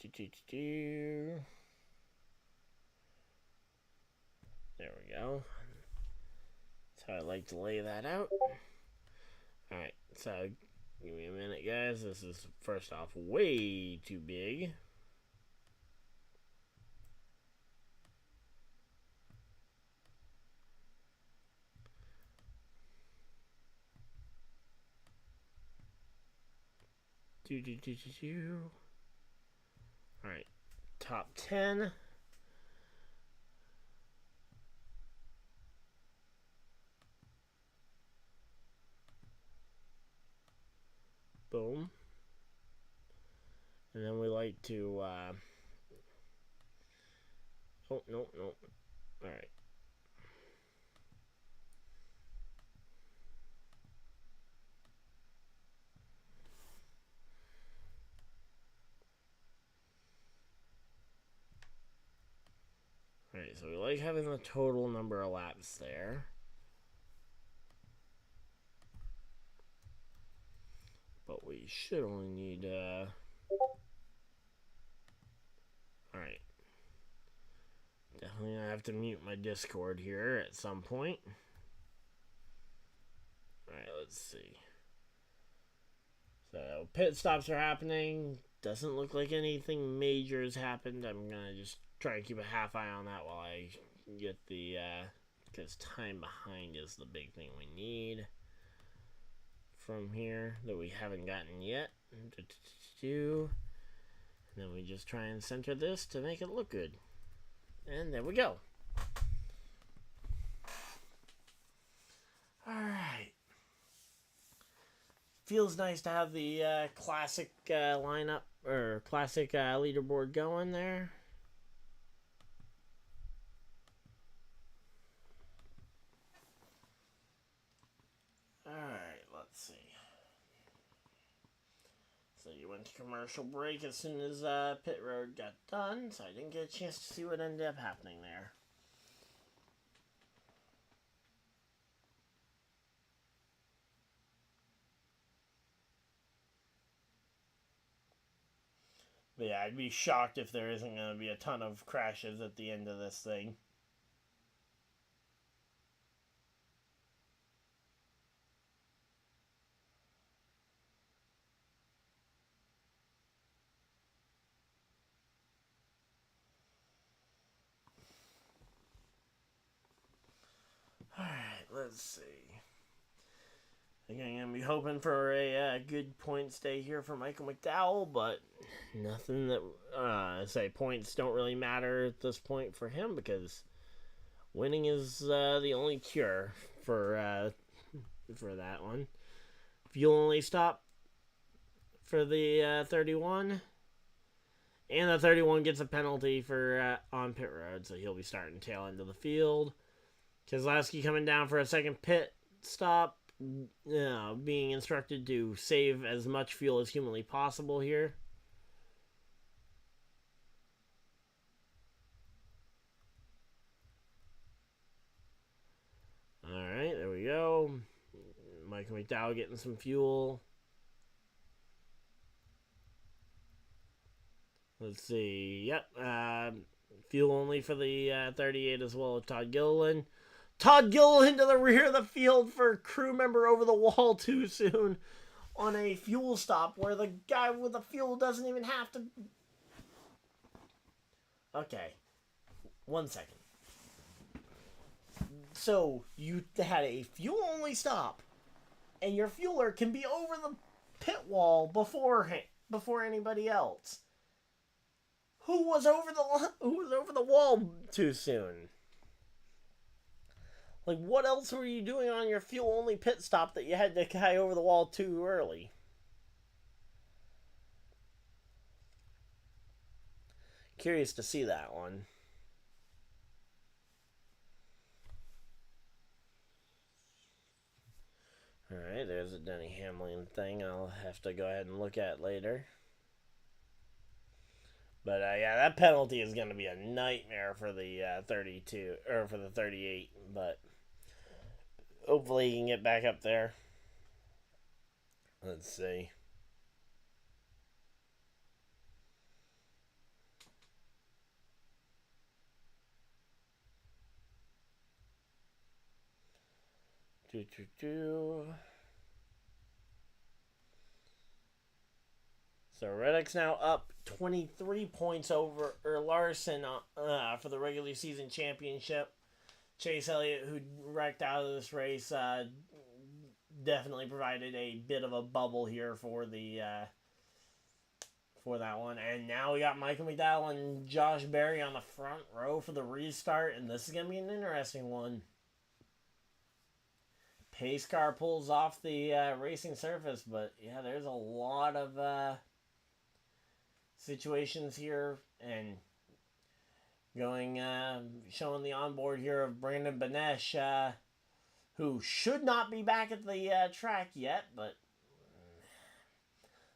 we go. That's how I like to lay that out. Alright, so give me a minute, guys. This is, first off, way too big. Alright, top 10. Boom. And then we like to, oh, no. Alright. Alright, so we like having the total number of laps there. But we should only need, alright. Definitely gonna have to mute my Discord here at some point. Alright, let's see. So, pit stops are happening. Doesn't look like anything major has happened. I'm gonna just try and keep a half eye on that while I get the, because time behind is the big thing we need from here that we haven't gotten yet. And then we just try and center this to make it look good. And there we go. Alright. Feels nice to have the classic lineup, or classic leaderboard going there. Alright, let's see. So you went to commercial break as soon as pit road got done, so I didn't get a chance to see what ended up happening there. But yeah, I'd be shocked if there isn't going to be a ton of crashes at the end of this thing. Alright, let's see. I think I'm going to be hoping for a good points day here for Michael McDowell, but nothing that, points don't really matter at this point for him because winning is the only cure for that one. Fuel only stop for the 31, and the 31 gets a penalty for on pit road, so he'll be starting tail end of the field. Keselowski coming down for a second pit stop. Being instructed to save as much fuel as humanly possible here. Alright, there we go. Michael McDowell getting some fuel. Let's see. Yep. Fuel only for the 38 as well as Todd Gilliland. Todd Gilliland to the rear of the field for crew member over the wall too soon on a fuel stop where the guy with the fuel doesn't even have to... Okay. 1 second. So, you had a fuel-only stop, and your fueler can be over the pit wall before anybody else. Who was over the wall too soon? Like, what else were you doing on your fuel-only pit stop that you had the guy over the wall too early? Curious to see that one. Alright, there's a Denny Hamlin thing I'll have to go ahead and look at later. But yeah, that penalty is going to be a nightmare for the 32, or for the 38, but hopefully he can get back up there. Let's see. So Reddick's now up 23 points over Larson for the regular season championship. Chase Elliott, who wrecked out of this race, definitely provided a bit of a bubble here for the for that one. And now we got Michael McDowell and Josh Berry on the front row for the restart, and this is going to be an interesting one. Pace car pulls off the racing surface, but yeah, there's a lot of situations here, and showing the onboard here of Brandon Benesh, who should not be back at the track yet, but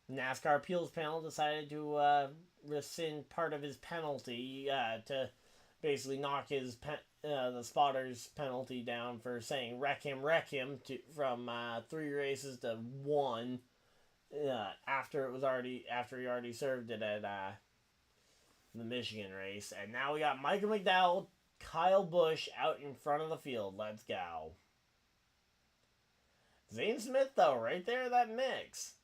the NASCAR appeals panel decided to rescind part of his penalty to basically knock his the spotter's penalty down for saying wreck him from 3 races to 1 after he already served it at the Michigan race. And now we got Michael McDowell, Kyle Busch out in front of the field. Let's go. Zane Smith though, right there in that mix.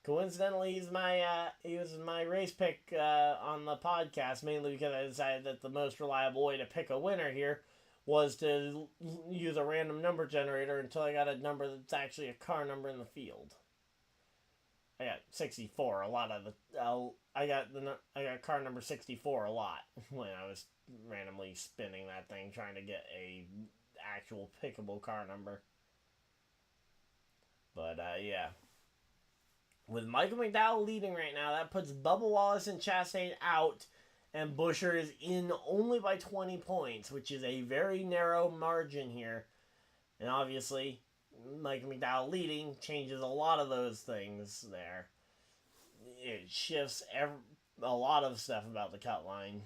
Coincidentally, he was my race pick on the podcast, mainly because I decided that the most reliable way to pick a winner here was to use a random number generator until I got a number that's actually a car number in the field. I got 64 a lot of the I got car number 64 a lot when I was randomly spinning that thing trying to get a actual pickable car number. But yeah. With Michael McDowell leading right now, that puts Bubba Wallace and Chastain out, and Buescher is in only by 20 points, which is a very narrow margin here. And obviously, Michael McDowell leading changes a lot of those things there. It shifts a lot of stuff about the cut line.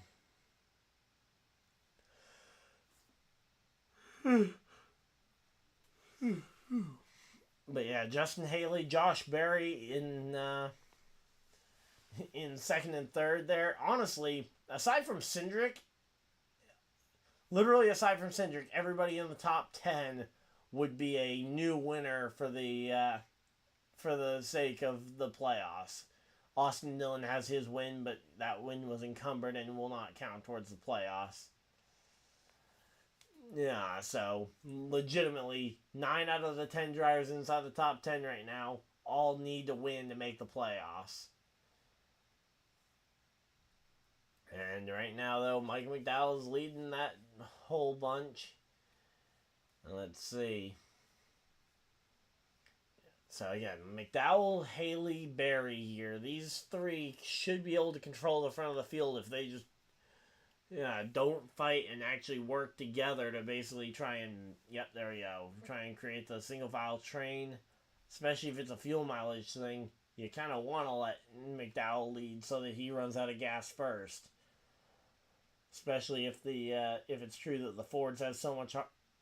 But yeah, Justin Haley, Josh Berry in second and third there. Honestly, aside from Cindric, everybody in the top 10 would be a new winner for the sake of the playoffs. Austin Dillon has his win, but that win was encumbered and will not count towards the playoffs. Yeah, so legitimately 9 out of the 10 drivers inside the top 10 right now all need to win to make the playoffs. And right now, though, Mike McDowell is leading that whole bunch. Let's see. So again, McDowell, Haley, Berry here. These 3 should be able to control the front of the field if they just don't fight and actually work together to basically try and, there we go, try and create the single file train. Especially if it's a fuel mileage thing, you kind of want to let McDowell lead so that he runs out of gas first. Especially if it's true that the Fords have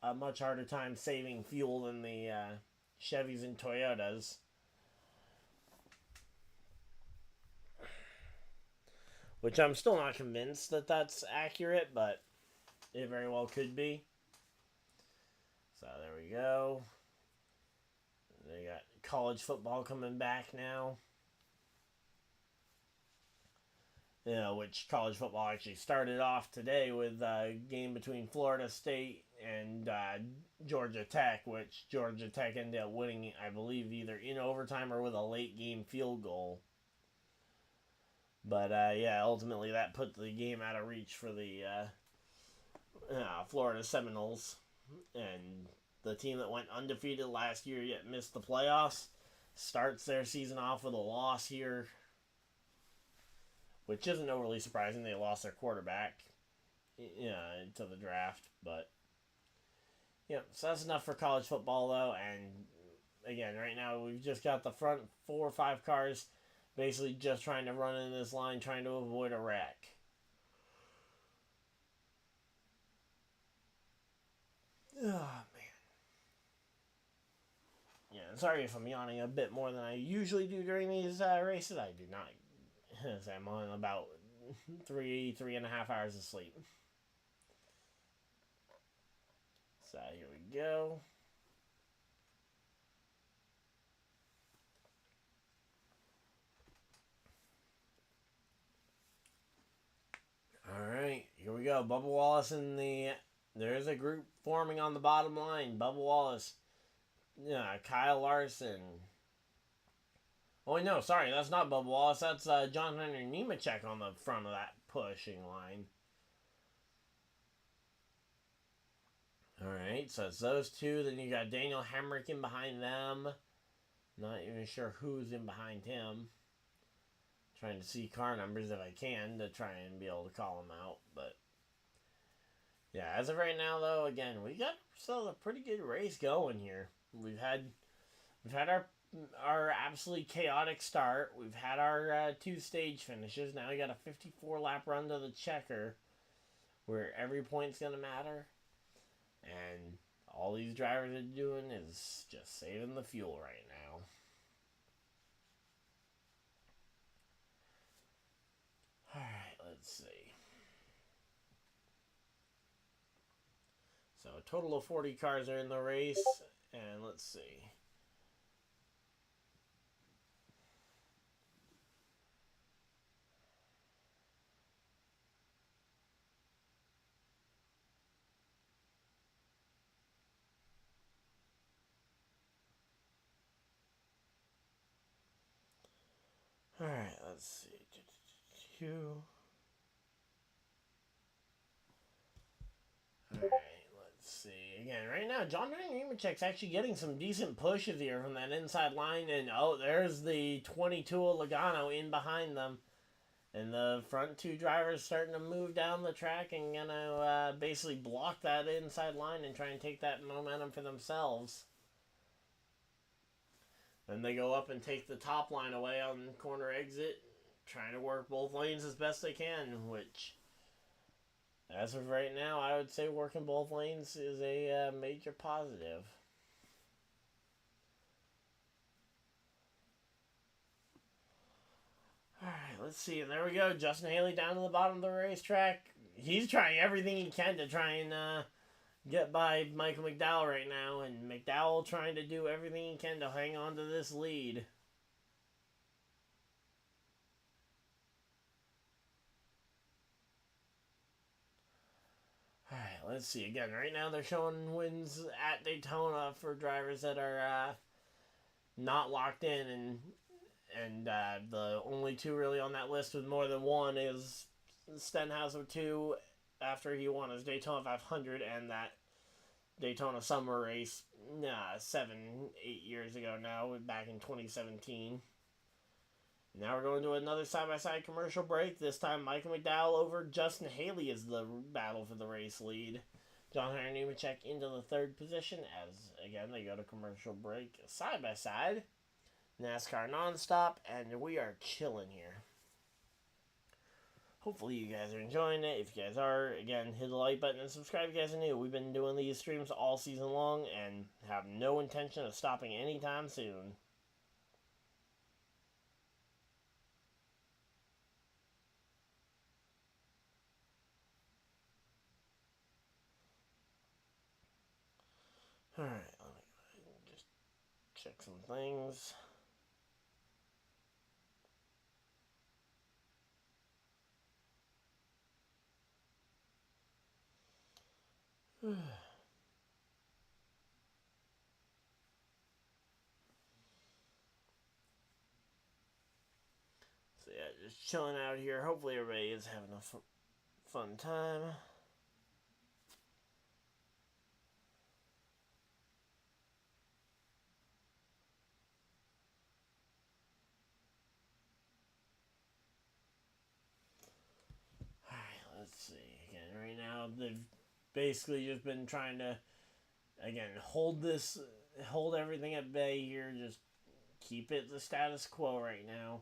a much harder time saving fuel than the Chevys and Toyotas. Which I'm still not convinced that that's accurate, but it very well could be. So there we go. They got college football coming back now. Which college football actually started off today with a game between Florida State and Georgia Tech, which Georgia Tech ended up winning, I believe, either in overtime or with a late game field goal. But, ultimately that put the game out of reach for the Florida Seminoles. And the team that went undefeated last year yet missed the playoffs starts their season off with a loss here. Which isn't overly surprising. They lost their quarterback to the draft. But, so that's enough for college football, though. And, again, right now we've just got the front 4 or 5 cars basically just trying to run in this line, trying to avoid a wreck. Oh, man. Yeah, sorry if I'm yawning a bit more than I usually do during these races. I do not. I'm on about 3.5 hours of sleep. So here we go. Alright, here we go. Bubba Wallace there's a group forming on the bottom line. Bubba Wallace, Kyle Larson. Oh, no, sorry, that's not Bubba Wallace. That's John Hunter Nemechek on the front of that pushing line. Alright, so it's those 2. Then you got Daniel Hemrick in behind them. Not even sure who's in behind him. Trying to see car numbers if I can to try and be able to call them out. But, yeah, as of right now, though, again, we got still a pretty good race going here. We've had our absolutely chaotic start. We've had our 2 stage finishes. Now we got a 54 lap run to the checker, where every point's going to matter. And all these drivers are doing is just saving the fuel right now. Alright, let's see. So a total of 40 cars are in the race. And let's see. Alright, let's see. Alright, let's see. Again, right now, John Nemechek's actually getting some decent pushes here from that inside line. And, oh, there's the 22 Logano in behind them. And the front two drivers starting to move down the track and gonna basically block that inside line and try and take that momentum for themselves. Then they go up and take the top line away on the corner exit, trying to work both lanes as best they can, which, as of right now, I would say working both lanes is a major positive. Alright, let's see. And there we go. Justin Haley down to the bottom of the racetrack. He's trying everything he can to try and get by Michael McDowell right now. And McDowell trying to do everything he can to hang on to this lead. Alright, let's see. Again, right now they're showing wins at Daytona for drivers that are not locked in. And the only two really on that list with more than one is Stenhouse with 2 after he won his Daytona 500 and that Daytona summer race 7-8 years ago now, back in 2017. Now we're going to another side-by-side commercial break. This time Michael McDowell over Justin Haley is the battle for the race lead. John Hunter Nemechek into the 3rd position as, again, they go to commercial break side-by-side. NASCAR nonstop, and we are chilling here. Hopefully you guys are enjoying it. If you guys are, again, hit the like button and subscribe if you guys are new. We've been doing these streams all season long and have no intention of stopping anytime soon. Alright, let me go ahead and just check some things. So yeah, just chilling out here. Hopefully everybody is having a fun time. Alright, let's see. Again, right now they've basically just been trying to, again, hold everything at bay here. Just keep it the status quo right now.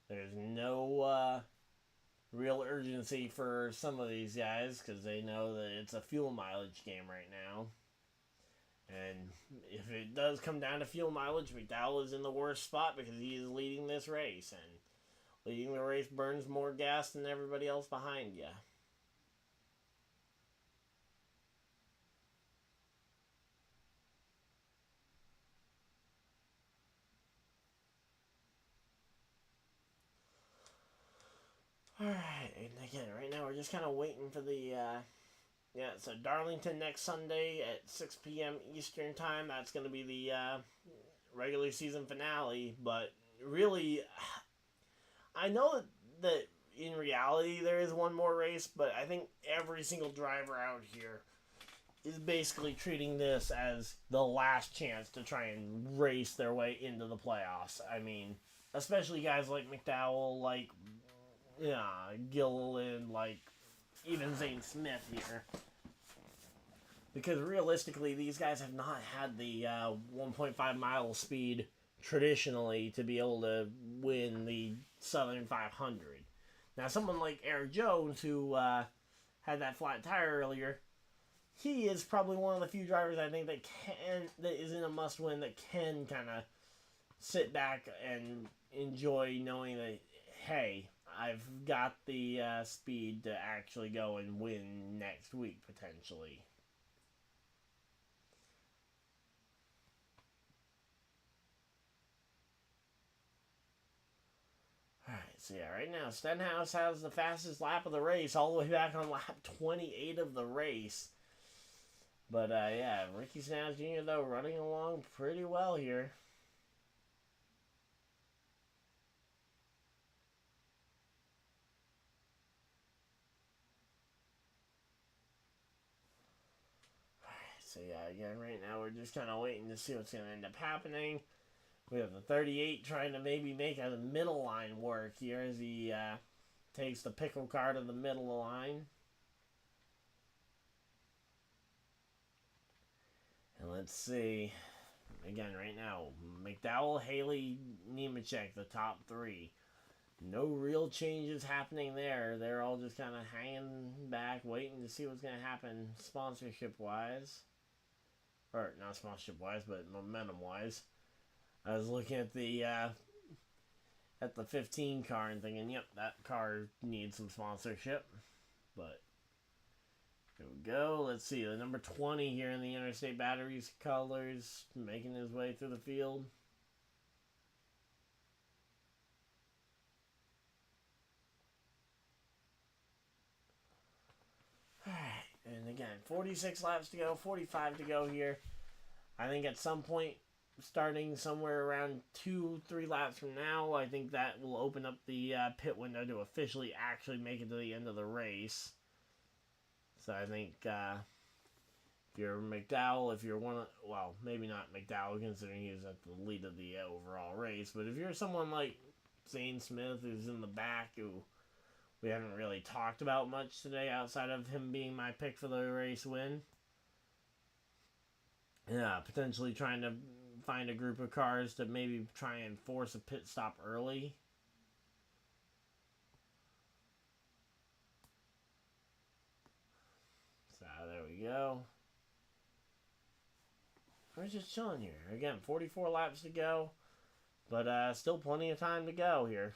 There's no real urgency for some of these guys because they know that it's a fuel mileage game right now. And if it does come down to fuel mileage, McDowell is in the worst spot because he is leading this race. And leading the race burns more gas than everybody else behind you. Alright, and again, right now we're just kind of waiting for the, so Darlington next Sunday at 6 p.m. Eastern Time. That's going to be the regular season finale, but really, I know that in reality there is one more race, but I think every single driver out here is basically treating this as the last chance to try and race their way into the playoffs. I mean, especially guys like McDowell, like Gilliland, like even Zane Smith here. Because realistically, these guys have not had the 1.5 mile speed traditionally to be able to win the Southern 500. Now, someone like Eric Jones, who had that flat tire earlier, he is probably one of the few drivers I think that is in a must-win, that can kind of sit back and enjoy knowing that, hey, I've got the speed to actually go and win next week, potentially. Alright, so yeah, right now, Stenhouse has the fastest lap of the race, all the way back on lap 28 of the race. But, yeah, Ricky Stenhouse Jr., though, running along pretty well here. So yeah, again, right now we're just kind of waiting to see what's going to end up happening. We have the 38 trying to maybe make a middle line work here as he takes the pickle car to the middle of the line. And let's see. Again, right now, McDowell, Haley, Nemechek, the top three. No real changes happening there. They're all just kind of hanging back, waiting to see what's going to happen sponsorship-wise. Or, not sponsorship-wise, but momentum-wise. I was looking at the 15 car and thinking, yep, that car needs some sponsorship. But, here we go. Let's see, the number 20 here in the Interstate Batteries colors, making his way through the field. Alright, and again, 46 laps to go, 45 to go here. I think at some point, starting somewhere around 2-3 laps from now, I think that will open up the pit window to officially actually make it to the end of the race. So I think if you're McDowell, if you're one of, well, maybe not McDowell considering he's at the lead of the overall race, but if you're someone like Zane Smith who's in the back, who we haven't really talked about much today outside of him being my pick for the race win. Yeah, potentially trying to find a group of cars to maybe try and force a pit stop early. So there we go. We're just chilling here. Again, 44 laps to go, but still plenty of time to go here.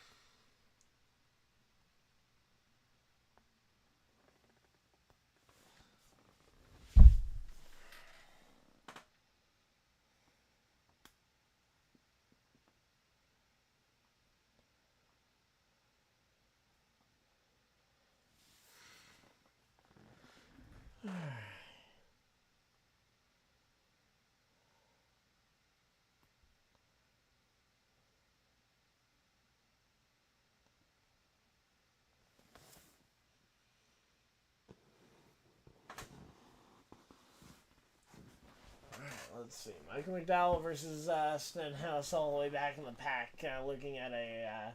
Let's see. Michael McDowell versus Stenhouse all the way back in the pack. Looking at a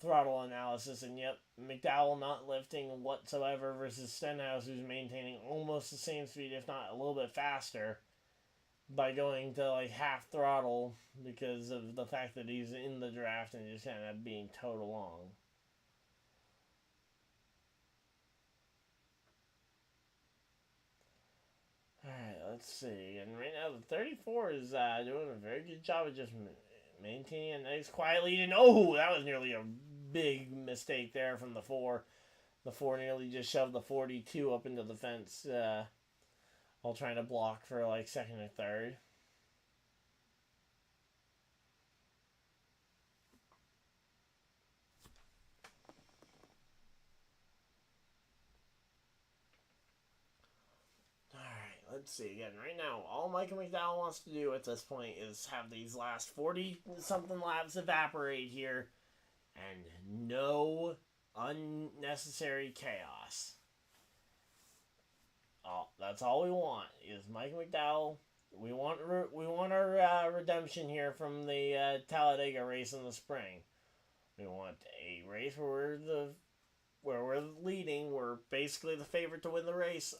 throttle analysis. And yep, McDowell not lifting whatsoever versus Stenhouse, who's maintaining almost the same speed, if not a little bit faster, by going to like half throttle because of the fact that he's in the draft and just kind of being towed along. Alright, let's see. And right now, the 34 is doing a very good job of just maintaining a nice quiet lead. And oh, that was nearly a big mistake there from the 4. The 4 nearly just shoved the 42 up into the fence while trying to block for like second or third. Let's see, again, right now, all Michael McDowell wants to do at this point is have these last 40-something laps evaporate here, and no unnecessary chaos. That's all we want, is Michael McDowell. We want our redemption here from the Talladega race in the spring. We want a race where we're leading, we're basically the favorite to win the race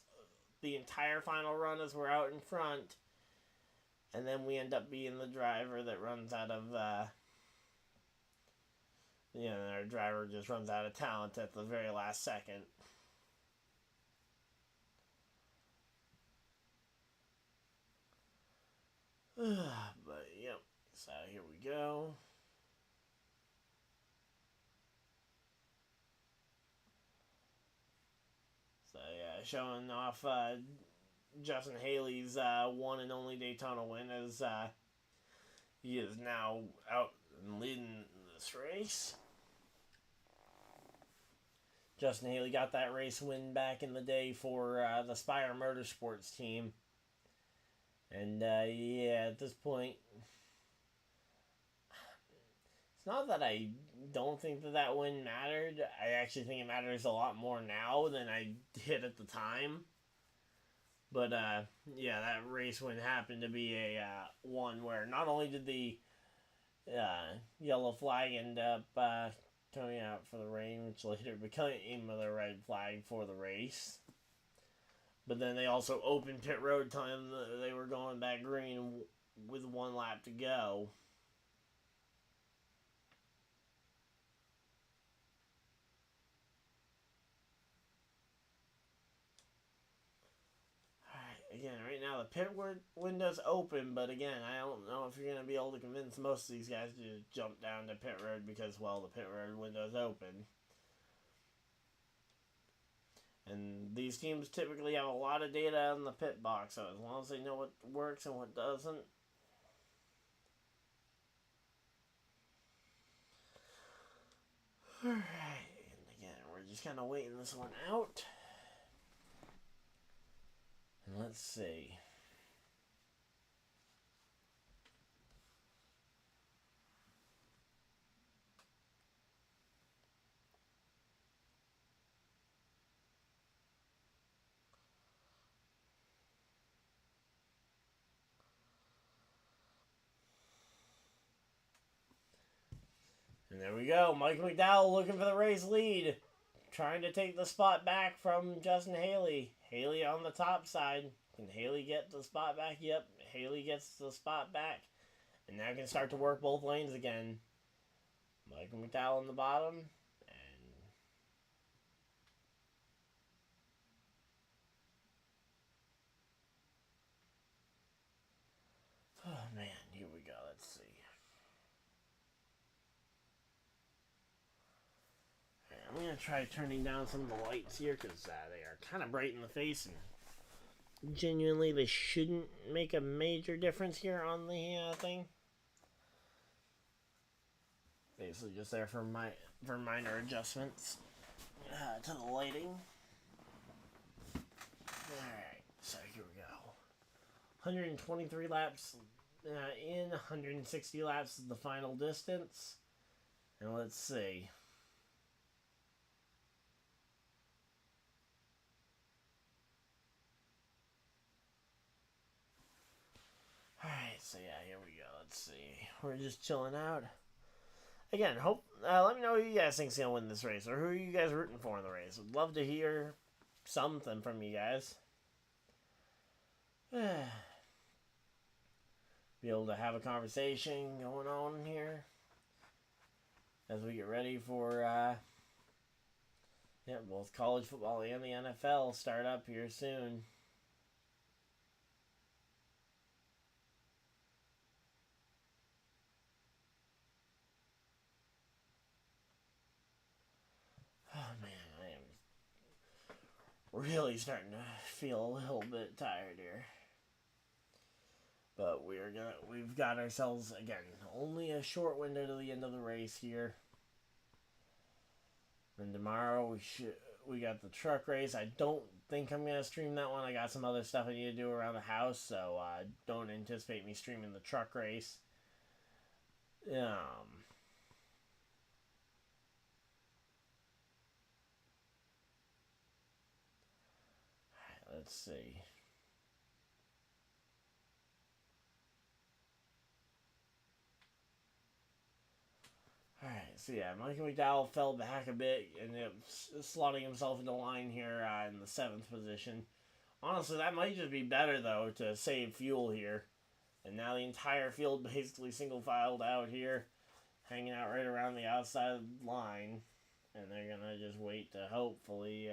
the entire final run as we're out in front, and then we end up being the driver that runs out of our driver just runs out of talent at the very last second. But, yep. So, here we go. So, yeah, showing off Justin Haley's one and only Daytona win as he is now out and leading this race. Justin Haley got that race win back in the day for the Spire Motorsports team. And, yeah, at this point, it's not that I don't think that win mattered. I actually think it matters a lot more now than I did at the time. But, yeah, that race win happened to be a one where not only did the yellow flag end up coming out for the rain, which later became the red flag for the race, but then they also opened pit road time. They were going back green with 1 lap to go. Again, right now the pit window's open, but again, I don't know if you're going to be able to convince most of these guys to just jump down to pit road because, well, the pit road window's open. And these teams typically have a lot of data in the pit box, so as long as they know what works and what doesn't. Alright, and again, we're just kind of waiting this one out. And let's see. And there we go. Mike McDowell looking for the race lead. Trying to take the spot back from Justin Haley. Haley on the top side. Can Haley get the spot back? Yep. Haley gets the spot back. And now can start to work both lanes again. Michael McDowell on the bottom. And oh man, here we go. Let's see. I'm going to try turning down some of the lights here because they are kind of bright in the face, and genuinely they shouldn't make a major difference here on the thing. Basically just there for minor adjustments to the lighting. Alright, so here we go. 123 laps in, 160 laps is the final distance. And let's see. Alright, so yeah, here we go. Let's see. We're just chilling out. Again, let me know who you guys think's going to win this race, or who are you guys rooting for in the race. Would love to hear something from you guys. Be able to have a conversation going on here as we get ready for both college football and the NFL start up here soon. Oh man, I am really starting to feel a little bit tired here. But we've got ourselves, again, only a short window to the end of the race here. And tomorrow we got the truck race. I don't think I'm going to stream that one. I got some other stuff I need to do around the house, so don't anticipate me streaming the truck race. Alright, let's see. Alright, so yeah, Michael McDowell fell back a bit and slotting himself into line here in the 7th position. Honestly, that might just be better, though, to save fuel here. And now the entire field basically single-filed out here, hanging out right around the outside line. And they're going to just wait to hopefully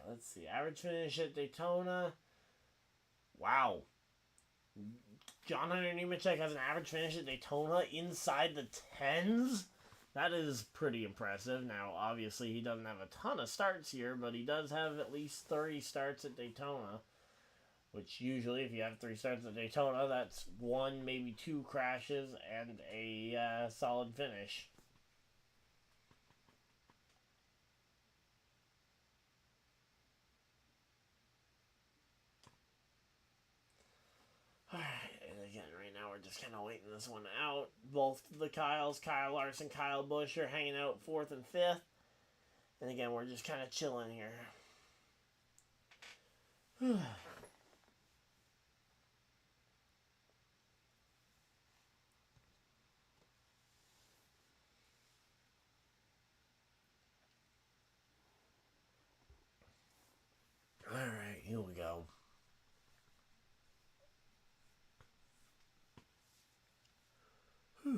let's see. Average finish at Daytona. Wow. John Hunter Nemechek has an average finish at Daytona inside the 10s? That is pretty impressive. Now, obviously, he doesn't have a ton of starts here, but he does have at least 30 starts at Daytona. Which usually, if you have 3 starts at Daytona, that's 1, maybe 2 crashes and a solid finish. Alright, and again, right now we're just kind of waiting this one out. Both the Kyles, Kyle Larson, Kyle Busch are hanging out 4th and 5th. And again, we're just kind of chilling here. Alright, here we go. So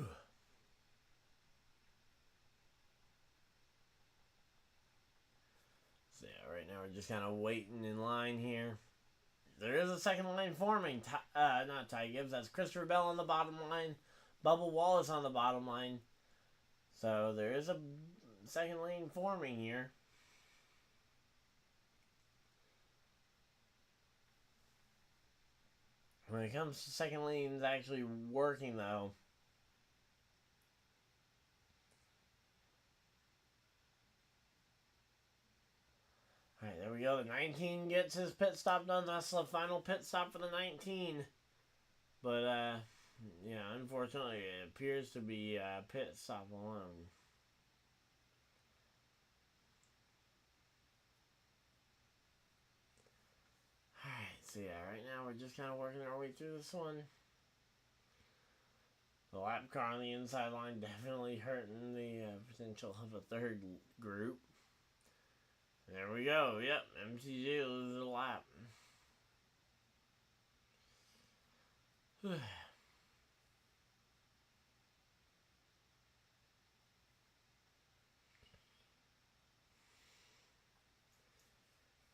yeah, right now we're just kind of waiting in line here. There is a second line forming. Not Ty Gibbs, that's Christopher Bell on the bottom line. Bubba Wallace on the bottom line. So there is a second lane forming here. When it comes to second lanes actually working, though, alright, there we go. The 19 gets his pit stop done. That's the final pit stop for the 19. But, yeah, unfortunately, it appears to be a pit stop alone. Alright, so yeah, right now we're just kind of working our way through this one. The lap car on the inside line definitely hurting the potential of a third group. There we go. Yep, MTG loses a lap.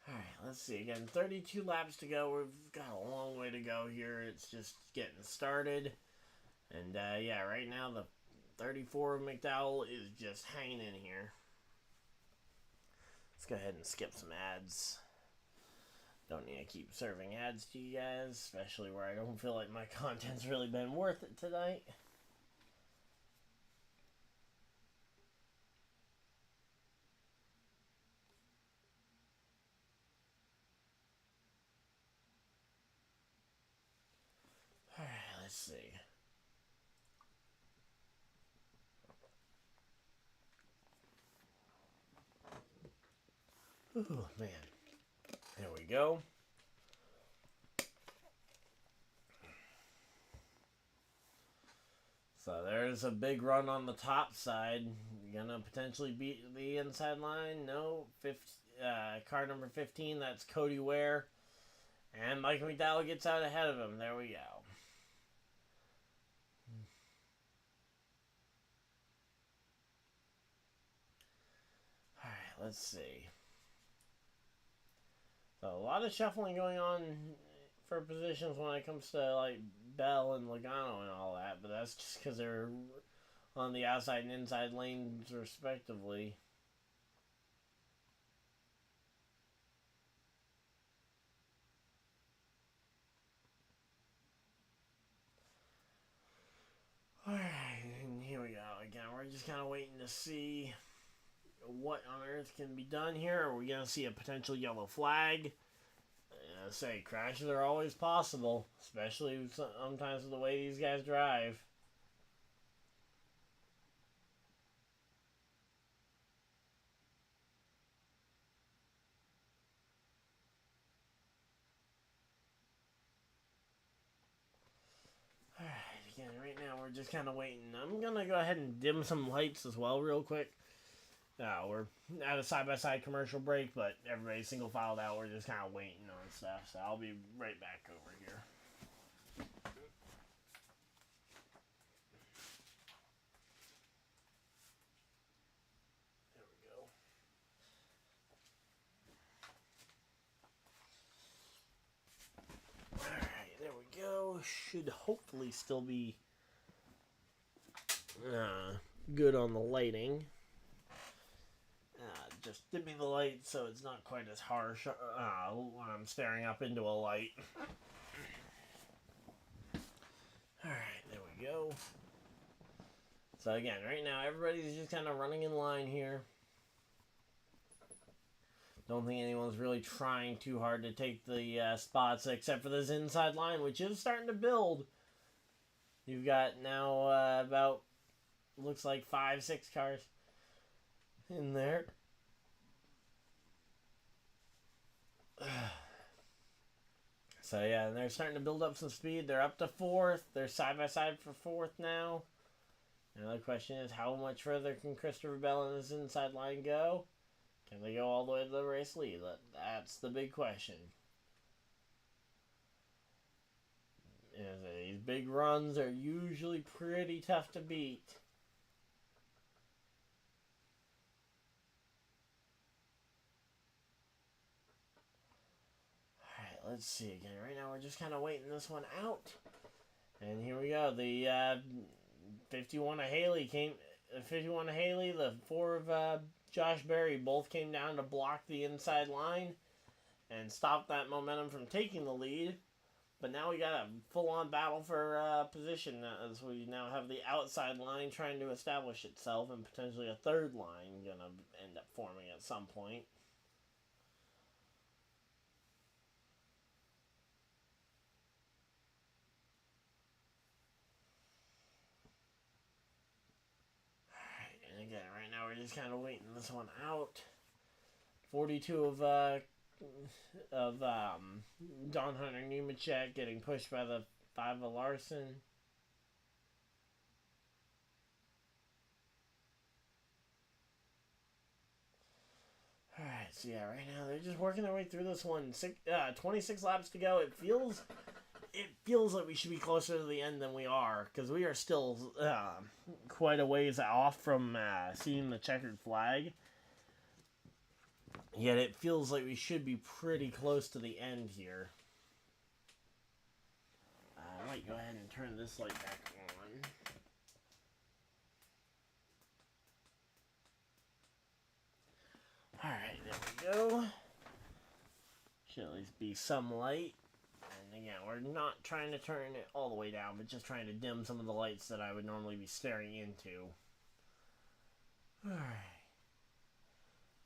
Alright, let's see. Again, 32 laps to go. We've got a long way to go here. It's just getting started. And, yeah, right now the 34 McDowell is just hanging in here. Let's go ahead and skip some ads. Don't need to keep serving ads to you guys, especially where I don't feel like my content's really been worth it tonight. Alright, let's see. Ooh, man. There we go. So there's a big run on the top side. You're gonna potentially beat the inside line. No, car number 15, that's Cody Ware. And Mike McDowell gets out ahead of him. There we go. Alright, let's see. So a lot of shuffling going on for positions when it comes to like Bell and Logano and all that, but that's just because they're on the outside and inside lanes respectively. Alright, and here we go. Again, we're just kind of waiting to see what on earth can be done here. Are we going to see a potential yellow flag? I say, crashes are always possible, especially sometimes with the way these guys drive. Alright, again, right now we're just kind of waiting. I'm going to go ahead and dim some lights as well real quick. We're at a side-by-side commercial break, but everybody's single filed out. We're just kind of waiting on stuff, so I'll be right back over here. There we go. should hopefully still be good on the lighting. Just dimming the light so it's not quite as harsh when I'm staring up into a light. Alright, there we go. So again, right now everybody's just kind of running in line here. Don't think anyone's really trying too hard to take the spots except for this inside line, which is starting to build. You've got now about, looks like 5-6 cars in there. So yeah, they're starting to build up some speed. They're up to 4th. They're side by side for 4th now. Another question is, how much further can Christopher Bell and his inside line go? Can they go all the way to the race lead? That's the big question. These big runs are usually pretty tough to beat. Alright, let's see again. Right now we're just kind of waiting this one out. And here we go. The 51 of Haley the 4 of Josh Berry both came down to block the inside line and stop that momentum from taking the lead. But now we got a full-on battle for position as we now have the outside line trying to establish itself and potentially a third line going to end up forming at some point. Again, right now we're just kind of waiting this one out. 42 of Don Hunter Nemechek getting pushed by the 5 of Larson. Alright, so yeah, right now they're just working their way through this one. 26 laps to go. It feels like we should be closer to the end than we are, because we are still quite a ways off from seeing the checkered flag. Yet it feels like we should be pretty close to the end here. I might go ahead and turn this light back on. Alright, there we go. Should at least be some light. And again, we're not trying to turn it all the way down, but just trying to dim some of the lights that I would normally be staring into. Alright.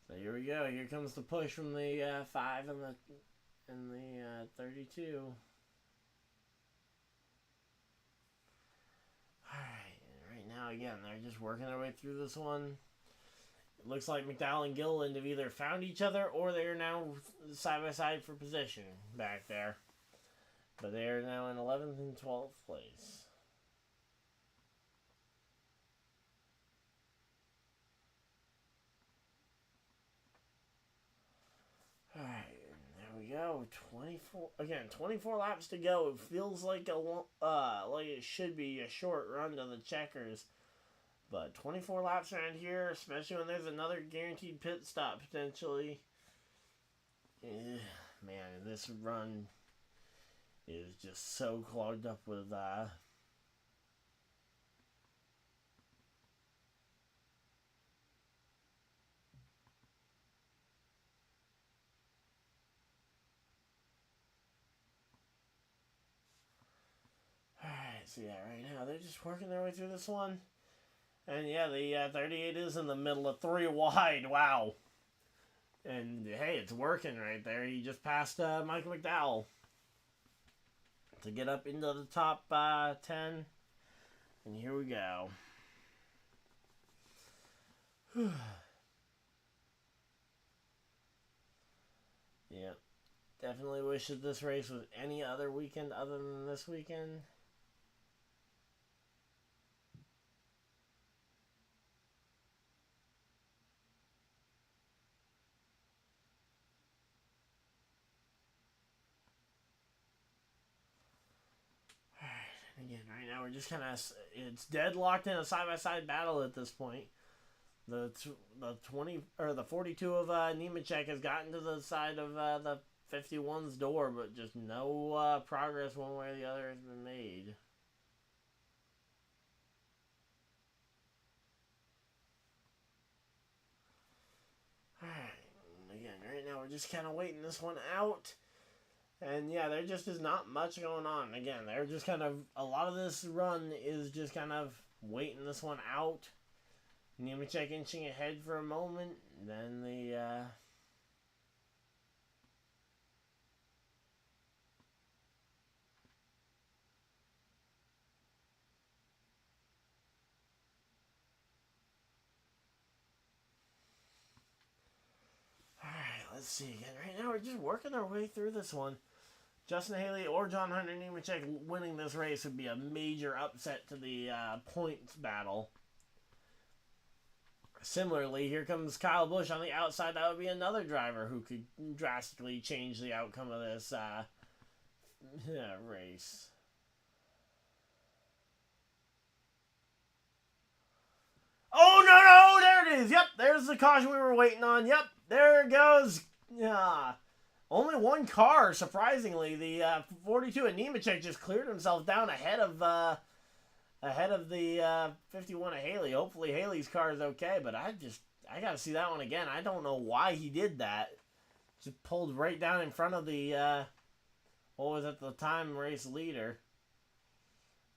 So here we go. Here comes the push from the 5 and the 32. Alright, and right now again, they're just working their way through this one. It looks like McDowell and Gilliland have either found each other or they are now side by side for position back there. But they are now in 11th and 12th place. Alright, there we go. 24 laps to go. It feels like like it should be a short run to the checkers. But 24 laps around here, especially when there's another guaranteed pit stop potentially. Man, this run is just so clogged up with Alright, so yeah, right now they're just working their way through this one. And yeah, the 38 is in the middle of 3 wide. Wow. And hey, it's working right there. He just passed Michael McDowell to get up into the top 10. And here we go. Yeah. Definitely wish that this race was any other weekend other than this weekend. Again, right now we're just kind of, it's deadlocked in a side-by-side battle at this point. The 42 of Nemechek has gotten to the side of the 51's door, but just no progress one way or the other has been made. Alright, again, right now we're just kind of waiting this one out. And yeah, there just is not much going on. Again, they're just kind of, a lot of this run is just kind of waiting this one out. Nemechek inching ahead for a moment. Then the, Alright, let's see again. Right now we're just working our way through this one. Justin Haley or John Hunter Nemechek winning this race would be a major upset to the points battle. Similarly, here comes Kyle Busch on the outside. That would be another driver who could drastically change the outcome of this race. Oh, no, there it is. Yep, there's the caution we were waiting on. Yep, there it goes. Only one car, surprisingly. The 42 at Nemechek just cleared himself down ahead of the 51 of Haley. Hopefully Haley's car is okay, but I got to see that one again. I don't know why he did that. Just pulled right down in front of the, what was at the time race leader.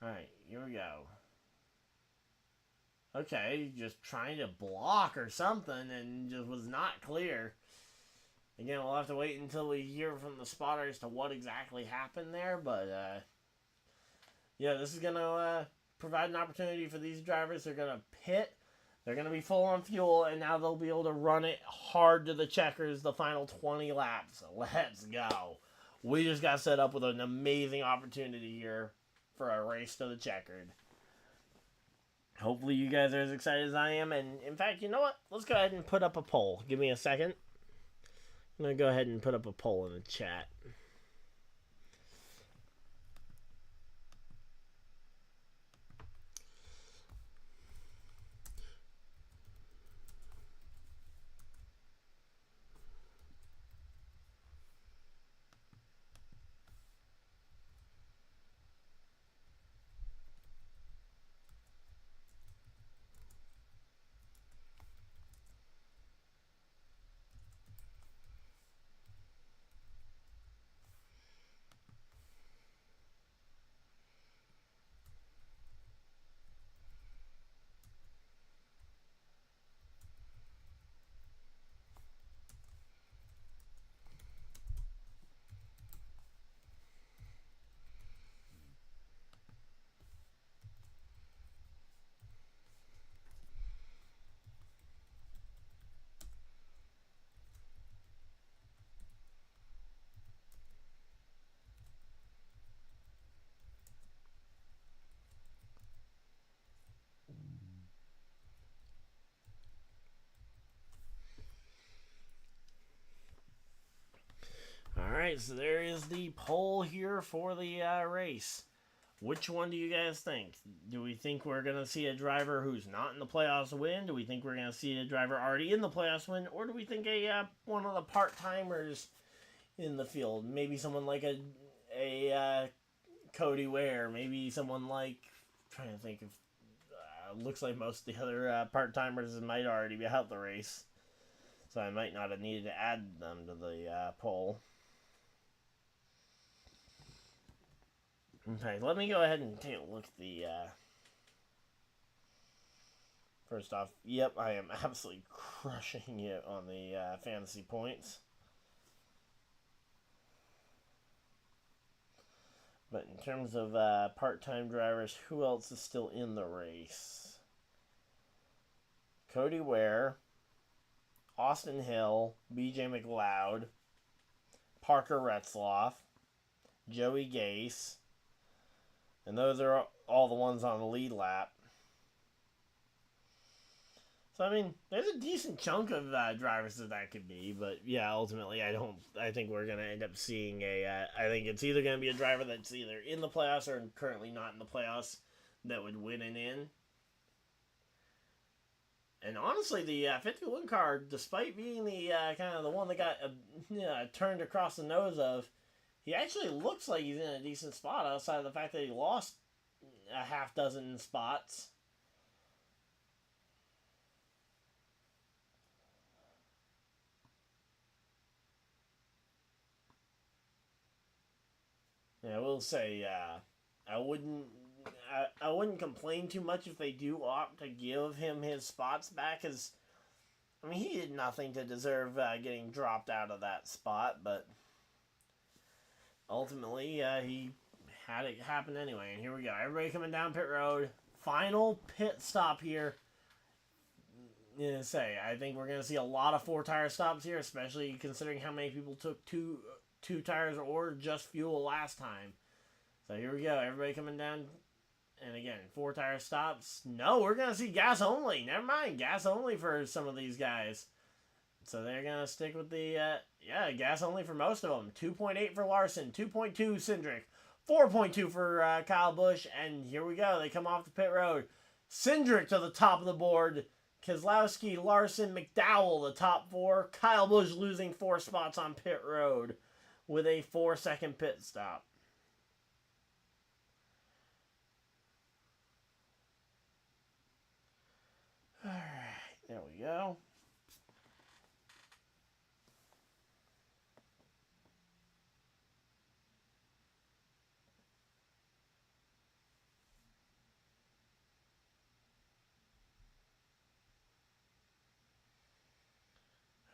Alright, here we go. Okay, just trying to block or something and just was not clear. Again, we'll have to wait until we hear from the spotter as to what exactly happened there, but, yeah, this is going to provide an opportunity for these drivers. They're going to pit, they're going to be full on fuel, and now they'll be able to run it hard to the checkers the final 20 laps. Let's go. We just got set up with an amazing opportunity here for a race to the checkered. Hopefully you guys are as excited as I am, and in fact, you know what? Let's go ahead and put up a poll. Give me a second. I'm going to go ahead and put up a poll in the chat. Alright, so there is the poll here for the race. Which one do you guys think? Do we think we're going to see a driver who's not in the playoffs win? Do we think we're going to see a driver already in the playoffs win? Or do we think one of the part-timers in the field? Maybe someone like a Cody Ware. Maybe someone like, I'm trying to think of, looks like most of the other part-timers might already be out the race. So I might not have needed to add them to the poll. Okay, let me go ahead and take a look at the, first off, yep, I am absolutely crushing it on the fantasy points. But in terms of part-time drivers, who else is still in the race? Cody Ware, Austin Hill, BJ McLeod, Parker Retzloff, Joey Gase, and those are all the ones on the lead lap. So, I mean, there's a decent chunk of drivers that could be, but yeah, ultimately, I think we're going to end up seeing I think it's either going to be a driver that's either in the playoffs or currently not in the playoffs that would win an in. And honestly, the 51 car, despite being the kind of the one that got turned across the nose of, he actually looks like he's in a decent spot outside of the fact that he lost a half dozen spots. Yeah, I will say, I wouldn't complain too much if they do opt to give him his spots back, as I mean, he did nothing to deserve getting dropped out of that spot, but ultimately he had it happen anyway. And here we go, everybody coming down pit road, final pit stop here. I think we're gonna see a lot of 4-tire stops here, especially considering how many people took two tires or just fuel last time. So here we go, everybody coming down. And again, 4-tire stops. No, we're going to see gas only. Never mind, gas only for some of these guys. So they're going to stick with the, gas only for most of them. 2.8 for Larson, 2.2 Cindric, 4.2 for Kyle Busch. And here we go, they come off the pit road. Cindric to the top of the board. Keselowski, Larson, McDowell, the top 4. Kyle Busch losing 4 spots on pit road with a 4-second pit stop. Alright, there we go.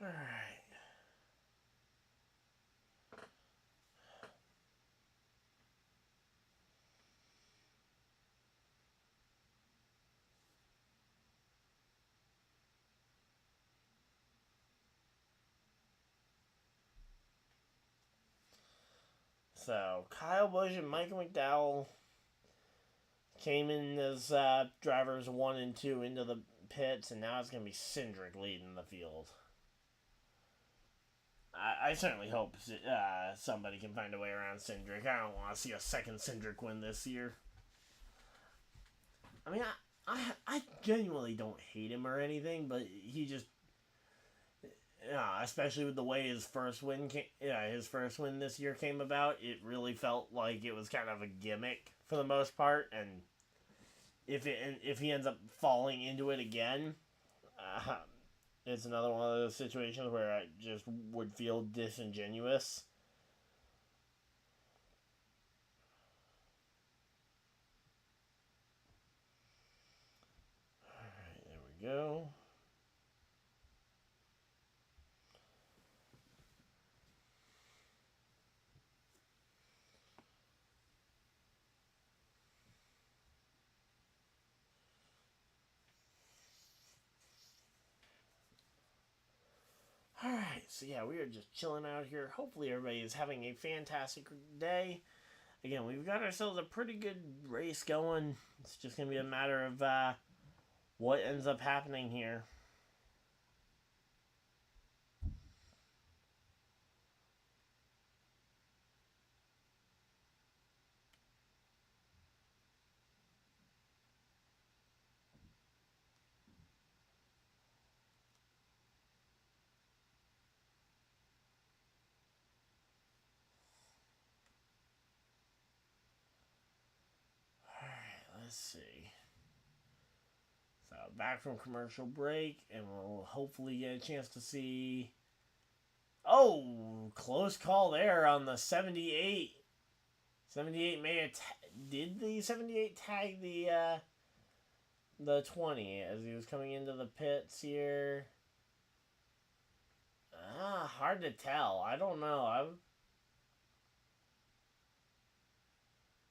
Alright. So, Kyle Busch and Michael McDowell came in as drivers 1 and 2 into the pits, and now it's going to be Cindric leading the field. I certainly hope somebody can find a way around Cindric. I don't want to see a second Cindric win this year. I mean, I genuinely don't hate him or anything, but he just, especially with the way his first win this year came about, it really felt like it was kind of a gimmick for the most part. And if he ends up falling into it again, it's another one of those situations where I just would feel disingenuous. Alright, there we go. Alright, so yeah, we are just chilling out here. Hopefully everybody is having a fantastic day. Again, we've got ourselves a pretty good race going. It's just going to be a matter of what ends up happening here. Let's see. So back from commercial break, and we'll hopefully get a chance to see. Oh, close call there on the 78. 78 may have did the 78 tag the 20 as he was coming into the pits here? Hard to tell. I don't know.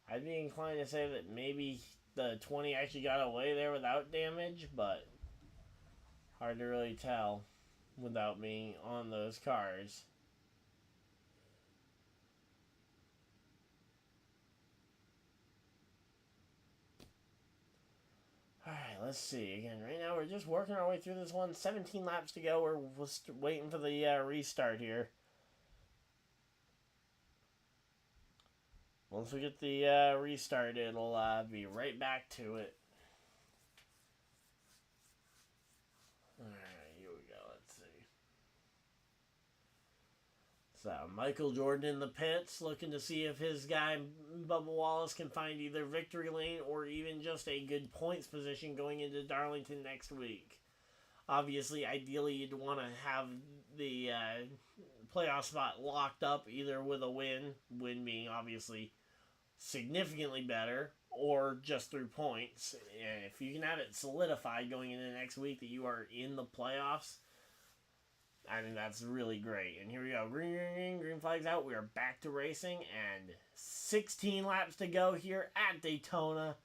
I'd be inclined to say that maybe the 20 actually got away there without damage, but hard to really tell without being on those cars. Alright, let's see. Again, right now we're just working our way through this one. 17 laps to go. We're waiting for the restart here. Once we get the restart, it'll be right back to it. Alright, here we go. Let's see. So, Michael Jordan in the pits, looking to see if his guy, Bubba Wallace, can find either victory lane or even just a good points position going into Darlington next week. Obviously, ideally, you'd want to have the playoff spot locked up either with a win being obviously significantly better, or just through points. And if you can have it solidified going into next week that you are in the playoffs, I think that's really great. And here we go. Green flag's out. We are back to racing, and 16 laps to go here at Daytona.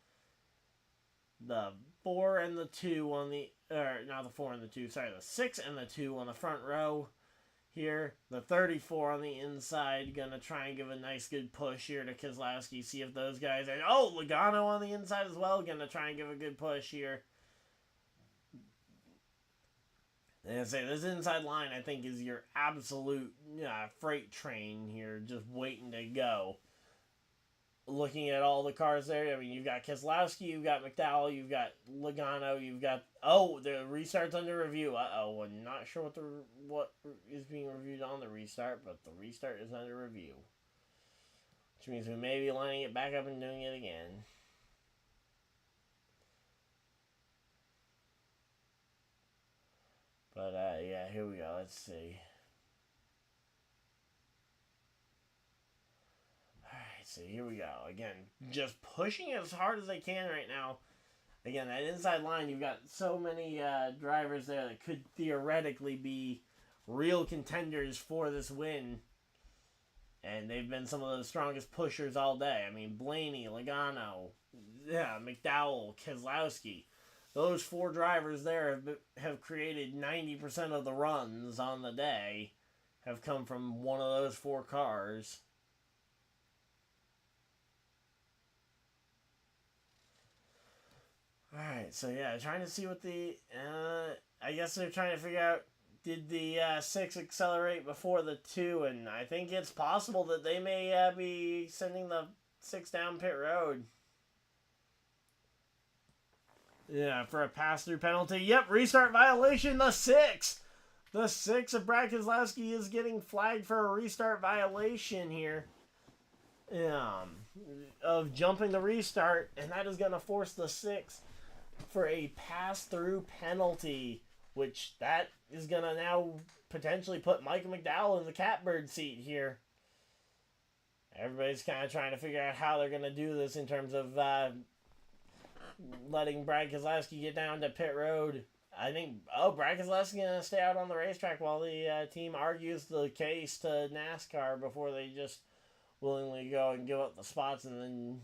The 4 and the 2 on the, not the 4 and the 2, sorry, the 6 and the 2 on the front row here. The 34 on the inside, gonna try and give a nice good push here to Keselowski, see if those guys, and oh, Logano on the inside as well, gonna try and give a good push here. And I say, this inside line, I think, is your absolute freight train here, just waiting to go. Looking at all the cars there, I mean, you've got Keselowski, you've got McDowell, you've got Logano, you've got, oh, the restart's under review. Uh-oh, I'm not sure what is being reviewed on the restart, but the restart is under review. Which means we may be lining it back up and doing it again. But, yeah, here we go. Let's see. Alright, so here we go. Again, just pushing it as hard as they can right now. Again, that inside line, you've got so many drivers there that could theoretically be real contenders for this win. And they've been some of the strongest pushers all day. I mean, Blaney, Logano, McDowell, Keselowski. Those 4 drivers there have created 90% of the runs on the day, have come from one of those 4 cars. Alright, so yeah, trying to see what the, I guess they're trying to figure out, did the 6 accelerate before the 2, and I think it's possible that they may be sending the 6 down pit road. Yeah, for a pass-through penalty. Yep, restart violation, the 6. The 6 of Brad Keselowski is getting flagged for a restart violation here. Of jumping the restart, and that is going to force the 6 for a pass-through penalty, which that is going to now potentially put Michael McDowell in the catbird seat here. Everybody's kind of trying to figure out how they're going to do this in terms of letting Brad Keselowski get down to pit road. I think, Brad Keselowski's going to stay out on the racetrack while the team argues the case to NASCAR before they just willingly go and give up the spots, and then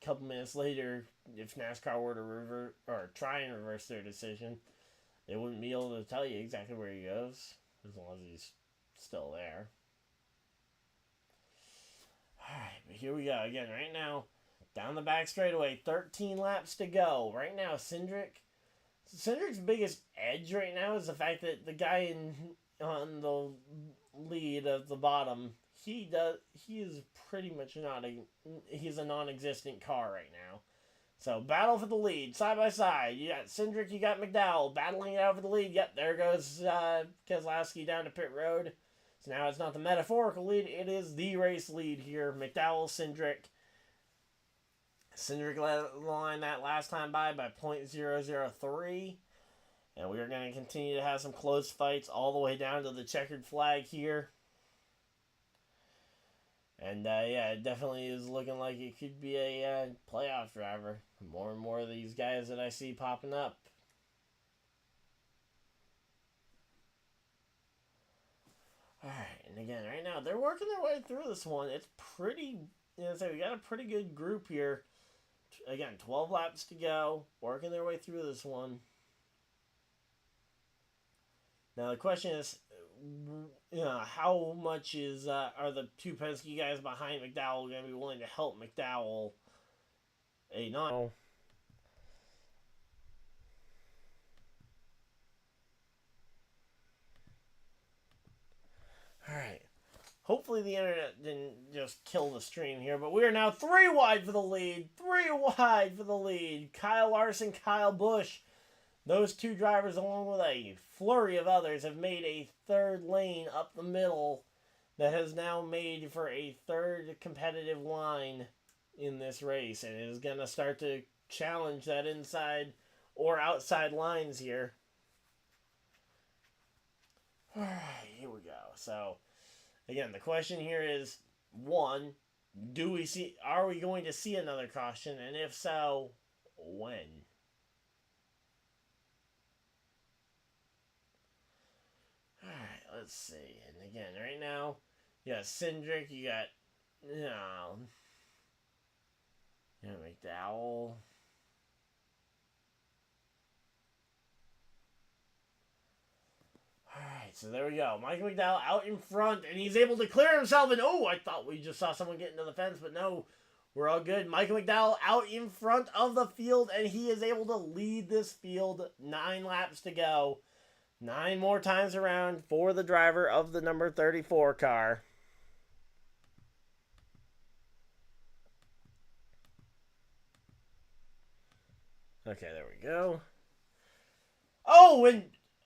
a couple minutes later, if NASCAR were to revert or try and reverse their decision, they wouldn't be able to tell you exactly where he goes, as long as he's still there. Alright, but here we go. Again, right now, down the back straightaway, 13 laps to go. Right now, Cindric's biggest edge right now is the fact that the guy on the lead at the bottom, he is pretty much he's a non-existent car right now. So, battle for the lead, side by side. You got Cindric, you got McDowell battling it out for the lead. Yep, there goes Keselowski down to pit road. So now it's not the metaphorical lead, it is the race lead here. McDowell, Cindric. Cindric led the line that last time by .003. And we are going to continue to have some close fights all the way down to the checkered flag here. And, yeah, it definitely is looking like it could be a playoff driver. More and more of these guys that I see popping up. Alright, and again, right now, they're working their way through this one. It's pretty, we got a pretty good group here. Again, 12 laps to go. Working their way through this one. Now, the question is, how much are the 2 Penske guys behind McDowell going to be willing to help McDowell? Alright. Hopefully the internet didn't just kill the stream here, but we are now 3 wide for the lead. 3 wide for the lead. Kyle Larson, Kyle Busch. Those two drivers, along with a flurry of others, have made a third lane up the middle that has now made for a third competitive line in this race, and is going to start to challenge that inside or outside lines here. All right, here we go. So, again, the question here is, one, are we going to see another caution, and if so, when? All right, let's see. And again, right now, you got Cindric, you got McDowell. Alright, so there we go. Mike McDowell out in front, and he's able to clear himself. And oh, I thought we just saw someone get into the fence, but no, we're all good. Mike McDowell out in front of the field, and he is able to lead this field. 9 laps to go. 9 more times around for the driver of the number 34 car. Okay, there we go. Oh, and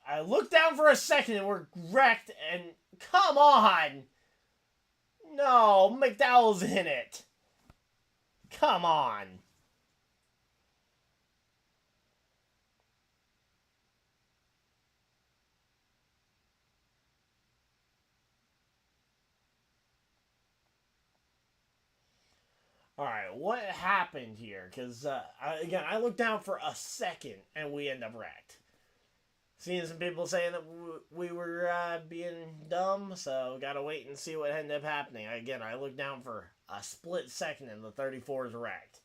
I looked down for a second and we're wrecked, and come on! No, McDowell's in it. Come on. Alright, what happened here? Because, again, I looked down for a second and we end up wrecked. Seeing some people saying that we were being dumb, so gotta wait and see what ended up happening. Again, I looked down for a split second and the 34 is wrecked.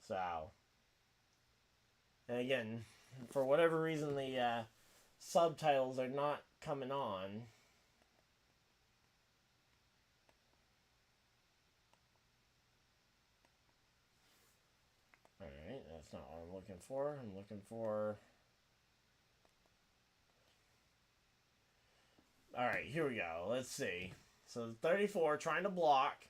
So, and again, for whatever reason, the subtitles are not coming on. Alright, that's not what I'm looking for. I'm looking for... Alright, here we go. Let's see. So, 34 trying to block.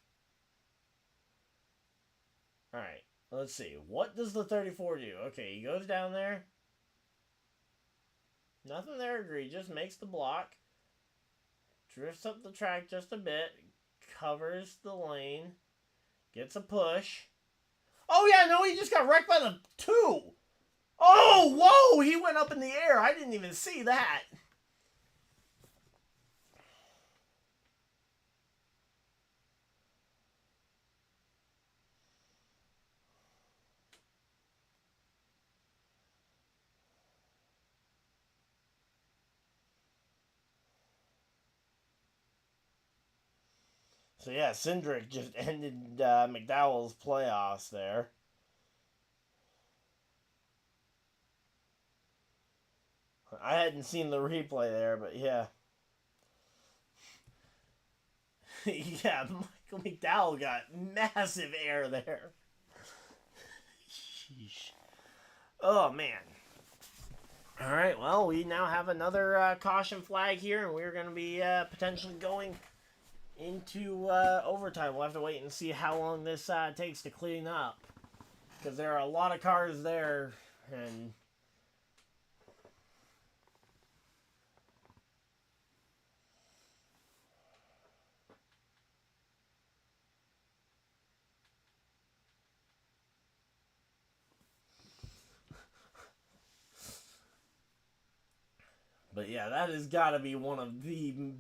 Alright, let's see. What does the 34 do? Okay, he goes down there. Nothing there egregious. Makes the block. Drifts up the track just a bit. Covers the lane. Gets a push. Oh, yeah, no, he just got wrecked by the 2. Oh, whoa, he went up in the air. I didn't even see that. So yeah, Cindric just ended McDowell's playoffs there. I hadn't seen the replay there, but yeah. Yeah, Michael McDowell got massive air there. Sheesh. Oh, man. Alright, well, we now have another caution flag here, and we're going to be potentially going into overtime. We'll have to wait and see how long this takes to clean up, because there are a lot of cars there, and but yeah, that has got to be one of the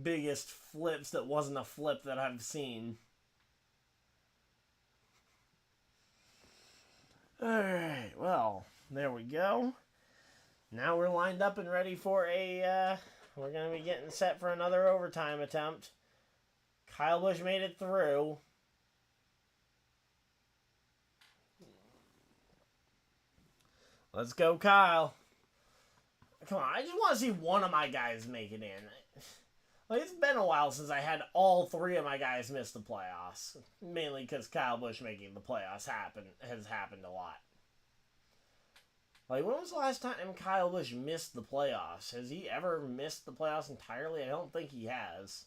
biggest flips that wasn't a flip that I've seen. Alright, well, there we go. Now we're lined up and ready for a, we're going to be getting set for another overtime attempt. Kyle Busch made it through. Let's go, Kyle. Come on, I just want to see one of my guys make it in. Like, it's been a while since I had all 3 of my guys miss the playoffs. Mainly because Kyle Busch making the playoffs has happened a lot. Like, when was the last time Kyle Busch missed the playoffs? Has he ever missed the playoffs entirely? I don't think he has.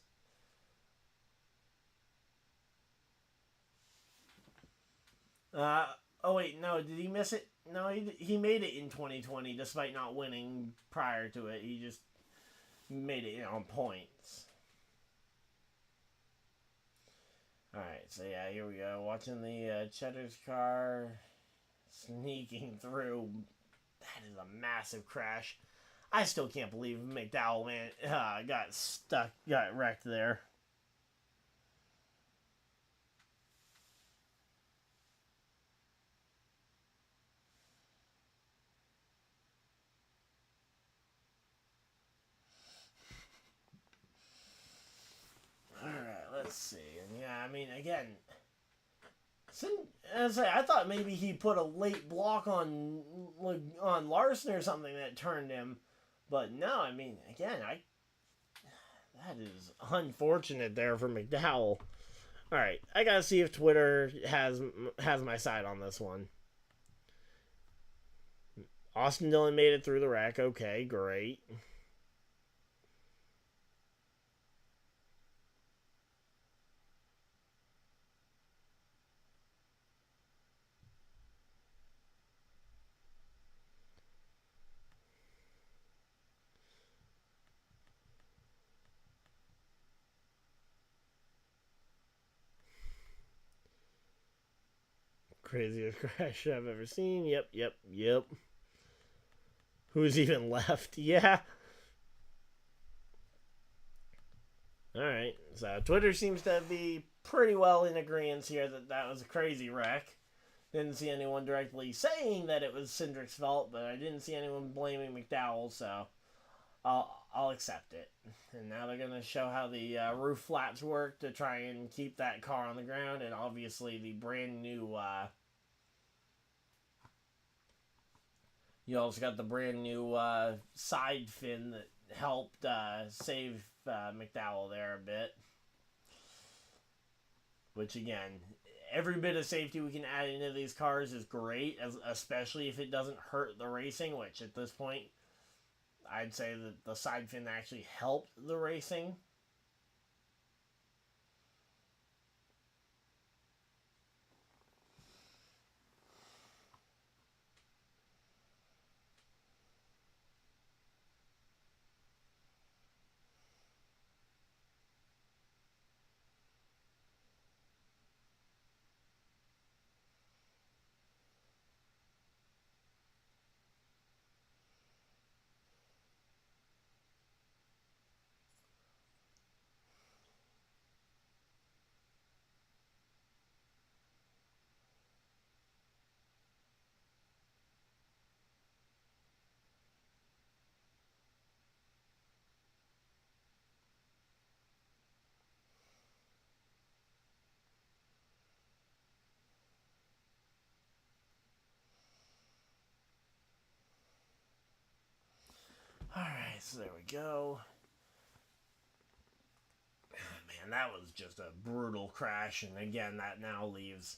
Oh wait, no, did he miss it? No, he made it in 2020 despite not winning prior to it. He just made it on points. Alright, so yeah, here we go. Watching the Cheddar's car sneaking through. That is a massive crash. I still can't believe McDowell got stuck, got wrecked there. Alright, let's see. And yeah, I mean, again, I thought maybe he put a late block on Larson or something that turned him. But no, I mean, again, that is unfortunate there for McDowell. All right, I gotta see if Twitter has my side on this one. Austin Dillon made it through the wreck. Okay, great. Craziest crash I've ever seen. Yep. Who's even left? Yeah. Alright, so Twitter seems to be pretty well in agreement here that was a crazy wreck. Didn't see anyone directly saying that it was Cindric's fault, but I didn't see anyone blaming McDowell, so I'll accept it. And now they're going to show how the roof flaps work to try and keep that car on the ground, and obviously the brand new you also got the brand new side fin that helped save McDowell there a bit. Which, again, every bit of safety we can add into these cars is great, especially if it doesn't hurt the racing, which at this point, I'd say that the side fin actually helped the racing. Alright, so there we go. Man, that was just a brutal crash, and again, that now leaves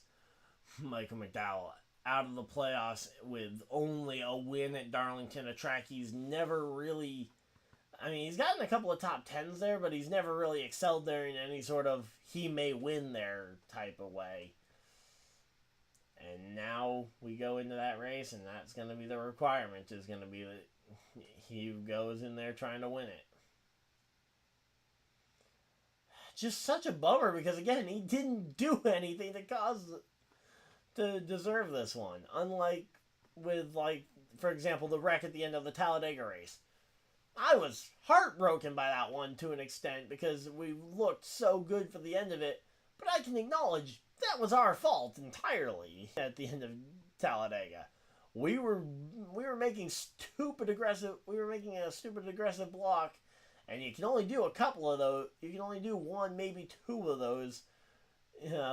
Michael McDowell out of the playoffs with only a win at Darlington, a track he's never really... I mean, he's gotten a couple of top 10s there, but he's never really excelled there in any sort of he may win there type of way. And now we go into that race, and that's going to be the requirement, is going to be that he goes in there trying to win it. Just such a bummer, because again, he didn't do anything to deserve this one. Unlike with, like, for example, the wreck at the end of the Talladega race. I was heartbroken by that one to an extent, because we looked so good for the end of it, but I can acknowledge that was our fault entirely at the end of Talladega. We were making a stupid aggressive block, and you can only do a couple of those. You can only do one, maybe two of those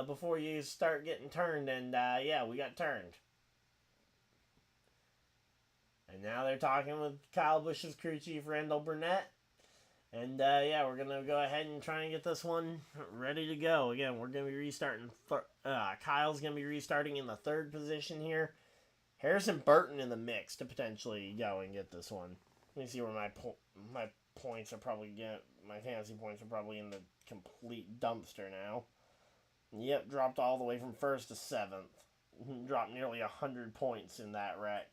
before you start getting turned, and yeah, we got turned. And now they're talking with Kyle Busch's crew chief, Randall Burnett. And, yeah, we're going to go ahead and try and get this one ready to go. Again, we're going to be restarting. Kyle's going to be restarting in the third position here. Harrison Burton in the mix to potentially go and get this one. Let me see where my points are probably my fantasy points are probably in the complete dumpster now. Yep, dropped all the way from 1st to 7th. dropped nearly 100 points in that wreck.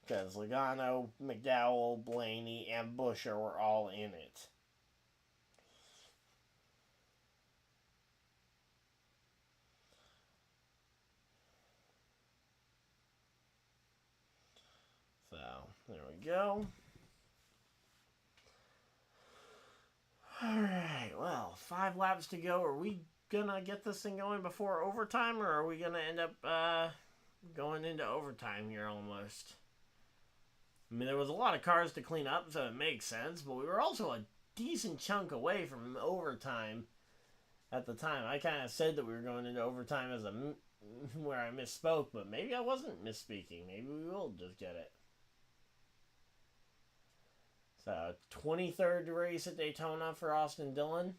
Because Logano, McDowell, Blaney, and Buescher were all in it. So, there we go. Alright, well, 5 laps to go. Are we gonna get this thing going before overtime, or are we gonna end up going into overtime here almost? I mean, there was a lot of cars to clean up, so it makes sense, but we were also a decent chunk away from overtime at the time. I kind of said that we were going into overtime as where I misspoke, but maybe I wasn't misspeaking. Maybe we will just get it. So, 23rd race at Daytona for Austin Dillon.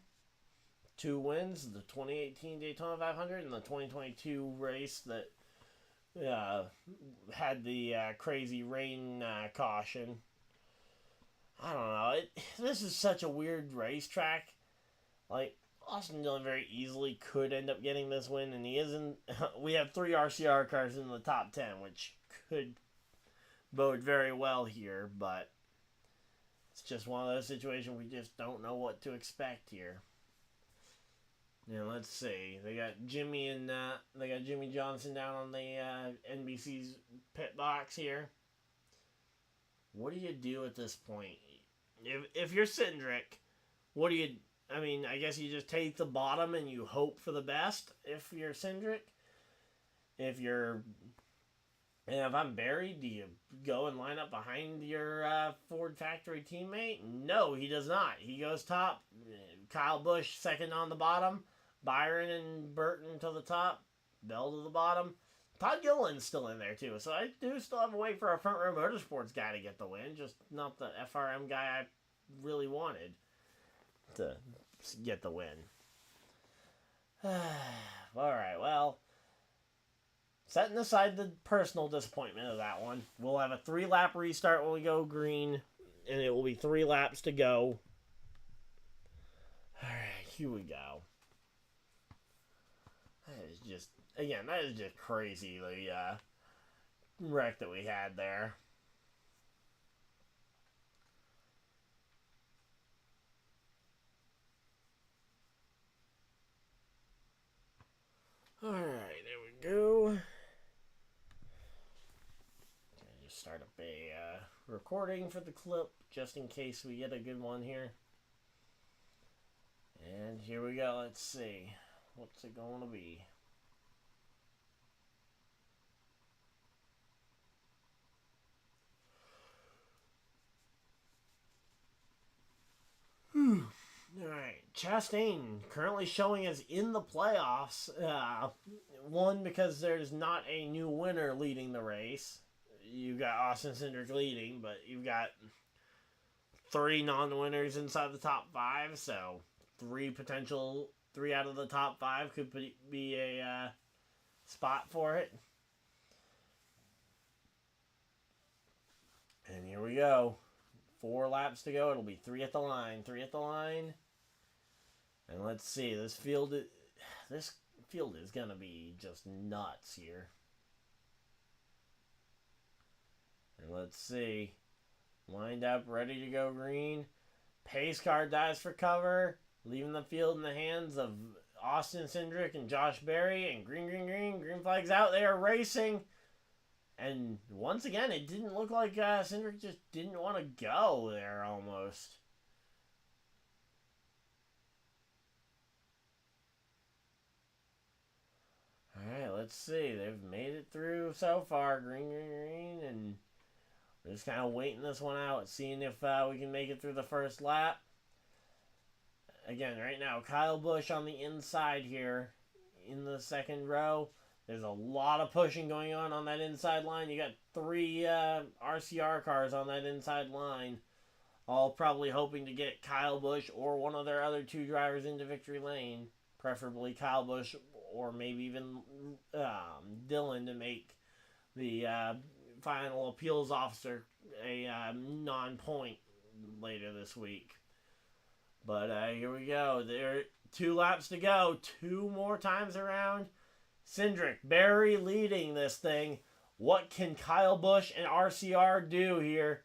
2 wins, the 2018 Daytona 500 and the 2022 race that had the crazy rain caution. I don't know. This is such a weird racetrack. Like, Austin Dillon very easily could end up getting this win, and he isn't. We have 3 RCR cars in the top 10, which could bode very well here, but it's just one of those situations we just don't know what to expect here. Now let's see. They got Jimmy Johnson down on the NBC's pit box here. What do you do at this point? If you're Cindric, what do you? I mean, I guess you just take the bottom and you hope for the best. If you're Cindric, if I'm Barry, do you go and line up behind your Ford factory teammate? No, he does not. He goes top. Kyle Busch second on the bottom. Byron and Burton to the top. Bell to the bottom. Todd Gilliland's still in there too. So I do still have a way for a Front Row Motorsports guy to get the win. Just not the FRM guy I really wanted to get the win. Alright, well, setting aside the personal disappointment of that one, we'll have a 3-lap restart when we go green, and it will be 3 laps to go. Alright, here we go. That is just crazy, the wreck that we had there. Alright, there we go. Just start up a recording for the clip, just in case we get a good one here. And here we go, let's see. What's it going to be? Alright, Chastain currently showing as in the playoffs. One, because there's not a new winner leading the race. You've got Austin Cindric leading, but you've got 3 non-winners inside the top 5, so 3 out of the top 5 could be a spot for it. And here we go. 4 laps to go. It'll be 3 at the line. 3 at the line. And let's see. This field is going to be just nuts here. And let's see. Lined up, ready to go green. Pace car dives for cover. Leaving the field in the hands of Austin Cindric and Josh Berry. And green. Green flag's out. They are racing. And once again, it didn't look like Cindric just didn't want to go there almost. Alright, let's see. They've made it through so far. Green. And we're just kind of waiting this one out. Seeing if we can make it through the first lap. Again, right now, Kyle Busch on the inside here in the second row. There's a lot of pushing going on that inside line. You got 3 RCR cars on that inside line, all probably hoping to get Kyle Busch or one of their other 2 drivers into victory lane, preferably Kyle Busch or maybe even Dillon to make the final appeals officer a non-point later this week. But here we go. There are 2 laps to go. 2 more times around. Cindric, Barry leading this thing. What can Kyle Busch and RCR do here?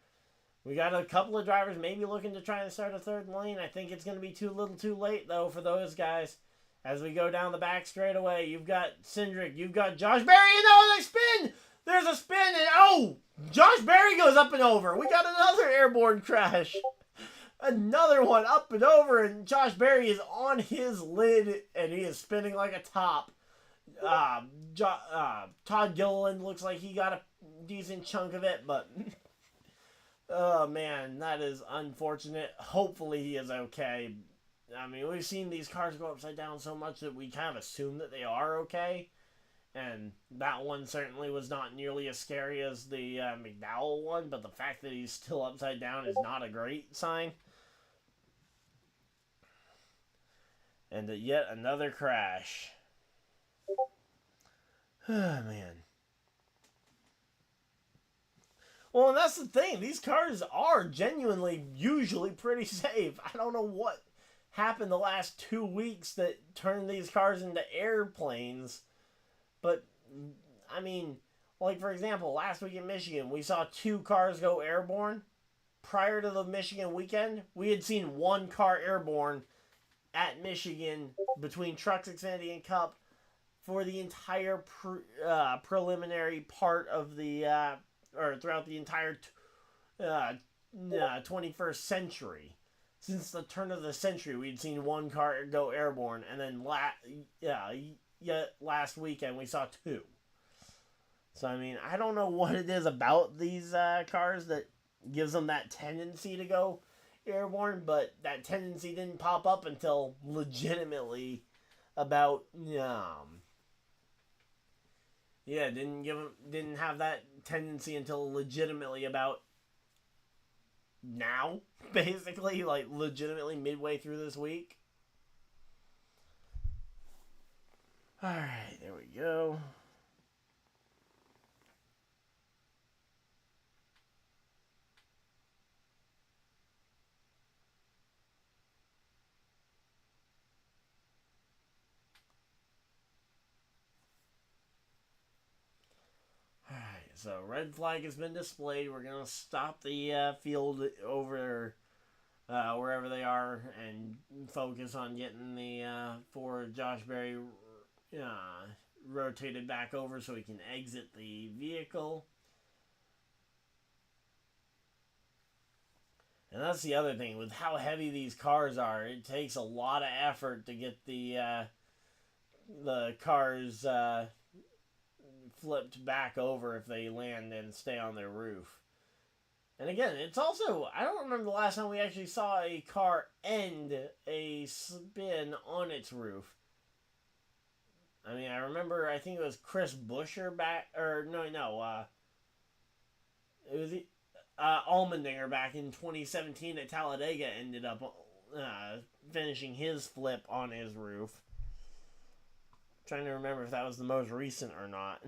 We got a couple of drivers maybe looking to try and start a third lane. I think it's going to be too little too late, though, for those guys. As we go down the back straightaway, you've got Cindric, you've got Josh Berry, and oh, they spin! There's a spin, and oh! Josh Berry goes up and over. We got another airborne crash. Another one up and over, and Josh Berry is on his lid, and he is spinning like a top. Todd Gilliland looks like he got a decent chunk of it, but oh man, that is unfortunate. Hopefully he is okay. I mean, we've seen these cars go upside down so much that we kind of assume that they are okay, and that one certainly was not nearly as scary as the McDowell one, but the fact that he's still upside down is not a great sign. And yet another crash. Oh, man. Well, and that's the thing. These cars are genuinely usually pretty safe. I don't know what happened the last 2 weeks that turned these cars into airplanes. But, I mean, like, for example, last week in Michigan, we saw 2 cars go airborne. Prior to the Michigan weekend, we had seen 1 car airborne at Michigan between Trucks, Xfinity, and Cup for the entire preliminary part of the, or throughout the entire 21st century. Since the turn of the century, we'd seen 1 car go airborne, and then last weekend we saw 2. So, I mean, I don't know what it is about these cars that gives them that tendency to go airborne, but that tendency didn't pop up until legitimately about didn't have that tendency until legitimately about now, basically, like legitimately midway through this week. All right, there we go. So, red flag has been displayed. We're going to stop the field over wherever they are and focus on getting the for Josh Berry rotated back over so he can exit the vehicle. And that's the other thing. With how heavy these cars are, it takes a lot of effort to get the cars flipped back over if they land and stay on their roof. And again, it's also, I don't remember the last time we actually saw a car end a spin on its roof. I mean, I remember, I think it was Chris Buescher back, or no, it was Allmendinger back in 2017 at Talladega ended up finishing his flip on his roof. Trying to remember if that was the most recent or not.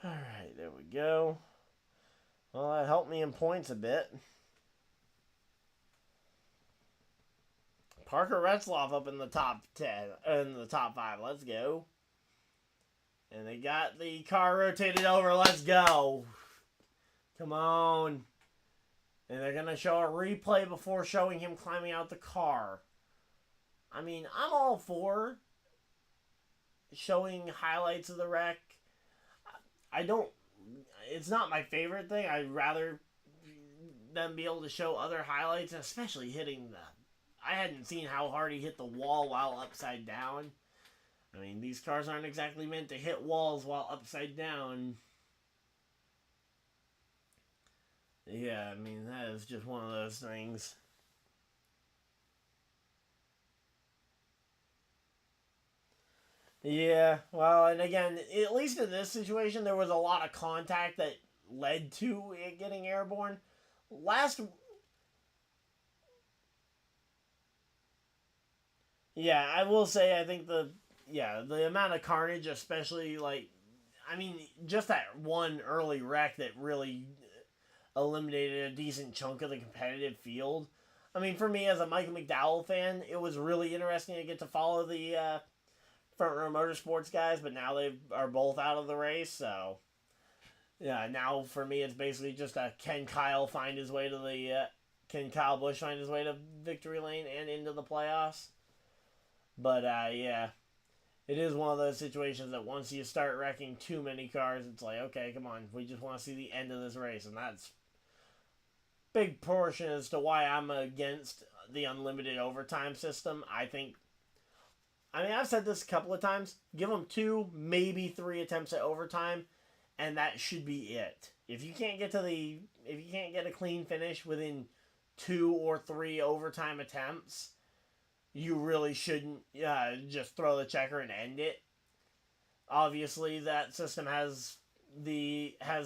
Alright, there we go. Well, that helped me in points a bit. Parker Retzloff up in the top 10, in the top 5. Let's go. And they got the car rotated over. Let's go. Come on. And they're going to show a replay before showing him climbing out the car. I mean, I'm all for showing highlights of the wreck. It's not my favorite thing. I'd rather them be able to show other highlights, especially hitting I hadn't seen how hard he hit the wall while upside down. I mean, these cars aren't exactly meant to hit walls while upside down. Yeah, I mean, that is just one of those things. Yeah, well, and again, at least in this situation, there was a lot of contact that led to it getting airborne. Yeah, I will say, I think the amount of carnage, especially, like, I mean, just that one early wreck that really eliminated a decent chunk of the competitive field. I mean, for me as a Michael McDowell fan, it was really interesting to get to follow the Front Row Motorsports guys, but now they are both out of the race, so yeah, now for me it's basically just can Kyle Busch find his way to victory lane and into the playoffs? But yeah, it is one of those situations that once you start wrecking too many cars, it's like, okay, come on, we just want to see the end of this race, and that's big portion as to why I'm against the unlimited overtime system. I mean, I've said this a couple of times. Give them 2, maybe 3 attempts at overtime, and that should be it. If you can't get a clean finish within 2 or 3 overtime attempts, you really shouldn't just throw the checker and end it. Obviously, that system has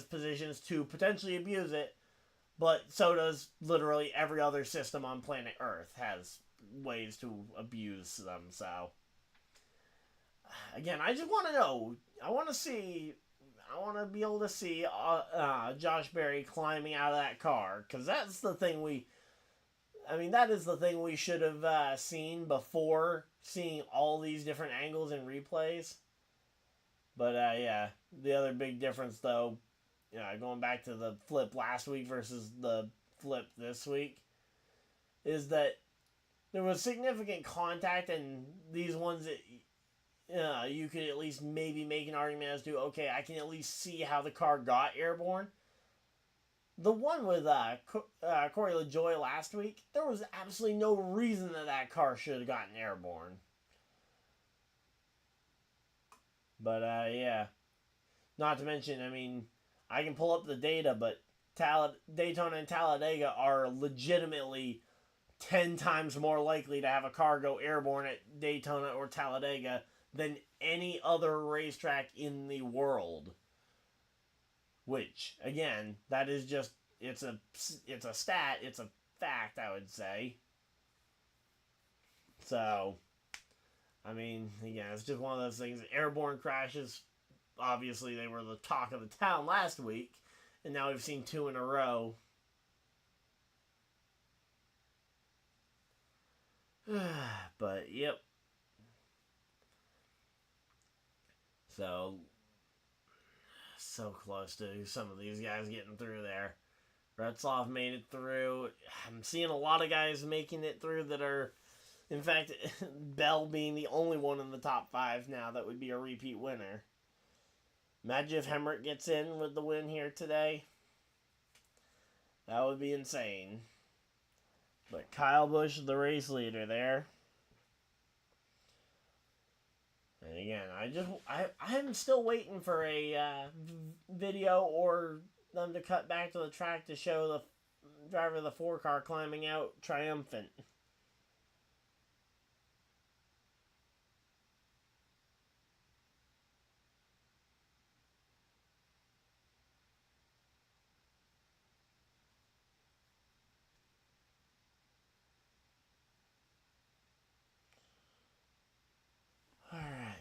positions to potentially abuse it, but so does literally every other system on planet Earth has ways to abuse them. So, again, I just want to know. I want to be able to see Josh Berry climbing out of that car, because that's the thing that is the thing we should have seen before seeing all these different angles and replays. But yeah, the other big difference though, going back to the flip last week versus the flip this week, is that there was significant contact, and these ones that you could at least maybe make an argument as to, okay, I can at least see how the car got airborne. The one with Corey LaJoie last week, there was absolutely no reason that car should have gotten airborne. But yeah, not to mention, I mean, I can pull up the data, but Daytona and Talladega are legitimately 10 times more likely to have a car go airborne at Daytona or Talladega than any other racetrack in the world. Which, again, that is just, it's a stat, it's a fact, I would say. So, I mean, again, it's just one of those things. Airborne crashes, obviously, they were the talk of the town last week, and now we've seen 2 in a row. But, yep. So close to some of these guys getting through there. Retzloff made it through. I'm seeing a lot of guys making it through that are, in fact, Bell being the only one in the top 5 now that would be a repeat winner. Imagine if Hemrick gets in with the win here today. That would be insane. But Kyle Busch, the race leader there. And again, I'm still waiting for a video or them to cut back to the track to show the driver of the 4 car climbing out triumphant.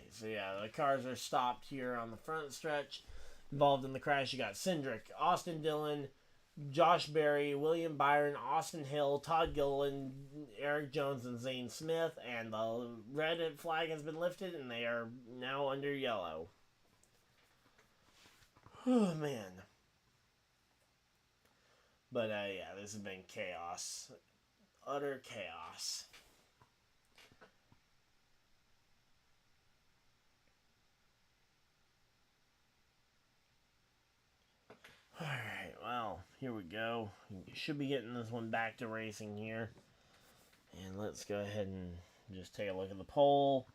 So yeah, the cars are stopped here on the front stretch. Involved in the crash, you got Cindric, Austin Dillon, Josh Berry, William Byron, Austin Hill, Todd Gilliland, Eric Jones, and Zane Smith. And the red flag has been lifted, and they are now under yellow. Oh, man. But yeah, this has been chaos. Utter chaos. Alright, well, here we go. Should be getting this one back to racing here. And let's go ahead and just take a look at the poll.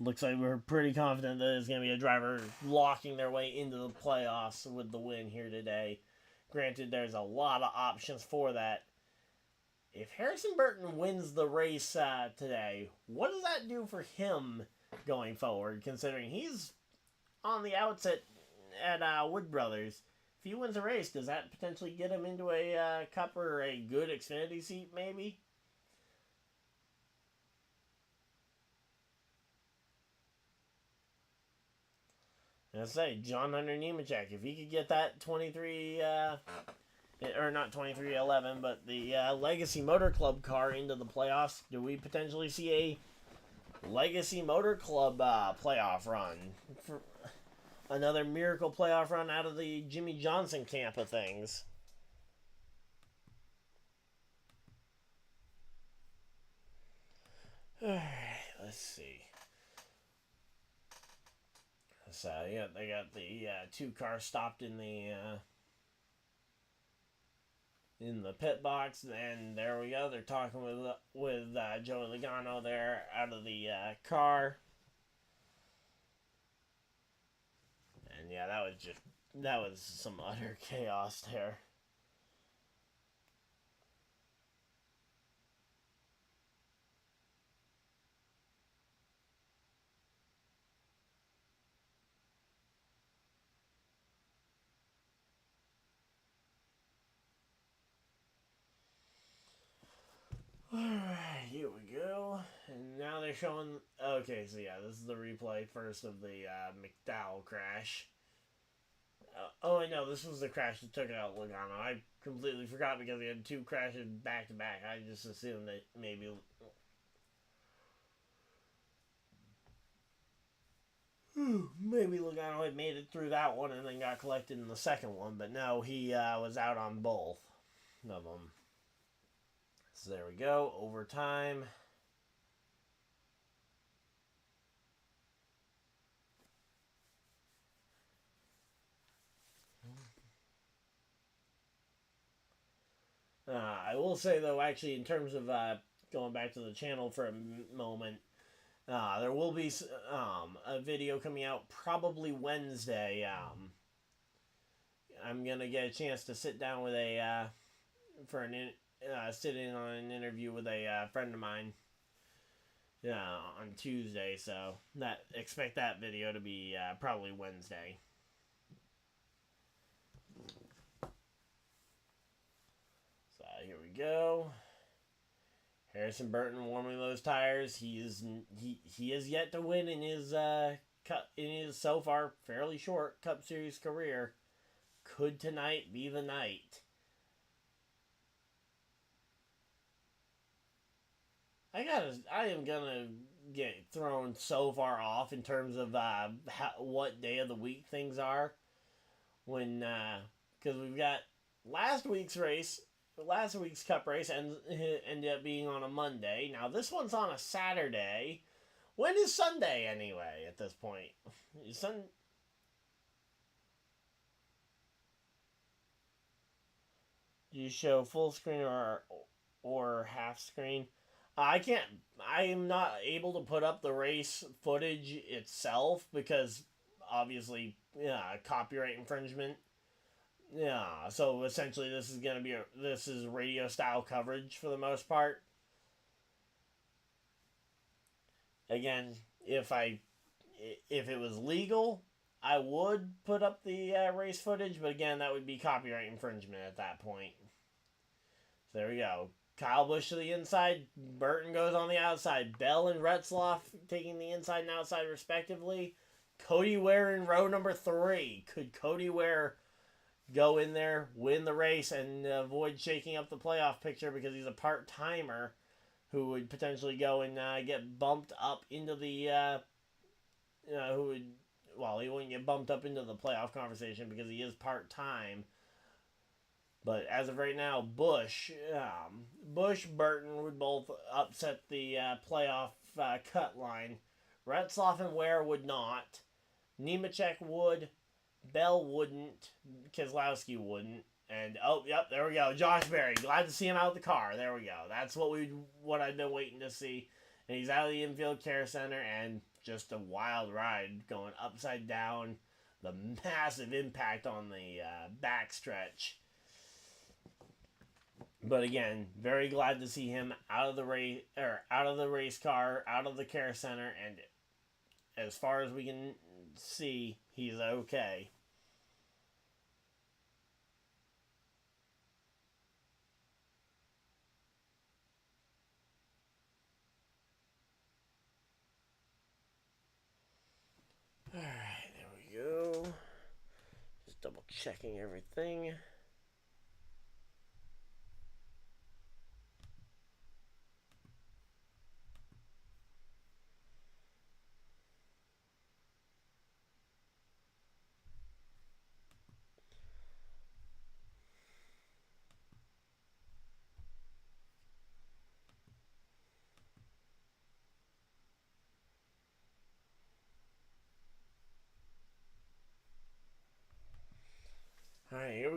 Looks like we're pretty confident that there's going to be a driver locking their way into the playoffs with the win here today. Granted, there's a lot of options for that. If Harrison Burton wins the race today, what does that do for him going forward, considering he's on the outs at Wood Brothers? If he wins a race, does that potentially get him into a Cup or a good Xfinity seat, maybe? And I say, John Hunter Nemechek, if he could get that 23 or not 2311, but the Legacy Motor Club car into the playoffs. Do we potentially see a Legacy Motor Club playoff run? For another miracle playoff run out of the Jimmy Johnson camp of things. Alright, let's see. So, yeah, they got the two cars stopped in the pit box, and there we go. They're talking with Joey Logano there out of the car. And yeah, that was some utter chaos there. Alright, here we go. And now they're showing... Okay, so yeah, this is the replay first of the McDowell crash. Oh, I know, this was the crash that took out Logano. I completely forgot because he had two crashes back to back. I just assumed that maybe... Maybe Logano had made it through that one and then got collected in the second one. But no, he was out on both of them. So there we go. Overtime. I will say, though, actually, in terms of going back to the channel for a moment, there will be a video coming out probably Wednesday. I'm going to get a chance to sit down with sit in on an interview with a friend of mine on Tuesday. So expect that video to be probably Wednesday. Here we go. Harrison Burton warming those tires. He is yet to win in his so far fairly short Cup Series career. Could tonight be the night? I am gonna get thrown so far off in terms of what day of the week things are. When because we've got last week's Cup race ended up being on a Monday. Now this one's on a Saturday. When is Sunday anyway? At this point, do you show full screen or half screen? I can't. I am not able to put up the race footage itself because obviously, copyright infringement. Yeah, so essentially this is radio style coverage for the most part. Again, if it was legal, I would put up the race footage, but again, that would be copyright infringement at that point. So there we go. Kyle Busch to the inside, Burton goes on the outside. Bell and Retzloff taking the inside and outside respectively. Cody Ware in row number 3. Could Cody Ware go in there, win the race, and avoid shaking up the playoff picture because he's a part-timer who would potentially go and get bumped up into the... he wouldn't get bumped up into the playoff conversation because he is part-time. But as of right now, Busch, Burton would both upset the playoff cut line. Retzloff and Ware would not. Nemechek would. Bell wouldn't. Keselowski wouldn't. And, there we go. Josh Berry. Glad to see him out of the car. There we go. That's what I've been waiting to see. And he's out of the infield care center, and just a wild ride going upside down. The massive impact on the backstretch. But again, very glad to see him out of the race car, out of the care center, and as far as we can see, he's okay. Alright, there we go. Just double checking everything.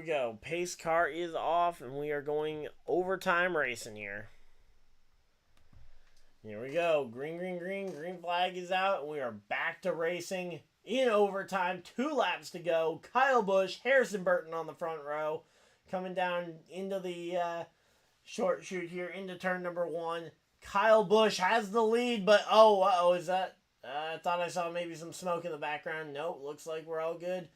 we go. Pace car is off, and we are going overtime racing here. Here we go. Green, green, green. Green flag is out, and we are back to racing in overtime. 2 laps to go. Kyle Busch, Harrison Burton on the front row. Coming down into the short chute here into turn number 1. Kyle Busch has the lead, but is that... I thought I saw maybe some smoke in the background. Nope, looks like we're all good.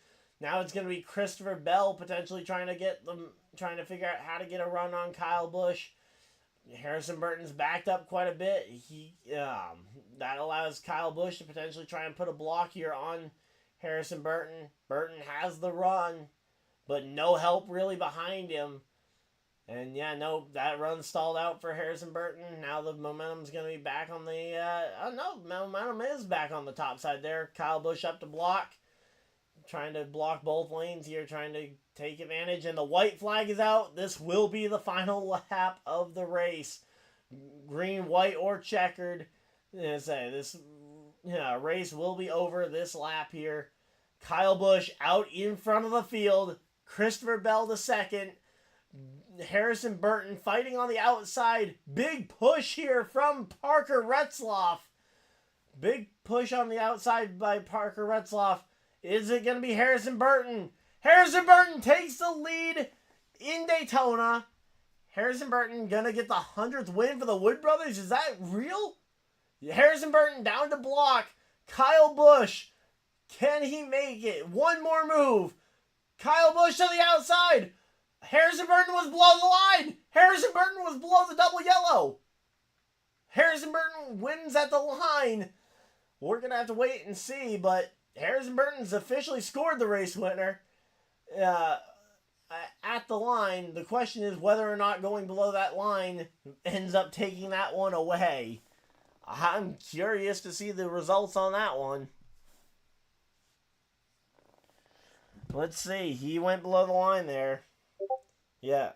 Now it's going to be Christopher Bell potentially trying to figure out how to get a run on Kyle Busch. Harrison Burton's backed up quite a bit. That allows Kyle Busch to potentially try and put a block here on Harrison Burton. Burton has the run, but no help really behind him. And yeah, no, that run stalled out for Harrison Burton. Now the momentum's going to be back on the... momentum is back on the top side there. Kyle Busch up to block. Trying to block both lanes here, trying to take advantage. And the white flag is out. This will be the final lap of the race. Green, white, or checkered. This race will be over this lap here. Kyle Busch out in front of the field. Christopher Bell the second. Harrison Burton fighting on the outside. Big push here from Parker Retzlaff. Big push on the outside by Parker Retzlaff. Is it going to be Harrison Burton? Harrison Burton takes the lead in Daytona. Harrison Burton going to get the 100th win for the Wood Brothers. Is that real? Harrison Burton down to block. Kyle Busch. Can he make it? One more move. Kyle Busch to the outside. Harrison Burton was below the line. Harrison Burton was below the double yellow. Harrison Burton wins at the line. We're going to have to wait and see, but Harrison Burton's officially scored the race winner at the line. The question is whether or not going below that line ends up taking that one away. I'm curious to see the results on that one. Let's see. He went below the line there. Yeah.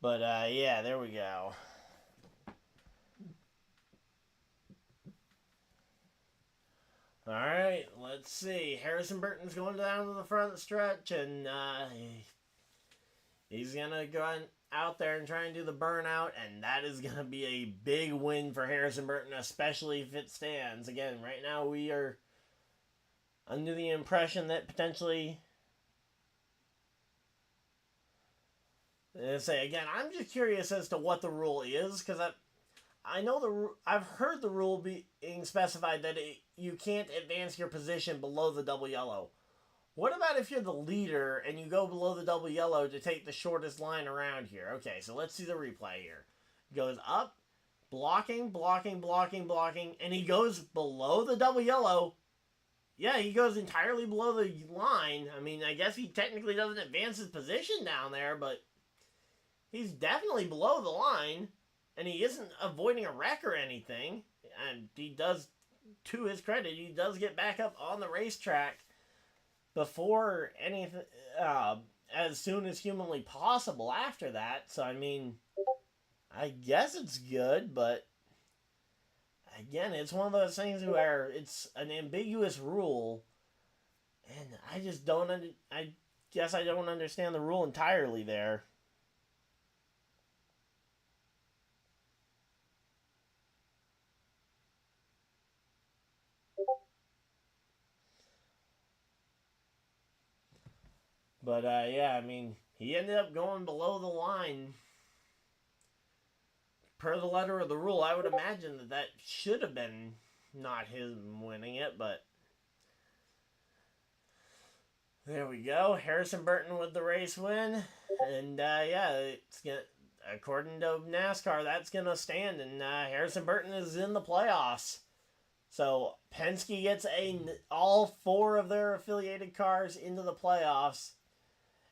But, yeah, there we go. Alright, let's see. Harrison Burton's going down to the front stretch, and he's going to go out there and try and do the burnout, and that is going to be a big win for Harrison Burton, especially if it stands. Again, right now we are under the impression that potentially... Again, I'm just curious as to what the rule is, because I've heard the rule being specified that you can't advance your position below the double yellow. What about if you're the leader and you go below the double yellow to take the shortest line around here? Okay, so let's see the replay here. Goes up, blocking, and he goes below the double yellow. Yeah, he goes entirely below the line. I mean, I guess he technically doesn't advance his position down there, but he's definitely below the line, and he isn't avoiding a wreck or anything. And he does, to his credit, he does get back up on the racetrack before anything, as soon as humanly possible after that. So, I mean, I guess it's good, but again, it's one of those things where it's an ambiguous rule, and I just don't, I guess I don't understand the rule entirely there. But, yeah, I mean, he ended up going below the line. Per the letter of the rule, I would imagine that should have been not him winning it, but there we go. Harrison Burton with the race win. And, yeah, according to NASCAR, that's going to stand, and Harrison Burton is in the playoffs. So Penske gets all 4 of their affiliated cars into the playoffs.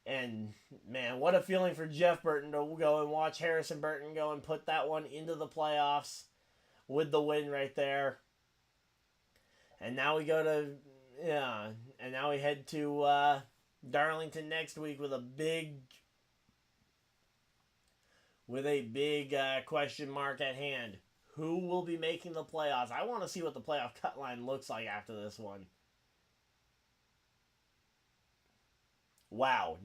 And, man, what a feeling for Jeff Burton to go and watch Harrison Burton go and put that one into the playoffs with the win right there. And now we go to, and now we head to Darlington next week with a big question mark at hand. Who will be making the playoffs? I want to see what the playoff cut line looks like after this one. Wow.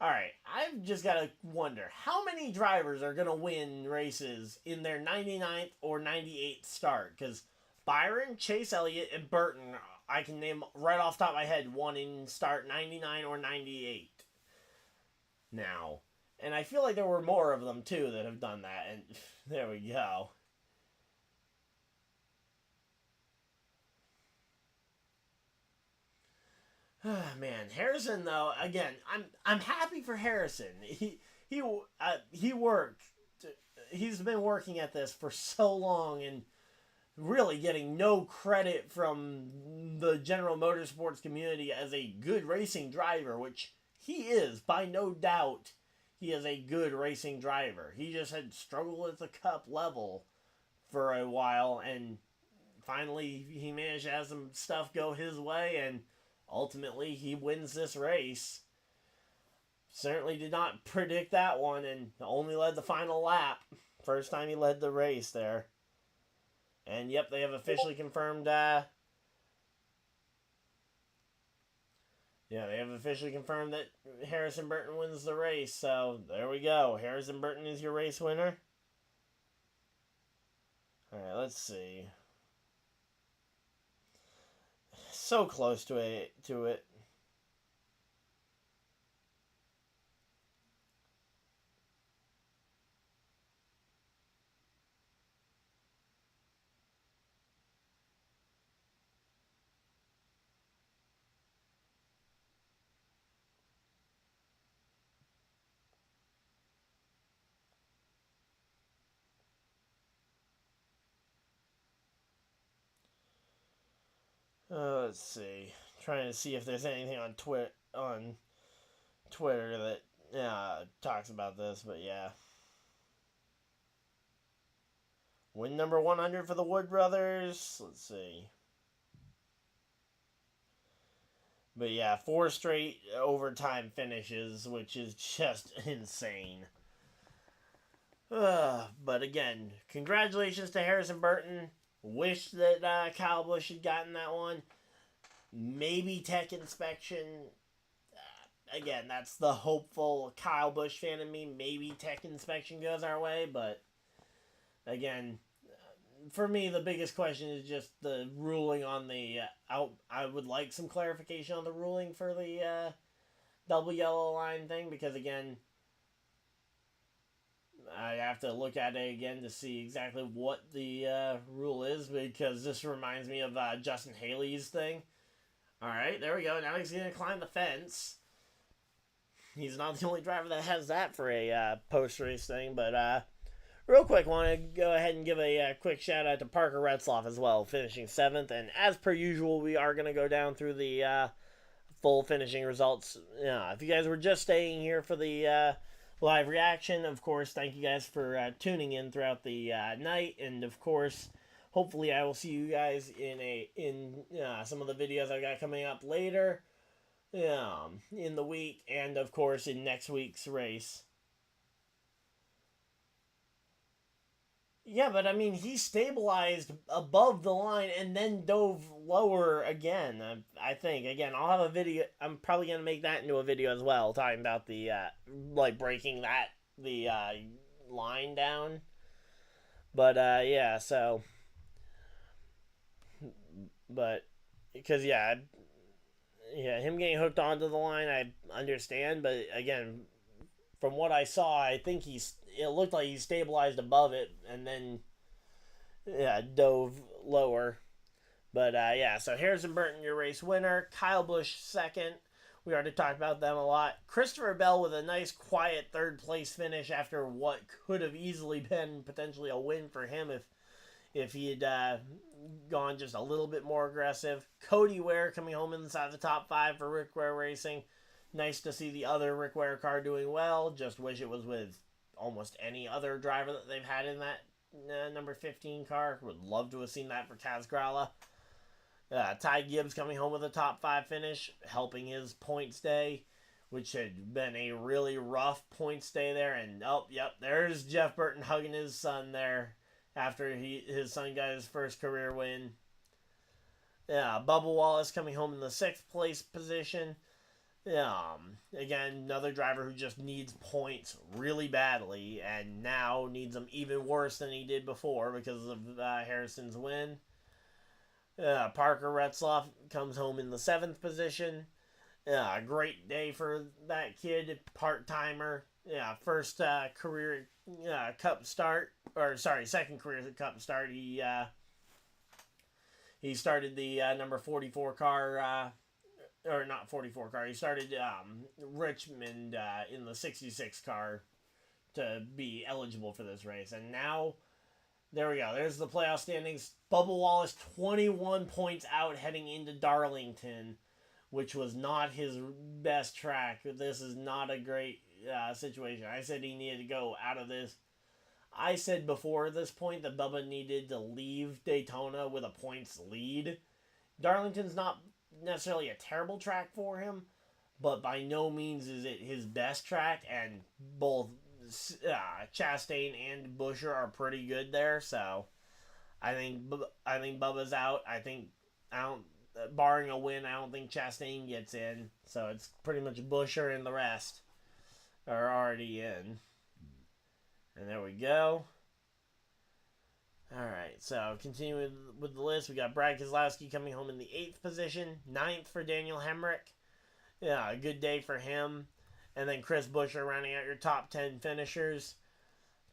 Alright, I've just got to wonder, how many drivers are going to win races in their 99th or 98th start? Because Byron, Chase Elliott, and Burton, I can name right off the top of my head one in start 99 or 98. Now, and I feel like there were more of them, too, that have done that. And there we go. Man, Harrison, though, again, I'm happy for Harrison. He worked. He's been working at this for so long and really getting no credit from the general motorsports community as a good racing driver, which he is, by no doubt. He is a good racing driver. He just had struggled at the Cup level for a while, and finally he managed to have some stuff go his way, and ultimately he wins this race. Certainly did not predict that one, and only led the final lap. First time he led the race there. And yep, they have officially confirmed, they have officially confirmed that Harrison Burton wins the race. So, there we go. Harrison Burton is your race winner. Alright, let's see. So close to it. Let's see. Trying to see if there's anything on Twitter that talks about this, but yeah. Win number 100 for the Wood Brothers. Let's see. But yeah, 4 straight overtime finishes, which is just insane. But again, congratulations to Harrison Burton. Wish that Kyle Busch had gotten that one. Maybe tech inspection. Again, that's the hopeful Kyle Busch fan in me. Maybe tech inspection goes our way, but again, for me, the biggest question is just the ruling on the I would like some clarification on the ruling for the double yellow line thing, because again, I have to look at it again to see exactly what the rule is, because this reminds me of Justin Haley's thing. Alright, there we go. Now he's going to climb the fence. He's not the only driver that has that for a post-race thing, but real quick, want to go ahead and give a quick shout-out to Parker Retzloff as well, finishing 7th, and as per usual, we are going to go down through the full finishing results. If you guys were just staying here for the live reaction, of course, thank you guys for tuning in throughout the night, and of course, hopefully I will see you guys in some of the videos I got coming up later in the week, and of course in next week's race. Yeah, but I mean, he stabilized above the line and then dove lower again, I think. Again, I'll have a video. I'm probably going to make that into a video as well, talking about the, breaking the line down. But, yeah, so. But, because, him getting hooked onto the line, I understand. But, again, from what I saw, I think it looked like he stabilized above it and then dove lower. But so Harrison Burton, your race winner. Kyle Busch second We already talked about them a lot. Christopher Bell with a nice, quiet third-place finish after what could have easily been potentially a win for him if he had gone just a little bit more aggressive. Cody Ware coming home inside the top 5 for Rick Ware Racing. Nice to see the other Rick Ware car doing well. Just wish it was with almost any other driver that they've had in that number 15 car. Would love to have seen that for Taz Gralla. Ty Gibbs coming home with a top 5 finish, helping his points day, which had been a really rough points day there. And, oh, yep, there's Jeff Burton hugging his son there after his son got his first career win. Bubba Wallace coming home in the 6th place position. Again, another driver who just needs points really badly, and now needs them even worse than he did before because of Harrison's win. Parker Retzloff comes home in the 7th position. Great day for that kid, part-timer. First career Cup start, second career Cup start. He started the number 44 car, or not 44 car. He started Richmond in the 66 car to be eligible for this race, and now. There we go. There's the playoff standings. Bubba Wallace 21 points out heading into Darlington, which was not his best track. This is not a great situation. I said he needed to go out of this. I said before this point that Bubba needed to leave Daytona with a points lead. Darlington's not necessarily a terrible track for him, but by no means is it his best track, and both Chastain and Buescher are pretty good there, so I think Bubba's out. Barring a win, I don't think Chastain gets in, so it's pretty much Buescher and the rest are already in. And there we go. Alright, so continuing with the list, we got Brad Keselowski coming home in the 8th position, 9th for Daniel Hemrick. A good day for him. And then Chris Buescher rounding out your top 10 finishers.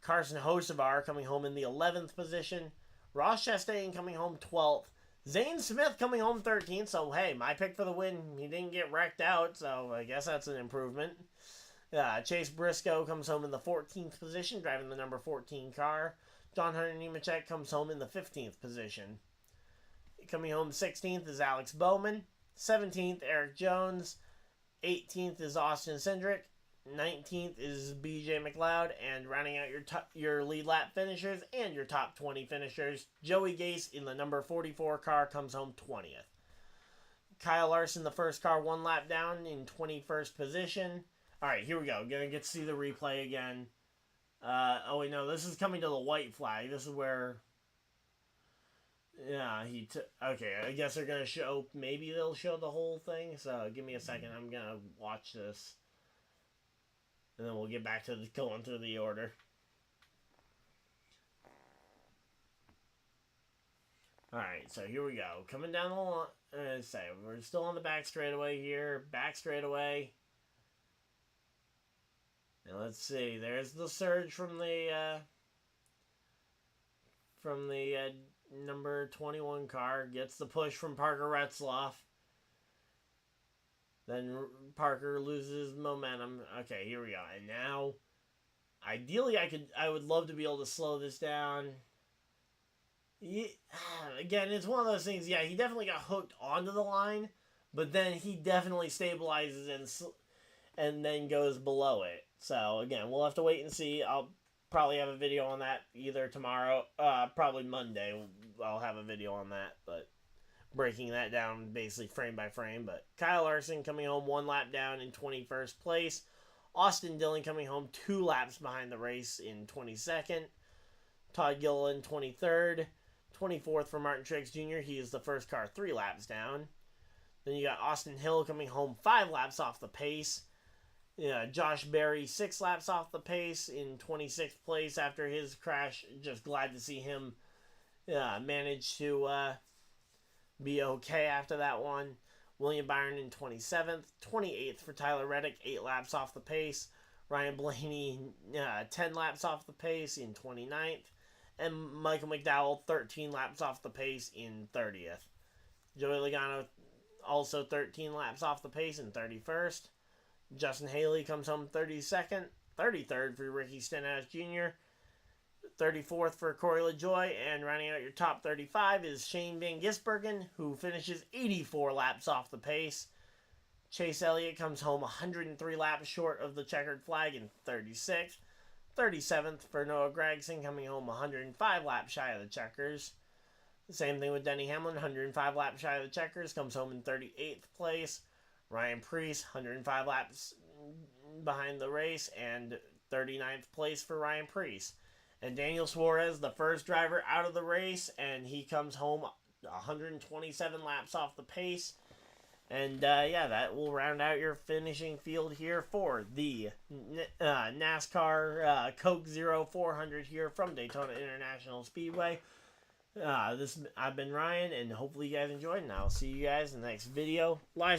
Carson Hocevar coming home in the 11th position. Ross Chastain coming home 12th. Zane Smith coming home 13th. So, hey, my pick for the win. He didn't get wrecked out, so I guess that's an improvement. Chase Briscoe comes home in the 14th position, driving the number 14 car. John Hunter Nemechek comes home in the 15th position. Coming home 16th is Alex Bowman. 17th, Eric Jones. 18th is Austin Cindric. 19th is BJ McLeod. And rounding out your lead lap finishers and your top 20 finishers, Joey Gase in the number 44 car comes home 20th. Kyle Larson, the first car, 1 lap down in 21st position. Alright, here we go. Gonna get to see the replay again. Oh wait, no, this is coming to the white flag. This is where... Yeah, okay, I guess they're gonna show... Maybe they'll show the whole thing, so give me a second. I'm gonna watch this. And then we'll get back to going through the order. Alright, so here we go. Coming down the line... we're still on the back straightaway here. Back straightaway. Now let's see. There's the surge from the number 21 car. Gets the push from Parker Retzloff. Then Parker loses momentum. Okay, here we go. And now, ideally, I would love to be able to slow this down. Again, it's one of those things. Yeah, he definitely got hooked onto the line, but then he definitely stabilizes and then goes below it. So, again, we'll have to wait and see. I'll probably have a video on that either tomorrow, probably Monday. I'll have a video on that, but breaking that down basically frame by frame. But Kyle Larson coming home 1 lap down in 21st place. Austin Dillon coming home 2 laps behind the race in 22nd. Todd Gilliland 23rd. 24th for Martin Truex Jr. He is the first car 3 laps down. Then you got Austin Hill coming home 5 laps off the pace. Josh Berry 6 laps off the pace in 26th place after his crash. Just glad to see him manage to be okay after that one. William Byron in 27th. 28th for Tyler Reddick, 8 laps off the pace. Ryan Blaney 10 laps off the pace in 29th. And Michael McDowell 13 laps off the pace in 30th. Joey Logano also 13 laps off the pace in 31st. Justin Haley comes home 32nd. 33rd for Ricky Stenhouse Jr., 34th for Corey LaJoie, and rounding out your top 35 is Shane Van Gisbergen, who finishes 84 laps off the pace. Chase Elliott comes home 103 laps short of the checkered flag in 36th. 37th for Noah Gragson, coming home 105 laps shy of the checkers. The same thing with Denny Hamlin, 105 laps shy of the checkers, comes home in 38th place. Ryan Preece, 105 laps behind the race, and 39th place for Ryan Preece. And Daniel Suarez, the first driver out of the race, and he comes home 127 laps off the pace. And yeah, that will round out your finishing field here for the NASCAR Coke Zero 400 here from Daytona International Speedway. I've been Ryan, and hopefully you guys enjoyed, and I'll see you guys in the next video. Live